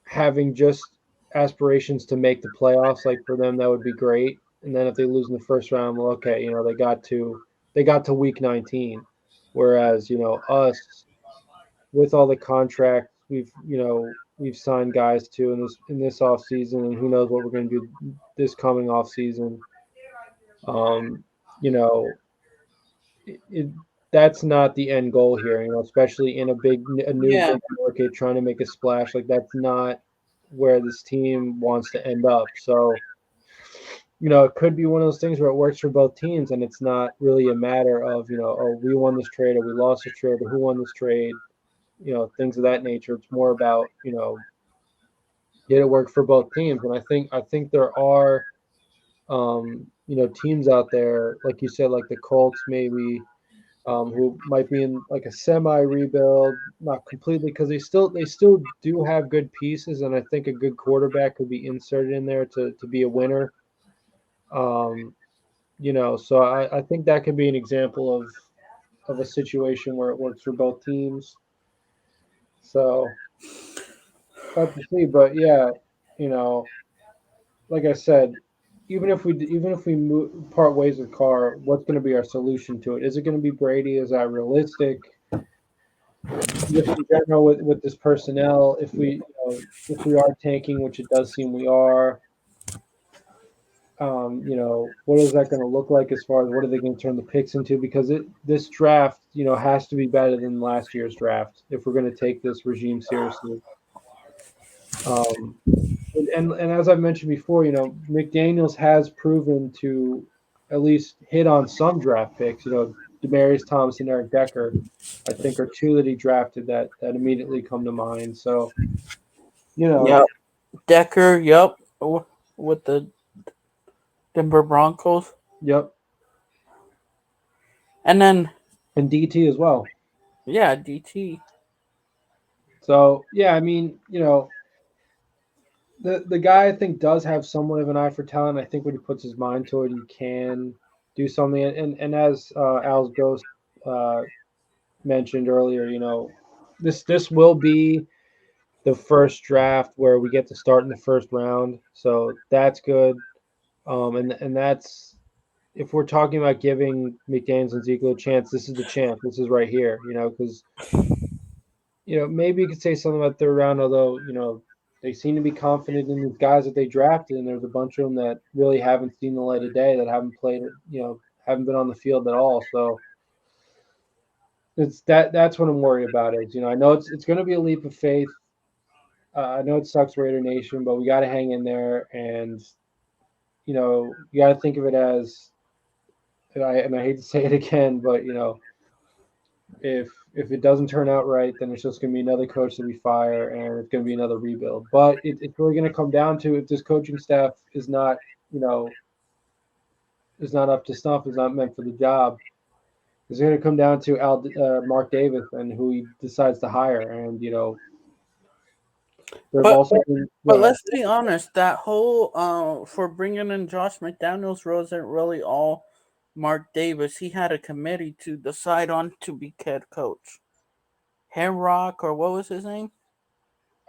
having just aspirations to make the playoffs. Like for them, that would be great. And then if they lose in the first round, well, okay, they got to week 19, whereas us with all the contracts we've signed guys to in this off season, and who knows what we're going to do this coming off season. Um, you know, it, that's not the end goal here. Especially in a new Yeah. big market trying to make a splash. Like that's not where this team wants to end up. So, it could be one of those things where it works for both teams, and it's not really a matter of oh, we won this trade or we lost this trade or who won this trade. Things of that nature. It's more about did it work for both teams, and I think there are teams out there like you said, like the Colts maybe, who might be in like a semi rebuild, not completely, because they still do have good pieces, and I think a good quarterback could be inserted in there to be a winner. So I think that could be an example of a situation where it works for both teams. So tough to see, but yeah, like I said, even if we part ways with Carr, what's going to be our solution to it? Is it going to be Brady? Is that realistic? Just in general with this personnel, if we are tanking, which it does seem we are, what is that going to look like as far as what are they going to turn the picks into? Because this draft, has to be better than last year's draft if we're going to take this regime seriously. And as I mentioned before, McDaniels has proven to at least hit on some draft picks. Demaryius Thomas and Eric Decker, I think, are two that he drafted that immediately come to mind. So, Yep. Decker, yep. With the Denver Broncos. Yep. And then DT as well. Yeah, DT. So yeah, I mean, the guy I think does have somewhat of an eye for talent. I think when he puts his mind to it, he can do something. And as Al's Ghost mentioned earlier, this will be the first draft where we get to start in the first round, so that's good. And that's if we're talking about giving McDaniels and Ziegler a chance, this is the chance. This is right here, because maybe you could say something about third round, although they seem to be confident in these guys that they drafted, and there's a bunch of them that really haven't seen the light of day, that haven't played, haven't been on the field at all. So that's what I'm worried about. Is I know it's going to be a leap of faith. I know it sucks, Raider Nation, but we got to hang in there, and you got to think of it as, and I hate to say it again, but if it doesn't turn out right, then it's just going to be another coach that we fire, and it's going to be another rebuild. But it's really going to come down to, if this coaching staff is not up to snuff, is not meant for the job, it's going to come down to Mark Davis and who he decides to hire. And but let's be honest, that whole for bringing in Josh McDaniels wasn't really all Mark Davis. He had a committee to decide on to be head coach. Henrock, or what was his name?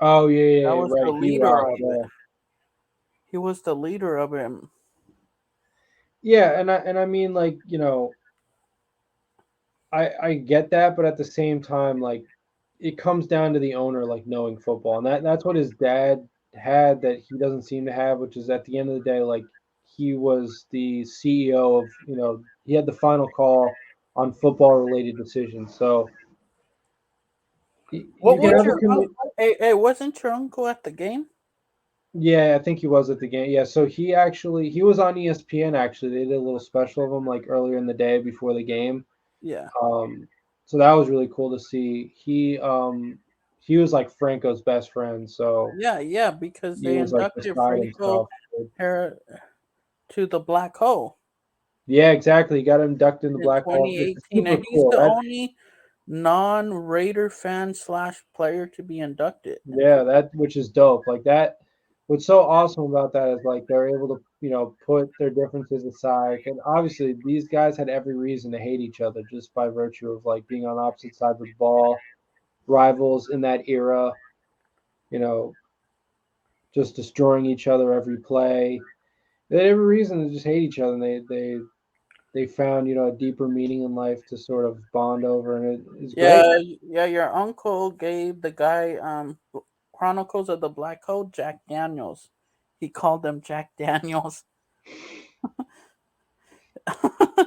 Oh yeah, that was right. the leader of yeah. it. He was the leader of him. Yeah, and I mean, like, I get that, but at the same time, like, it comes down to the owner, like, knowing football, and that's what his dad had that he doesn't seem to have, which is, at the end of the day, like, he was the CEO of, he had the final call on football related decisions. So wasn't your uncle at the game? Yeah, I think he was at the game. Yeah, so he was on ESPN. Actually, they did a little special of him like earlier in the day before the game. Yeah. So that was really cool to see. He was like Franco's best friend. So yeah, because they inducted Franco to the Black Hole. Yeah, exactly. He got inducted in the Black Hole. 2018, and he's the only non-Raider fan / player to be inducted. Yeah, which is dope. Like that. What's so awesome about that is, like, they're able to, put their differences aside. And obviously these guys had every reason to hate each other just by virtue of, like, being on opposite sides of the ball, rivals in that era, just destroying each other every play. They had every reason to just hate each other, and they found, a deeper meaning in life to sort of bond over, and it's great. Yeah, your uncle gave the guy Chronicles of the Black Hole Jack Daniels. He called them Jack Daniels.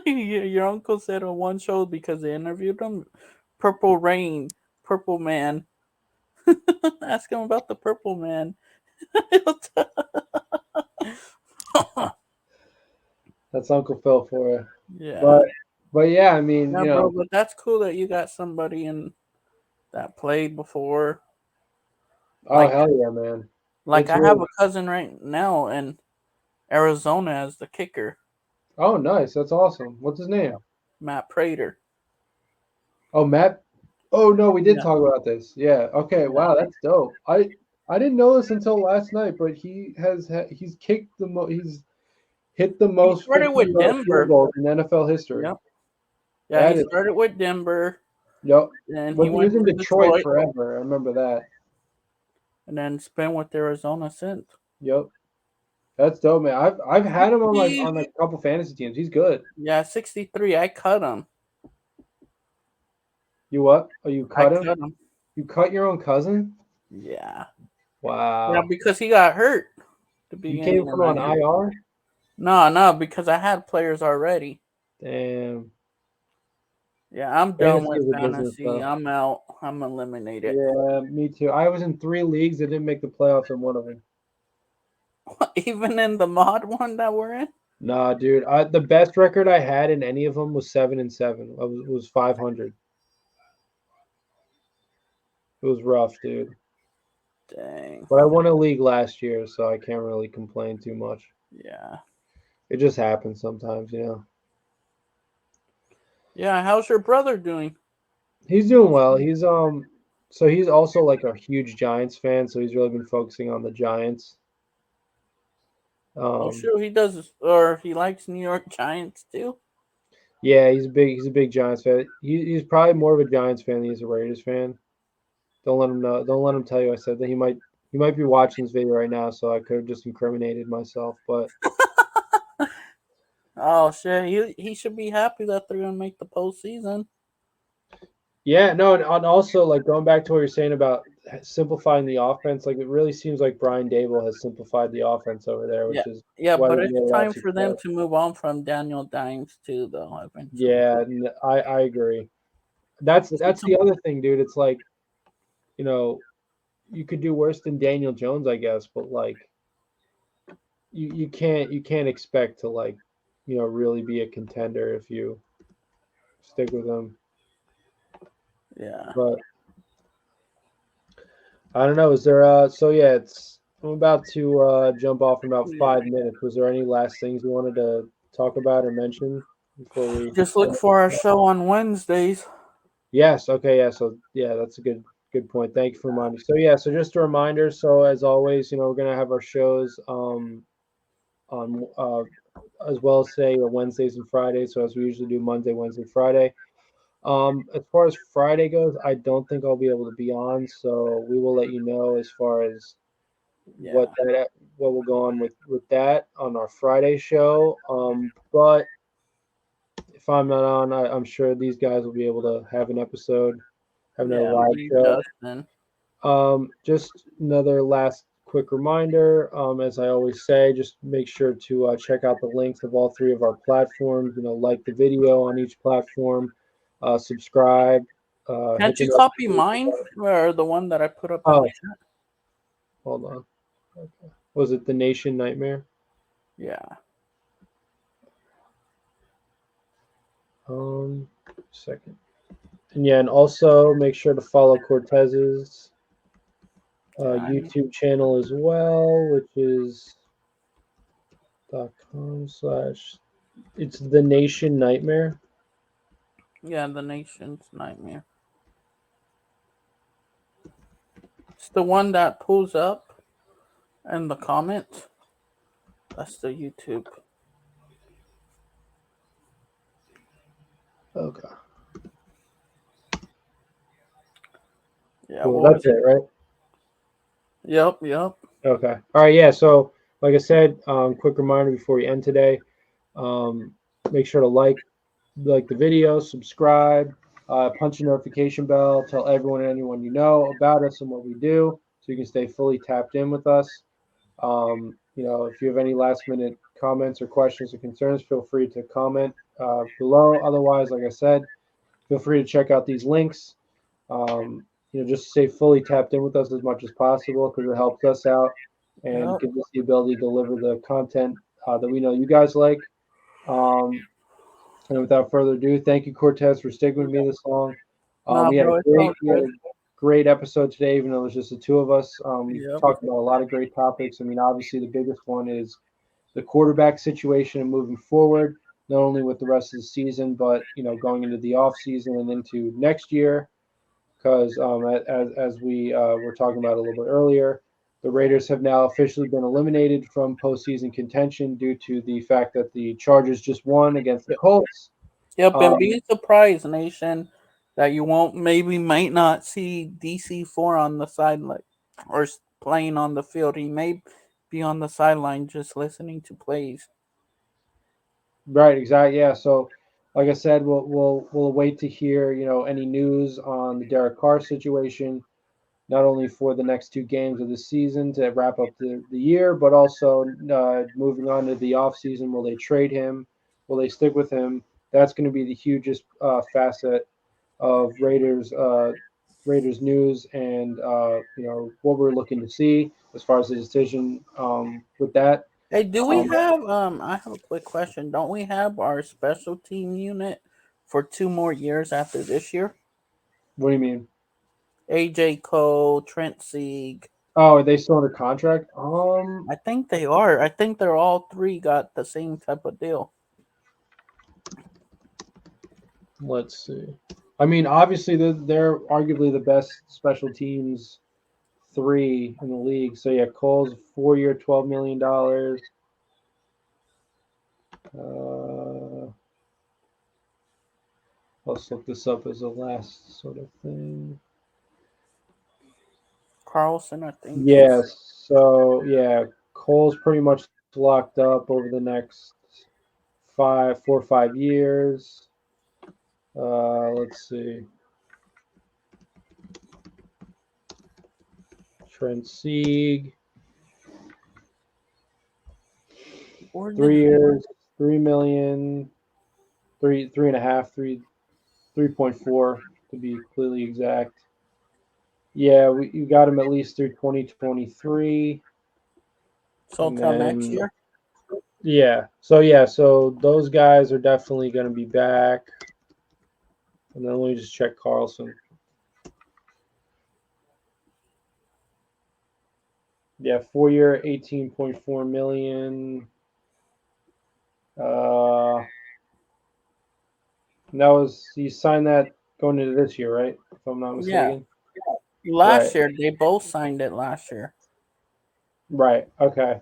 Your uncle said on one show, because they interviewed him, Purple Rain, Purple Man. Ask him about the Purple Man. That's Uncle Phil for you. Yeah. But yeah, I mean, bro, but that's cool that you got somebody in that played before. Oh, hell yeah, man. Like, I have a cousin right now in Arizona as the kicker. Oh, nice. That's awesome. What's his name? Matt Prater. Oh, Matt. Oh, no, we did talk about this. Yeah. Okay. Wow, that's dope. I didn't know this until last night, but he's kicked he's hit the most. He started with Denver in NFL history. Yep. Yeah, he started with Denver. Yep. And he was in Detroit forever. I remember that. And then spent with Arizona since. Yep. That's dope, man. I've had him on a couple fantasy teams. He's good. Yeah, 63. I cut him. You what? Oh, you cut him? Cut him. You cut your own cousin? Yeah. Wow. Yeah, because he got hurt. You came from on IR? No, because I had players already. Damn. Yeah, I'm done with fantasy. I'm out. I'm eliminated. Yeah, me too. I was in 3 leagues that didn't make the playoffs in one of them. Even in the mod one that we're in? Nah, dude. The best record I had in any of them was 7-7. It was 500. It was rough, dude. Dang. But I won a league last year, so I can't really complain too much. Yeah. It just happens sometimes, Yeah, how's your brother doing? He's doing well. He's so he's also like a huge Giants fan, so he's really been focusing on the Giants. Sure he does, or he likes New York Giants too. Yeah, he's a big Giants fan. He's probably more of a Giants fan than he's a Raiders fan. Don't let him know. Don't let him tell you I said that. He might be watching this video right now, so I could have just incriminated myself. But Oh shit, he should be happy that they're gonna make the postseason. Yeah, no, and also like going back to what you're saying about simplifying the offense, like it really seems like Brian Dable has simplified the offense over there, Yeah, which is yeah, why but they've it's made a lot of time for them success. to move on from Daniel Dimes too, though. Eventually, Yeah, I agree. That's the other thing, dude. It's like, you know, you could do worse than Daniel Jones, I guess, but like you can't expect to like, really be a contender if you stick with him. yeah. But I don't know. Is there so yeah, I'm about to jump off in about Yeah. 5 minutes. Was there any last things you wanted to talk about or mention before we Just look for our show on Wednesdays. Yes, okay, yeah. So yeah, that's a good point. Thank you for reminding. So yeah, so just a reminder, so as always, we're gonna have our shows on as well as say Wednesdays and Fridays. So as we usually do Monday, Wednesday, Friday. As far as Friday goes, I don't think I'll be able to be on, so we will let you know as far as Yeah. what will go on with that on our Friday show. But if I'm not on, I'm sure these guys will be able to have an episode, have another Yeah, live me, show. Justin. Just another last quick reminder. As I always say, just make sure to check out the links of all three of our platforms. Like the video on each platform, subscribe. Can't Hit the you copy notification mine button. or the one that I put up in Oh, the chat? hold on. Okay. Was it the Nation Nightmare? Yeah. Second. And yeah, and also make sure to follow Cortez's YouTube channel as well, which is .com/ it's the Nation Nightmare. Yeah, the Nation's Nightmare. It's the one that pulls up in the comments. That's the YouTube. Okay. Yeah, Cool. what That's was it, right? Yep. Okay. All right. Yeah. So, like I said, quick reminder before we end today. Make sure to like the video, subscribe, punch the notification bell, tell everyone and anyone you know about us and what we do, so you can stay fully tapped in with us. If you have any last minute comments or questions or concerns, feel free to comment below. Otherwise, like I said, feel free to check out these links. Just stay fully tapped in with us as much as possible because it helps us out and Yep. gives us the ability to deliver the content that we know you guys like. And without further ado, thank you, Cortez, for sticking with me this long. Nah, We had bro, a it's all good. great episode today, even though it was just the two of us. We Yep. talked about a lot of great topics. I mean, obviously, the biggest one is the quarterback situation and moving forward, not only with the rest of the season, but going into the off season and into next year. Because as we were talking about a little bit earlier, the Raiders have now officially been eliminated from postseason contention due to the fact that the Chargers just won against the Colts. Yep, and be surprised, Nation, that you might not see DC4 on the sideline or playing on the field. He may be on the sideline just listening to plays. Right, exactly. Yeah. So, like I said, we'll wait to hear any news on the Derek Carr situation, not only for the next two games of the season to wrap up the year, but also moving on to the off season. Will they trade him? Will they stick with him? That's going to be the hugest facet of Raiders news, and what we're looking to see as far as the decision with that. Hey, do we have I have a quick question. Don't we have our special team unit for 2 more years after this year? What do you mean? AJ Cole, Trent Sieg. Oh, are they still under contract? I think they are. I think they're all 3 got the same type of deal. Let's see. I mean, obviously they're arguably the best special teams 3 in the league. So yeah, Cole's 4-year, $12 million. Let's look this up as a last sort of thing. Carlson, I think. Yes. So yeah, Cole's pretty much locked up over the next 4 or 5 years. Let's see. Trent Sieg. 3 years, 3 million, 3.4 to be completely exact. Yeah, you got him at least through 2023. So till next year. Yeah. So those guys are definitely going to be back. And then let me just check Carlson. Yeah, 4-year, 18.4 million. He signed that going into this year, right? If I'm not mistaken. Yeah. Last year, they both signed it last year. Right. Okay.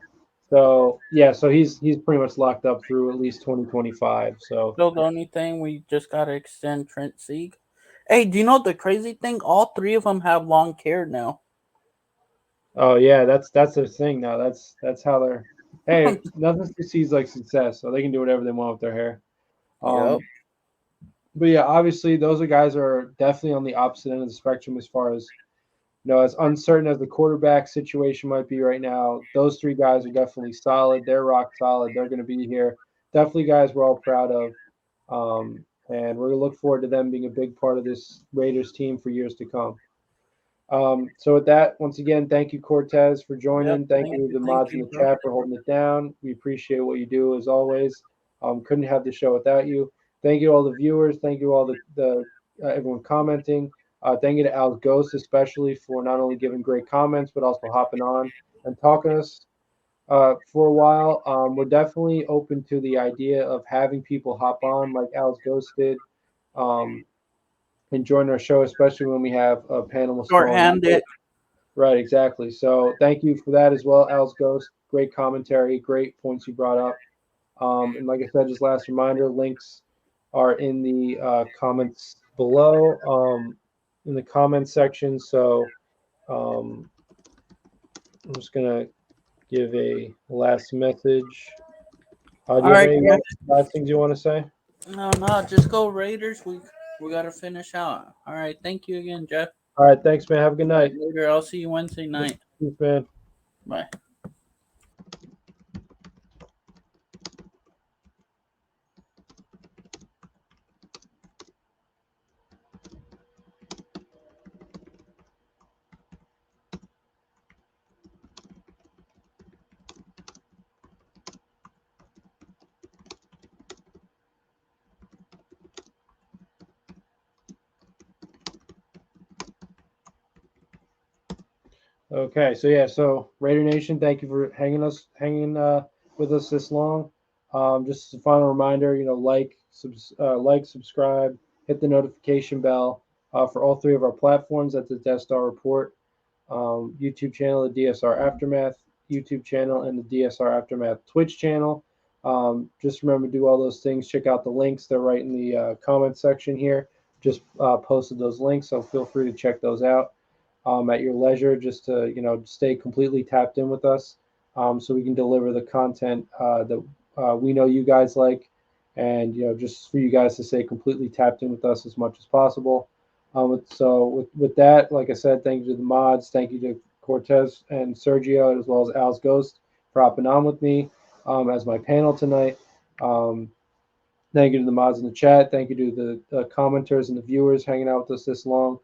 So yeah, so he's pretty much locked up through at least 2025. So the only thing we just gotta extend Trent Sieg. Hey, do you know the crazy thing? All three of them have long hair now. Oh yeah, that's the thing now. That's how they're. Hey, nothing succeeds like success, so they can do whatever they want with their hair. Yep. But yeah, obviously those guys are definitely on the opposite end of the spectrum as far as, as uncertain as the quarterback situation might be right now. Those three guys are definitely solid. They're rock solid. They're going to be here. Definitely guys we're all proud of, and we're going to look forward to them being a big part of this Raiders team for years to come. So with that, once again, thank you, Cortez, for joining. Thank you to the mods in the chat for holding it down. We appreciate what you do as always. Couldn't have the show without you. Thank you to all the viewers. Thank you to all the everyone commenting. Thank you to Al's Ghost especially for not only giving great comments but also hopping on and talking to us for a while. We're definitely open to the idea of having people hop on like Al's Ghost did. And join our show, especially when we have a panel. Short-handed. Right, exactly. So thank you for that as well, Al's Ghost. Great commentary, great points you brought up. And like I said, just last reminder, links are in the comments below, in the comments section. So I'm just going to give a last message. Do you have any last things you want to say? No, just go Raiders. We got to finish out. All right. Thank you again, Jeff. All right. Thanks, man. Have a good night. Later. I'll see you Wednesday night. Thanks, man. Bye. Okay, so Raider Nation, thank you for hanging with us this long. Just a final reminder, like, subscribe, hit the notification bell for all three of our platforms. That's the Death Star Report YouTube channel, the DSR Aftermath YouTube channel, and the DSR Aftermath Twitch channel. Just remember to do all those things. Check out the links; they're right in the comment section here. Just posted those links, so feel free to check those out. At your leisure, just to stay completely tapped in with us, so we can deliver the content that we know you guys like, and just for you guys to stay completely tapped in with us as much as possible. So with that, like I said, thank you to the mods, thank you to Cortez and Sergio, as well as Al's Ghost for hopping on with me as my panel tonight. Thank you to the mods in the chat. Thank you to the commenters and the viewers hanging out with us this long.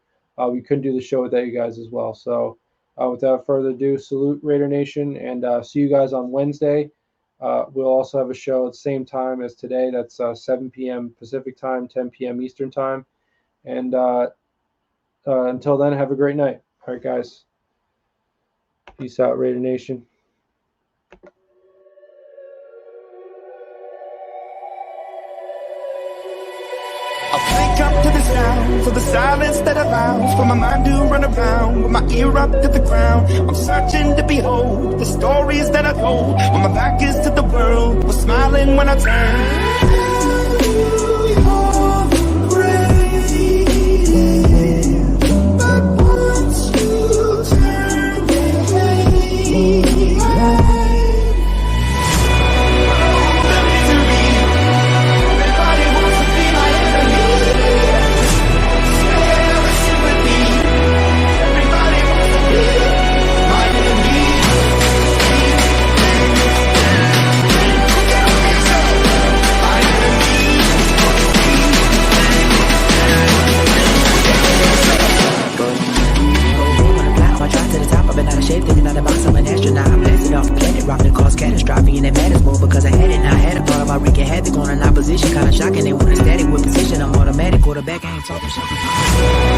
We couldn't do the show without you guys as well. So without further ado, salute Raider Nation, and see you guys on Wednesday. We'll also have a show at the same time as today. That's 7 p.m. Pacific time, 10 p.m. Eastern time. And until then, have a great night. All right, guys. Peace out, Raider Nation. Wake up to the sounds of the silence that allows for my mind to run around with my ear up to the ground. I'm searching to behold the stories that I told when my back is to the world. Was smiling when I turned. position, kinda shocking. They want a static with position. I'm automatic quarterback, I ain't talking shit.